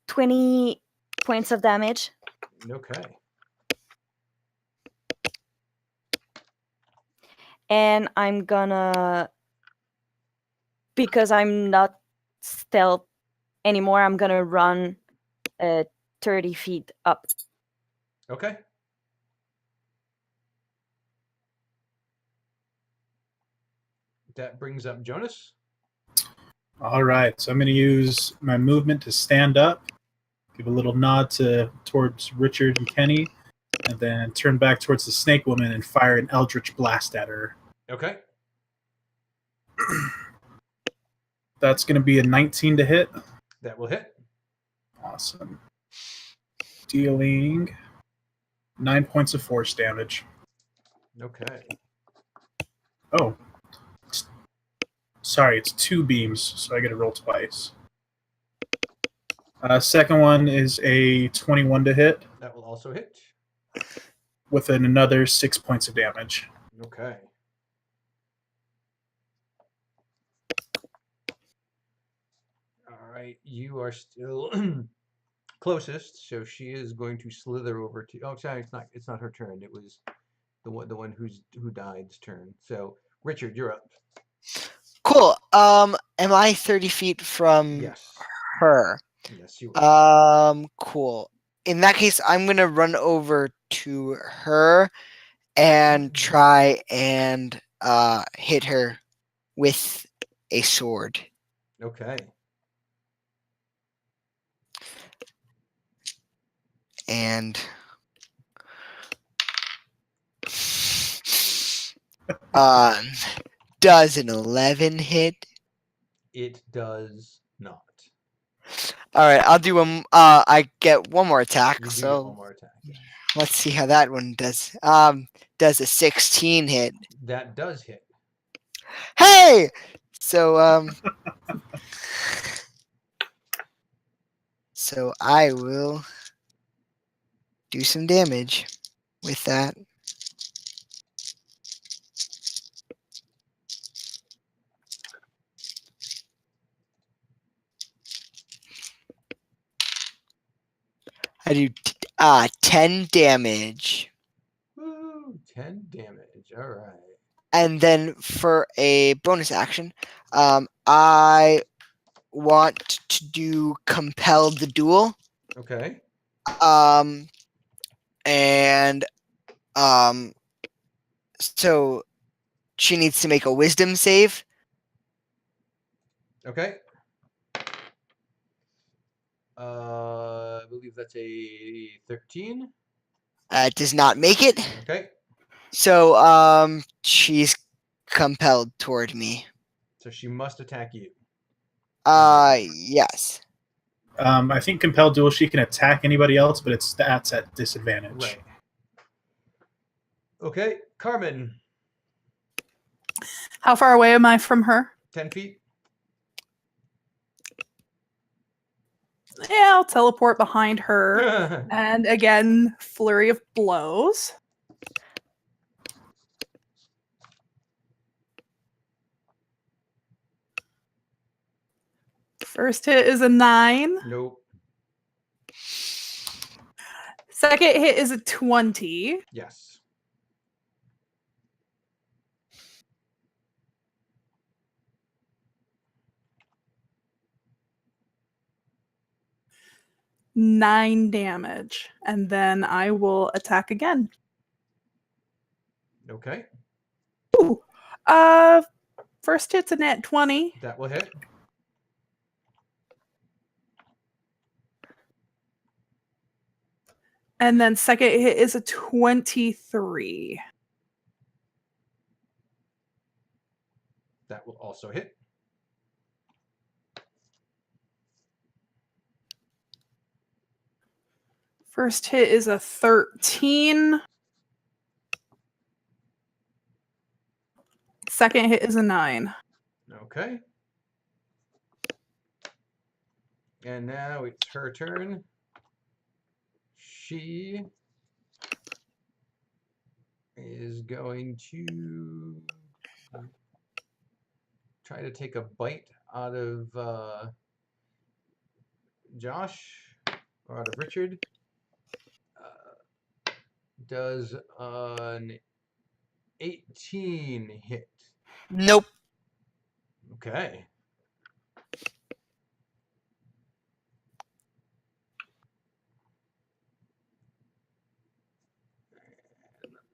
$20 points of damage. Okay. And I'm gonna, because I'm not stealth anymore, I'm gonna run 30 feet up. Okay. That brings up Jonas. All right, so I'm going to use my movement to stand up, give a little nod towards Richard and Kenny, and then turn back towards the Snake Woman and fire an Eldritch Blast at her. Okay. That's going to be a 19 to hit. That will hit. Awesome. Dealing 9 points of force damage. Okay. Oh. Sorry, it's 2 beams, so I get to roll twice. Second one is a 21 to hit That will also hit. with another 6 points of damage. Okay. All right. You are still closest, so she is going to slither over to. Oh, sorry, it's not her turn. It was the one who died's turn. So, Richard, you're up. Cool. Am I 30 feet from Yes. her? Yes, you are. Cool. In that case, I'm gonna run over to her and try and hit her with a sword. Okay. And does an 11 hit? It does not. All right, I'll do I get one more attack. You do get So one more attack. Yeah. let's see how that one does. Does a 16 hit? That does hit. Hey! So so I will do some damage with that. I do 10 damage. Woo! 10 damage. All right. And then for a bonus action, I want to do compel the duel. Okay. And so she needs to make a wisdom save. Okay. believe that's a 13. Does not make it. Okay. So she's compelled toward me. So she must attack you. Yes. I think compelled duel, she can attack anybody else, but it's stats at disadvantage. Right. Okay, Carmen, How far away am I from her? 10 feet. Yeah, I'll teleport behind her. And again, flurry of blows. First hit is a 9. Nope. Second hit is a 20. Yes. Nine damage. And then I will attack again. Okay, Ooh. First hit's a net 20. that will hit. And then second hit is a 23. That will also hit. First hit is a 13. Second hit is a 9. Okay. And now it's her turn. She is going to try to take a bite out of Josh or out of Richard. Does an 18 hit? Nope. Okay.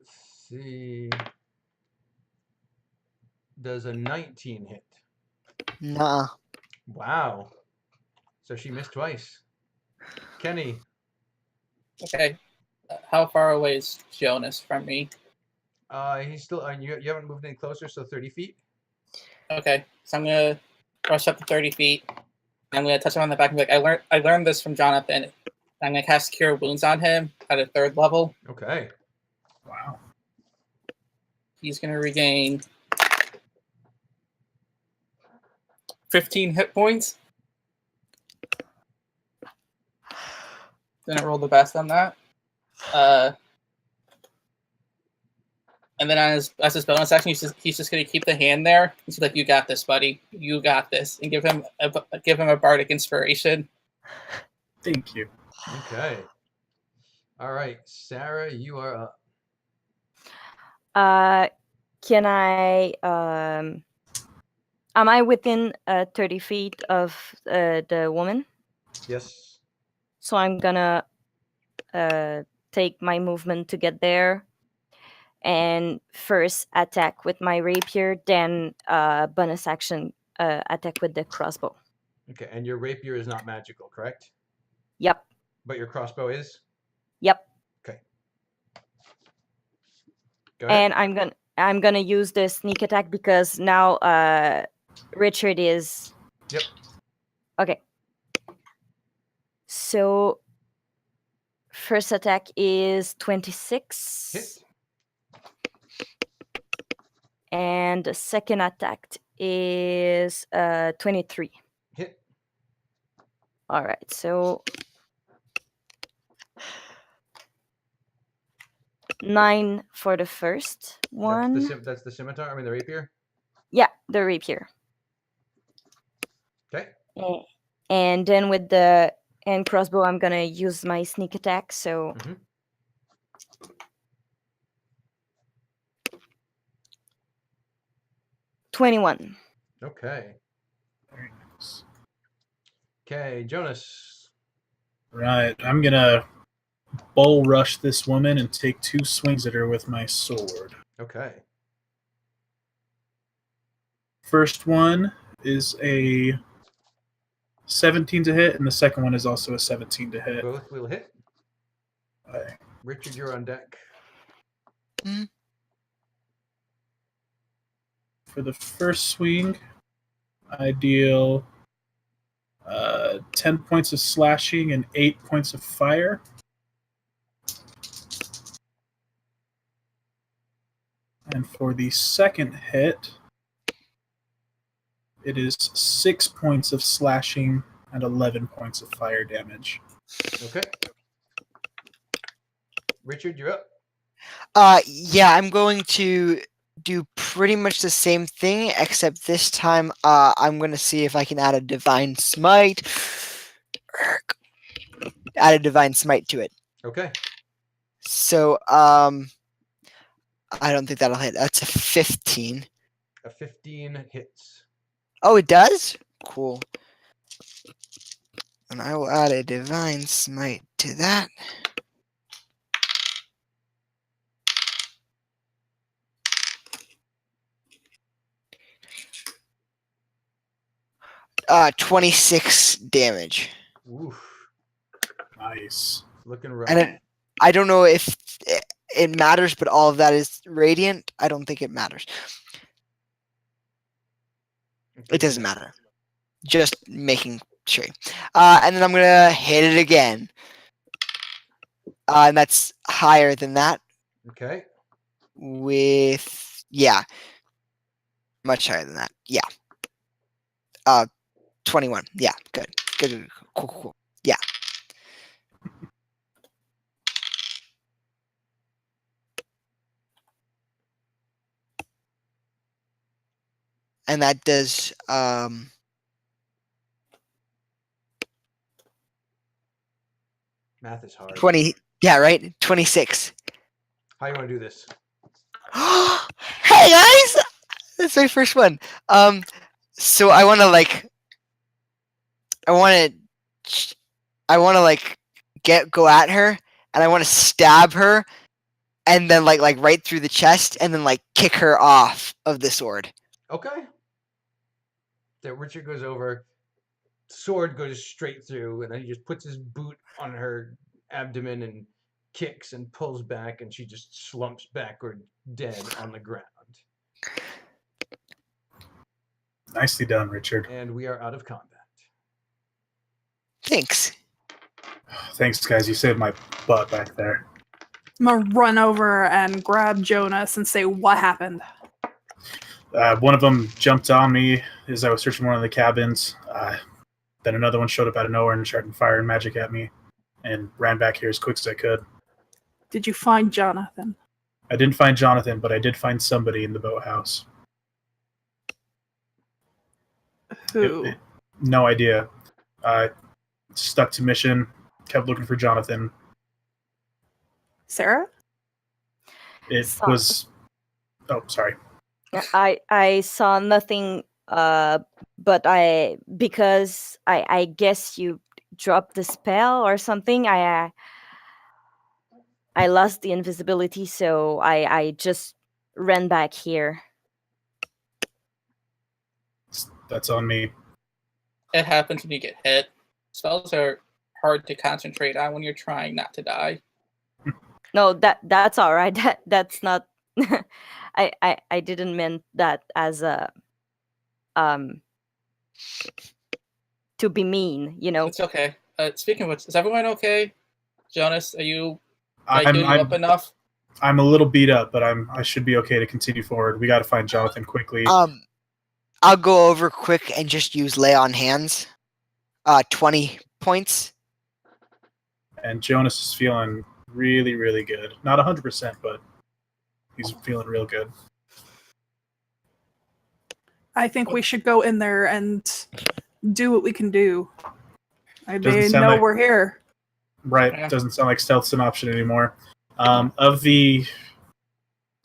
Let's see. Does a 19 hit? Nah. Wow. So she missed twice. Kenny, Okay. How far away is Jonas from me? he's still. You haven't moved any closer, so 30 feet. Okay, so I'm gonna rush up to 30 feet. I'm gonna touch him on the back and be like, I learned this from Jonathan. I'm gonna cast Cure Wounds on him at a 3rd level. Okay. Wow. He's gonna regain 15 hit points. Didn't roll the best on that. And then as his bonus action, he's just gonna keep the hand there. He's like, "You got this, buddy. You got this," and give him a bardic inspiration. Thank you. Okay. All right, Sarah, you are up. Can I? Am I within 30 feet of the woman? Yes. So I'm gonna take my movement to get there, and first attack with my rapier, then bonus action attack with the crossbow. Okay, and your rapier is not magical, correct? Yep. But your crossbow is? Yep. Okay. Go ahead. And I'm gonna use the sneak attack because now Richard is. Yep. Okay. So first attack is 26. Hit. And the second attack is 23. Hit. All right, so 9 for the first one. That's the scimitar. I mean the rapier. Yeah, the rapier. Okay. And then with the and crossbow, I'm gonna use my sneak attack. So. Mhm. 21. Okay. Very nice. Okay, Jonas. Right. I'm gonna bull rush this woman and take 2 swings at her with my sword. Okay. First one is a 17 to hit, and the second one is also a 17 to hit. Both will hit. Okay. Richard, you're on deck. For the first swing, I deal 10 points of slashing and 8 points of fire. And for the second hit, it is 6 points of slashing and 11 points of fire damage. Okay. Richard, you're up. Yeah, I'm going to do pretty much the same thing, except this time I'm going to see if I can add a divine smite. Add a divine smite to it. Okay. So I don't think that'll hit. That's a 15. A 15 hits. Oh, it does? Cool. And I will add a divine smite to that. Uh, 26 damage. Oof. Nice. Looking rough. And I don't know if it matters, but all of that is radiant. I don't think it matters. It doesn't matter. Just making sure. And then I'm going to hit it again. And that's higher than that. Okay. With, yeah. Much higher than that. Yeah. 21. Yeah, good. Good. Cool. Yeah. And that does Math is hard. 20. Yeah, right? 26. How you want to do this? Hey guys! That's my first one. So I want to go at her, and I want to stab her, and then like right through the chest, and then kick her off of the sword. Okay. That Richard goes over, sword goes straight through, and then he just puts his boot on her abdomen and kicks and pulls back, and she just slumps backward dead on the ground. Nicely done, Richard. And we are out of combat. Thanks. Thanks, guys. You saved my butt back there. I'm gonna run over and grab Jonas and say, "What happened?" One of them jumped on me as I was searching one of the cabins. Then another one showed up out of nowhere and started firing magic at me, and ran back here as quick as I could. Did you find Jonathan? I didn't find Jonathan, but I did find somebody in the boathouse. Who? No idea. Stuck to mission. Kept looking for Jonathan. Sarah? It So- was. Oh, sorry. I saw nothing, but because I guess you dropped the spell or something. I lost the invisibility, so I just ran back here. That's on me. It happens when you get hit. Spells are hard to concentrate on when you're trying not to die. No, that's all right. That's not. I didn't mean that as a to be mean, you know. It's okay. Speaking of which, is everyone okay? Jonas, are you I'm, healing up enough? I'm a little beat up, but I should be okay to continue forward. We got to find Jonathan quickly. I'll go over quick and just use lay on hands. 20 points. And Jonas is feeling really, really good. Not 100%, but he's feeling real good. I think we should go in there and do what we can do. They Doesn't sound know like- we're here. Right. Yeah. Doesn't sound like stealth's an option anymore. Of the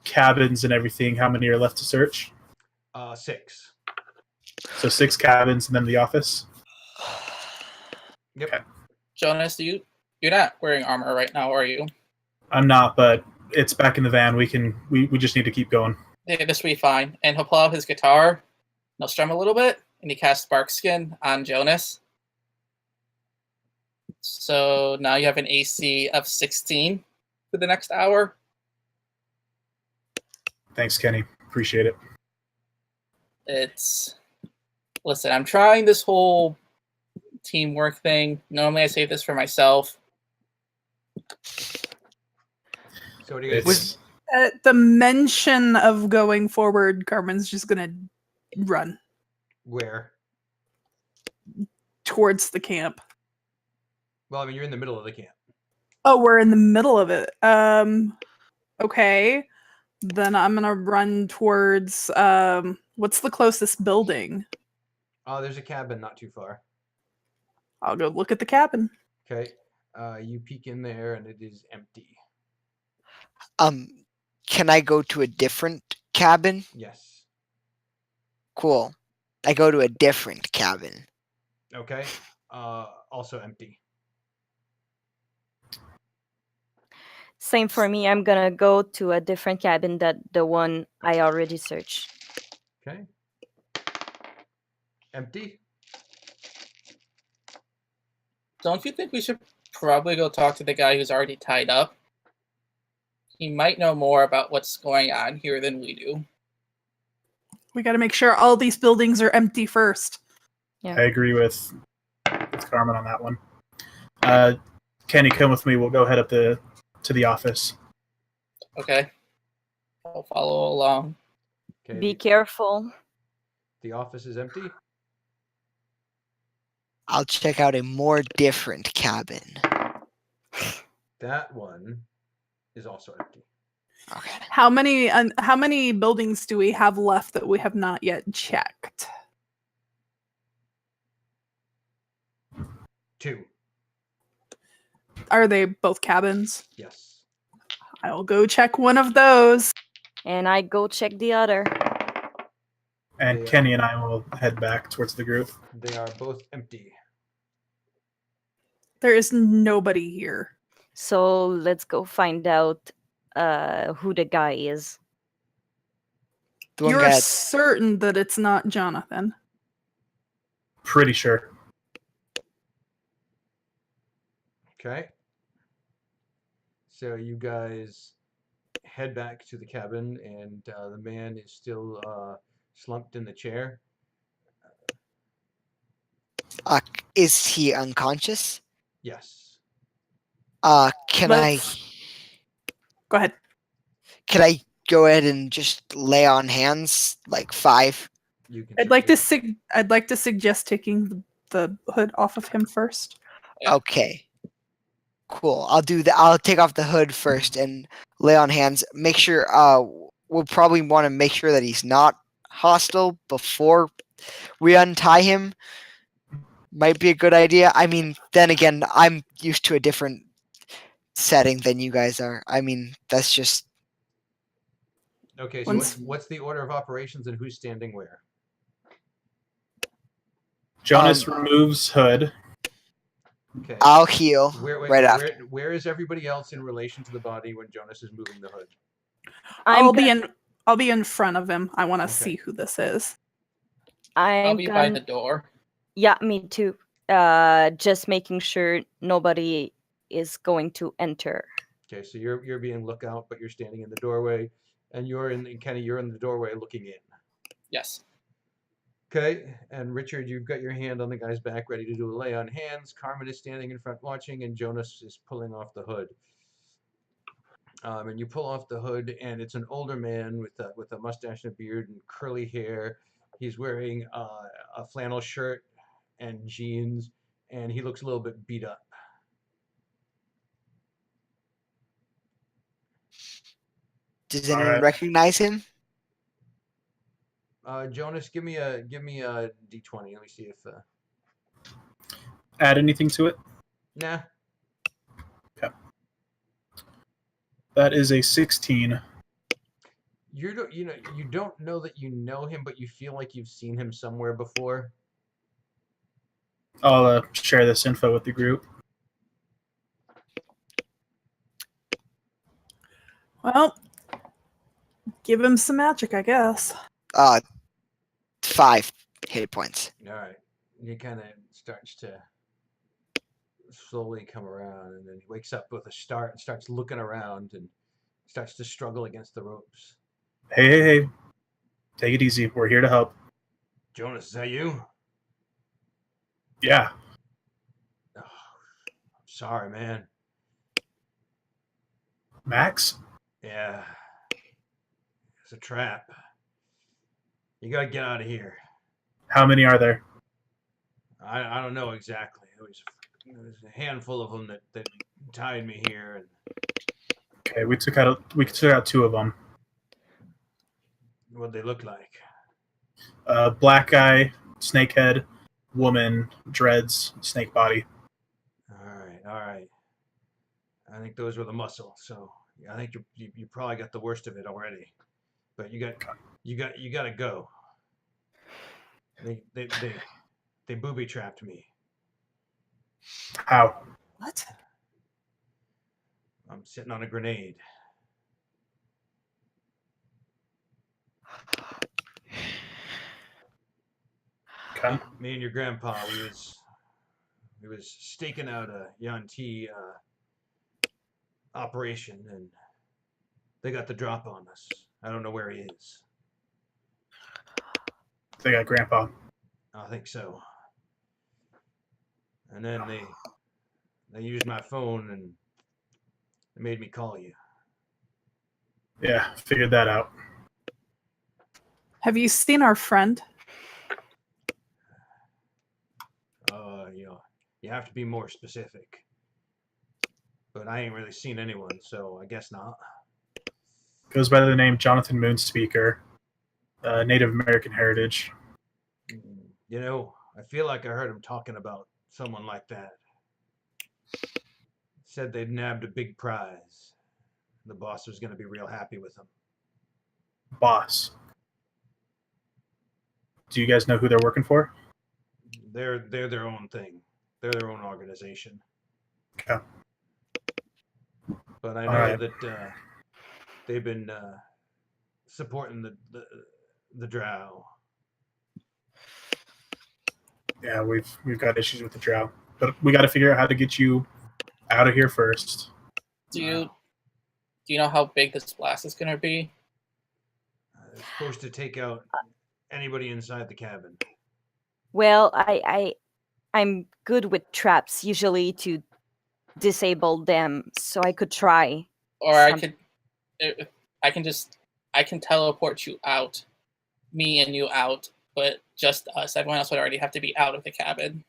cabins and everything, how many are left to search? 6. So 6 cabins and then the office? Yep. Okay. Jonas, you're not wearing armor right now, are you? I'm not, but it's back in the van. We just need to keep going. Yeah, this will be fine. And he'll pull out his guitar, and he'll strum a little bit, and he casts Spark Skin on Jonas. So now you have an AC of 16 for the next hour. Thanks, Kenny. Appreciate it. Listen, I'm trying this whole teamwork thing. Normally I save this for myself. So what do you guys It's do? At the mention of going forward, Carmen's just gonna run Where? towards the camp. Well, I mean, you're in the middle of the camp. Oh, we're in the middle of it. Okay. Then I'm gonna run towards what's the closest building? Oh, there's a cabin not too far. I'll go look at the cabin. Okay. You peek in there and it is empty. Can I go to a different cabin? Yes. Cool. I go to a different cabin. Okay. Also empty. Same for me. I'm gonna go to a different cabin than the one I already searched. Okay. Empty. Don't you think we should probably go talk to the guy who's already tied up? He might know more about what's going on here than we do. We got to make sure all these buildings are empty first. I agree with Carmen on that one. Kenny, come with me. We'll go head up to the office. Okay. I'll follow along. Okay. Be careful. The office is empty. I'll check out a more different cabin. That one is also empty. Okay. How many buildings do we have left that we have not yet checked? 2. Are they both cabins? Yes. I'll go check one of those. And I go check the other. And Yeah. Kenny and I will head back towards the group. They are both empty. There is nobody here. So let's go find out who the guy is. The one You're guy. certain that it's not Jonathan. Pretty sure. Okay. So you guys head back to the cabin, and the man is still slumped in the chair. Is he unconscious? Yes. Can Let's- Go ahead. Can I go ahead and just lay on hands like 5? You can. I'd like to certainly- I'd like to suggest taking the hood off of him first. Yeah. Okay. Cool. I'll do that. I'll take off the hood first and lay on hands. Make sure we'll probably want to make sure that he's not hostile before we untie him. Might be a good idea. I mean, then again, I'm used to a different setting than you guys are. I mean, that's just Okay. So Once- what's the order of operations, and who's standing where? Jonas removes hood. Okay. I'll heal Where, right after. where is everybody else in relation to the body when Jonas is moving the hood? I'll be in front of him. I want to Okay. see who this is. I'll I'm be by gonna, the door. yeah, me too. Just making sure nobody is going to enter. Okay. So you're being lookout, but you're standing in the doorway, and you're in Kenny. You're in the doorway looking in. Yes. Okay, and Richard, you've got your hand on the guy's back, ready to do a lay on hands. Carmen is standing in front watching, and Jonas is pulling off the hood. And you pull off the hood, and it's an older man with a mustache and a beard and curly hair. He's wearing a flannel shirt and jeans, and he looks a little bit beat up. Does All anyone right. recognize him? Jonas, give me a d20. Let me see if Add anything to it? nah. That is a 16. You don't know that you know him, but you feel like you've seen him somewhere before. I'll share this info with the group. Well, give him some magic, I guess. 5 hit points. All right. He kind of starts to slowly come around, and then he wakes up with a start and starts looking around and starts to struggle against the ropes. Hey. Take it easy. We're here to help. Jonas, is that you? Yeah. Oh, I'm sorry, man. Max? Yeah. It's a trap. You gotta get out of here. How many are there? I don't know exactly. It was a handful of them that tied me here. And Okay, we took out 2 of them. what they look like. Black guy, snake head, woman, dreads, snake body. All right. I think those were the muscle. So I think you probably got the worst of it already. But you got to go. They booby trapped me. How? What? I'm sitting on a grenade. Okay. Me and your grandpa, we was staking out a Yanti operation, and they got the drop on us. I don't know where he is. They got Grandpa. I think so. And then they used my phone and they made me call you. Yeah, figured that out. Have you seen our friend? You have to be more specific. But I ain't really seen anyone, so I guess not. Goes by the name Jonathan Moonspeaker, Native American heritage. I feel like I heard him talking about someone like that. Said they'd nabbed a big prize. The boss was going to be real happy with him. Boss. Do you guys know who they're working for? They're their own thing. They're their own organization. Okay. But I know that they've been supporting the Drow. Yeah, we've got issues with the Drow, but we got to figure out how to get you out of here first. Do you know how big this blast is going to be? It's supposed to take out anybody inside the cabin. Well, I'm good with traps usually to disable them, so I could try. Or I can teleport you out, me and you out, but just us. Everyone else would already have to be out of the cabin.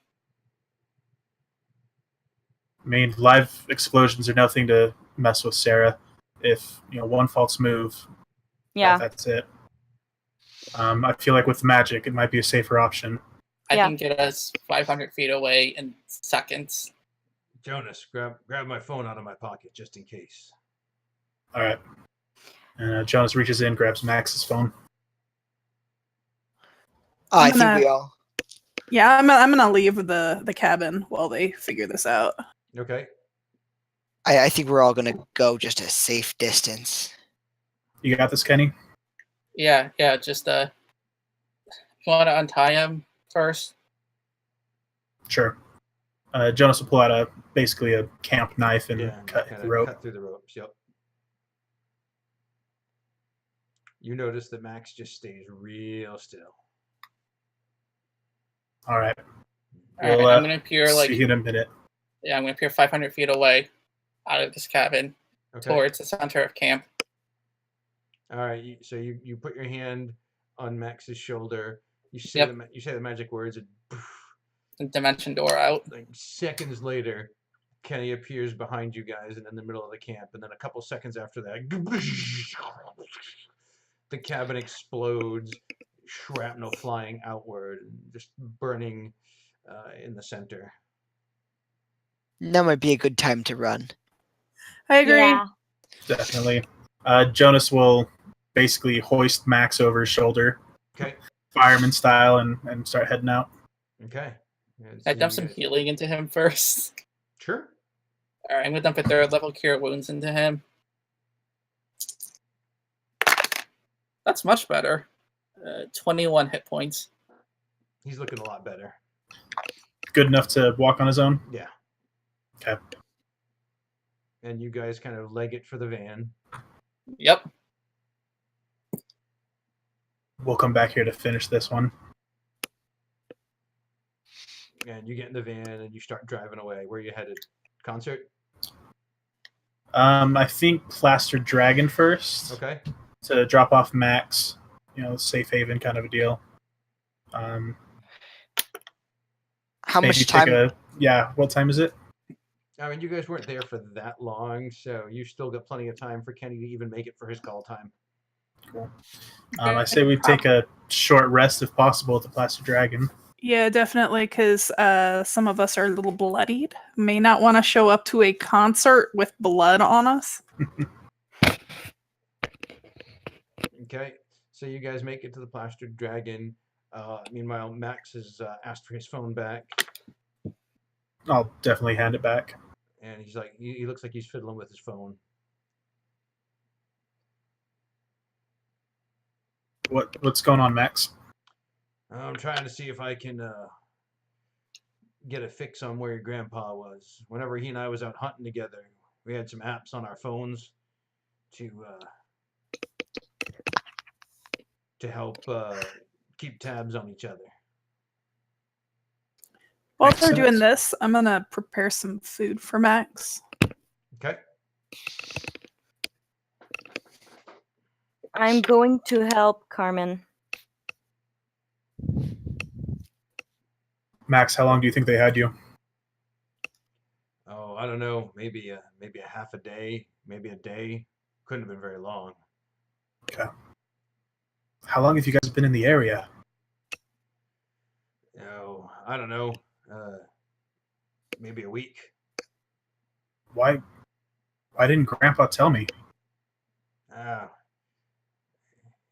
I mean, live explosions are nothing to mess with, Sarah. If one false move, Yeah. that's it. I feel like with magic, it might be a safer option. I Yeah. can get us 500 feet away in seconds. Jonas, grab my phone out of my pocket just in case. All right. And Jonas reaches in, grabs Max's phone. I think we all. Yeah, I'm gonna leave the cabin while they figure this out. Okay. I think we're all gonna go just a safe distance. You got this, Kenny? Yeah, just you want to untie him first? Sure. Jonas will pull out basically a camp knife and cut kinda the rope. Cut through the ropes. Yep. You notice that Max just stays real still. All right. All right, I'm gonna appear see you in a minute. Yeah, I'm gonna appear 500 feet away, out of this cabin, towards the center of camp. All right. So you put your hand on Max's shoulder. You say Yep. you say the magic words, and The dimension door out. like seconds later, Kenny appears behind you guys and in the middle of the camp, and then a couple seconds after that, the cabin explodes, shrapnel flying outward, and just burning in the center. That might be a good time to run. I agree. Yeah. Definitely. Jonas will basically hoist Max over his shoulder, Okay. fireman style, and start heading out. Okay. I dump some healing into him first. Sure. All right, I'm gonna dump a 3rd level cure wounds into him. That's much better. 21 hit points. He's looking a lot better. Good enough to walk on his own. Yeah. Okay. And you guys kind of leg it for the van. Yep. We'll come back here to finish this one. And you get in the van and you start driving away. Where are you headed? Concert? I think Plaster Dragon first Okay. to drop off Max. Safe haven kind of a deal. How Maybe much take time? what time is it? I mean, you guys weren't there for that long, so you still got plenty of time for Kenny to even make it for his call time. Cool. I say we take a short rest if possible at the Plaster Dragon. Yeah, definitely, because some of us are a little bloodied. May not want to show up to a concert with blood on us. Okay. So you guys make it to the Plastered Dragon. Meanwhile, Max has asked for his phone back, I'll definitely hand it back. and he's like, he looks like he's fiddling with his phone. What's going on, Max? I'm trying to see if I can get a fix on where your grandpa was. Whenever he and I was out hunting together, we had some apps on our phones to help keep tabs on each other. While Makes they're doing sense. this, I'm going to prepare some food for Max. Okay. I'm going to help Carmen. Max, how long do you think they had you? Oh, I don't know. Maybe a half a day, maybe a day. Couldn't have been very long. How long have you guys been in the area? Oh, I don't know. Maybe a week. Why didn't Grandpa tell me?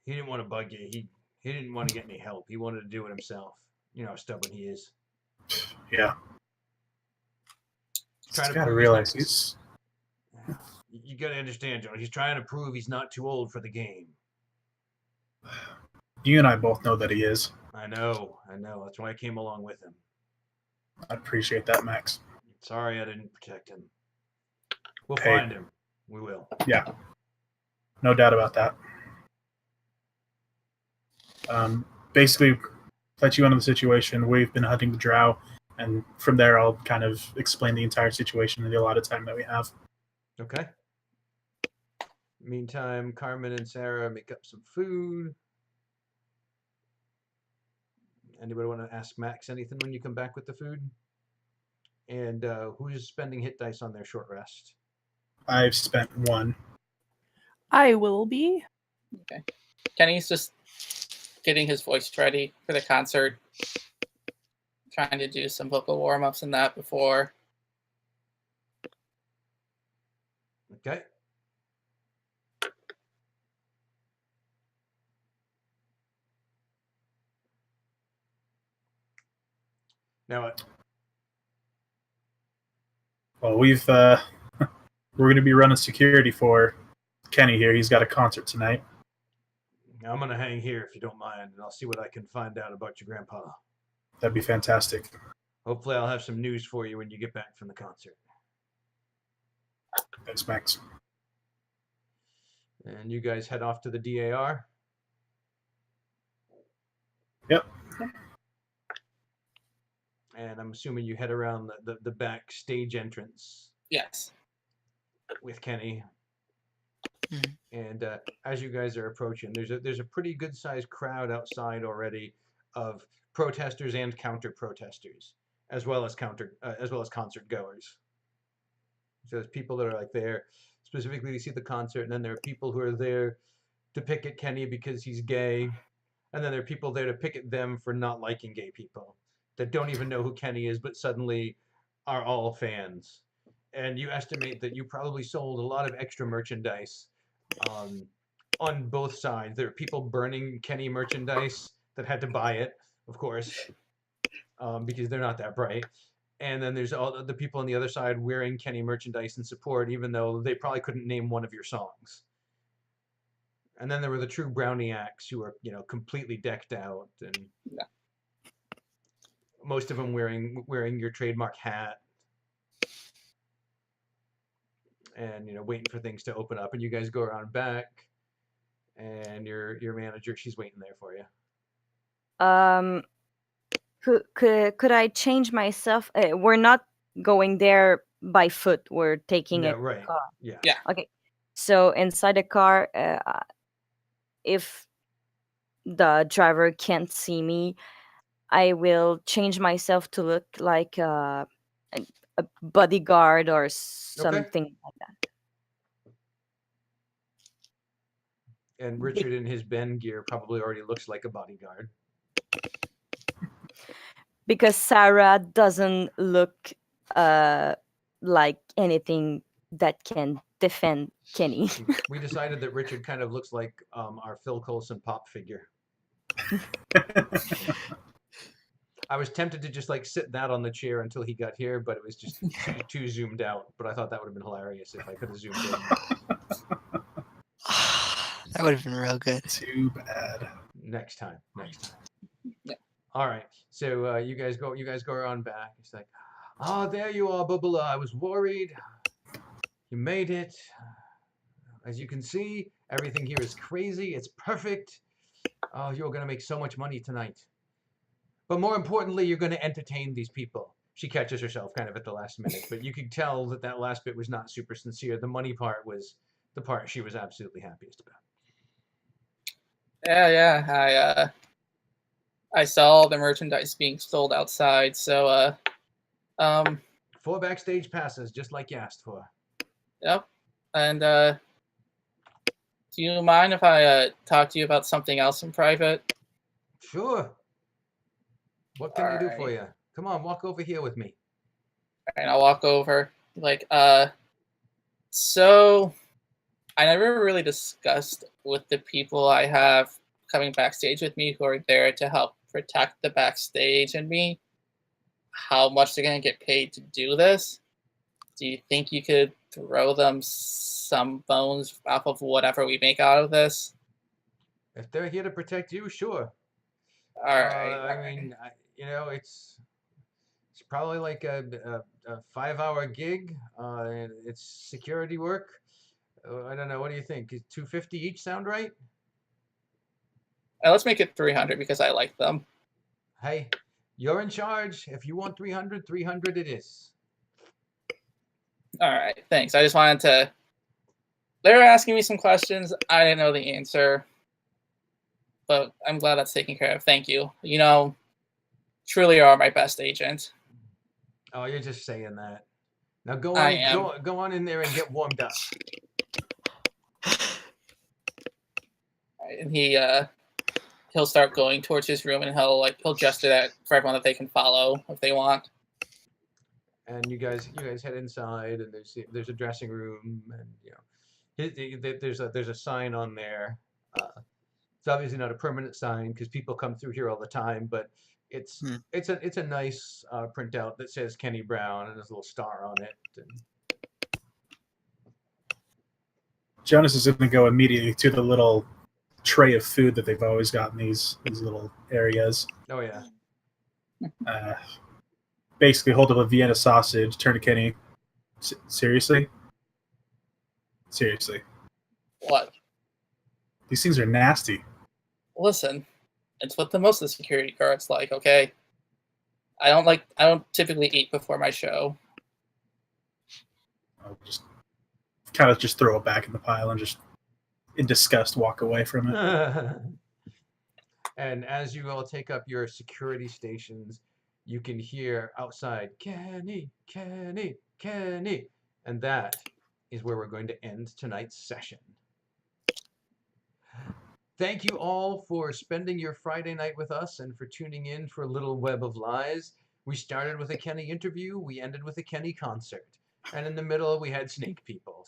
He didn't want to bug you. He didn't want to get any help. He wanted to do it himself. You know how stubborn he is. Yeah. Trying You to gotta prove realize he's You gotta understand, John. He's trying to prove he's not too old for the game. you and I both know that he is. I know. That's why I came along with him. I appreciate that, Max. Sorry I didn't protect him. We'll Hey. find him. We will. Yeah. No doubt about that. Basically, let you into the situation. We've been hunting the drow, and from there I'll kind of explain the entire situation in the allotted time that we have. Okay. Meantime, Carmen and Sarah make up some food. Anybody want to ask Max anything when you come back with the food? And who's spending hit dice on their short rest? I've spent one. I will be. Okay. Kenny's just getting his voice ready for the concert. Trying to do some vocal warm-ups and that before. Okay. Now, Well, we're going to be running security for Kenny here. He's got a concert tonight. I'm going to hang here if you don't mind, and I'll see what I can find out about your grandpa. That'd be fantastic. Hopefully I'll have some news for you when you get back from the concert. Thanks, Max. And you guys head off to the DAR? Yep. And I'm assuming you head around the back stage entrance Yes. with Kenny. Mhm. And as you guys are approaching, there's a pretty good sized crowd outside already of protesters and counter protesters, as well as concert goers. So there's people that are like there specifically to see the concert, and then there are people who are there to pick at Kenny because he's gay, and then there are people there to pick at them for not liking gay people that don't even know who Kenny is, but suddenly are all fans. And you estimate that you probably sold a lot of extra merchandise on both sides. There are people burning Kenny merchandise that had to buy it, of course, because they're not that bright. And then there's all the people on the other side wearing Kenny merchandise in support, even though they probably couldn't name one of your songs. And then there were the true browniacs who are, completely decked out, and Yeah. most of them wearing your trademark hat. and waiting for things to open up. And you guys go around back, and your manager, she's waiting there for you. Could I change myself? We're not going there by foot. We're taking Yeah, a right. car. Yeah. Yeah. Okay. So inside the car, if the driver can't see me, I will change myself to look like a bodyguard or something like that. And Richard in his Ben gear probably already looks like a bodyguard. Because Sarah doesn't look like anything that can defend Kenny. We decided that Richard kind of looks like our Phil Coulson pop figure. I was tempted to just like sit that on the chair until he got here, but it was just too zoomed out. But I thought that would have been hilarious if I could have zoomed in. That would have been real good. Too bad. Next time. Yeah. All right. So you guys go around back. It's like, there you are, Bubula. I was worried. You made it. As you can see, everything here is crazy. It's perfect. Oh, you're going to make so much money tonight. But more importantly, you're going to entertain these people. She catches herself kind of at the last minute, but you could tell that last bit was not super sincere. The money part was the part she was absolutely happiest about. Yeah. I saw the merchandise being sold outside, so 4 backstage passes, just like you asked for. Yep. And do you mind if I talk to you about something else in private? Sure. What can I do for Alright. you? Come on, walk over here with me. And I'll walk over. Like, so I never really discussed with the people I have coming backstage with me who are there to help protect the backstage and me how much they're going to get paid to do this. Do you think you could throw them some bones off of whatever we make out of this? If they're here to protect you, sure. All right. I mean, it's probably like a 5-hour gig. It's security work. I don't know. What do you think? Is $250 each sound right? Let's make it 300 because I like them. Hey, you're in charge. If you want 300, 300 it is. All right, thanks. I just wanted to. They were asking me some questions. I didn't know the answer, but I'm glad that's taken care of. Thank you. Truly are my best agent. Oh, you're just saying that. Now go I on, am. go on in there and get warmed up. And he'll start going towards his room, and he'll gesture that for everyone that they can follow if they want. And you guys head inside, and there's a dressing room, and there's a sign on there. It's obviously not a permanent sign because people come through here all the time, but it's a nice printout that says Kenny Brown and there's a little star on it. And Jonas is going to go immediately to the little tray of food that they've always got in these little areas. oh yeah, Basically, hold up a Vienna sausage, turn to Kenny. Seriously? Seriously. What? These things are nasty. Listen, it's what the most of the security guards like. Okay. I don't typically eat before my show. I'll just kind of just throw it back in the pile and just in disgust walk away from it. And as you all take up your security stations, you can hear outside, Kenny, Kenny, Kenny. And that is where we're going to end tonight's session. Thank you all for spending your Friday night with us and for tuning in for Little Web of Lies. We started with a Kenny interview, we ended with a Kenny concert. And in the middle, we had snake people,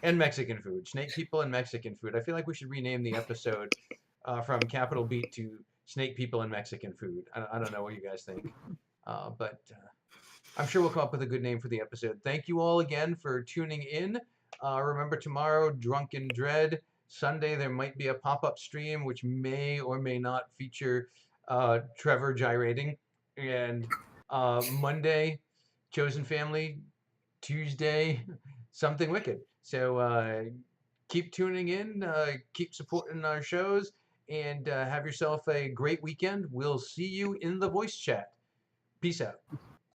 and Mexican food. Snake people and Mexican food. I feel like we should rename the episode from Capital Beat to Snake People and Mexican Food. I don't know what you guys think. But I'm sure we'll come up with a good name for the episode. Thank you all again for tuning in. Remember tomorrow, Drunken Dread. Sunday, there might be a pop-up stream, which may or may not feature Trevor gyrating. And Monday, Chosen Family, Tuesday, something wicked. So keep tuning in, keep supporting our shows, and have yourself a great weekend. We'll see you in the voice chat. Peace out.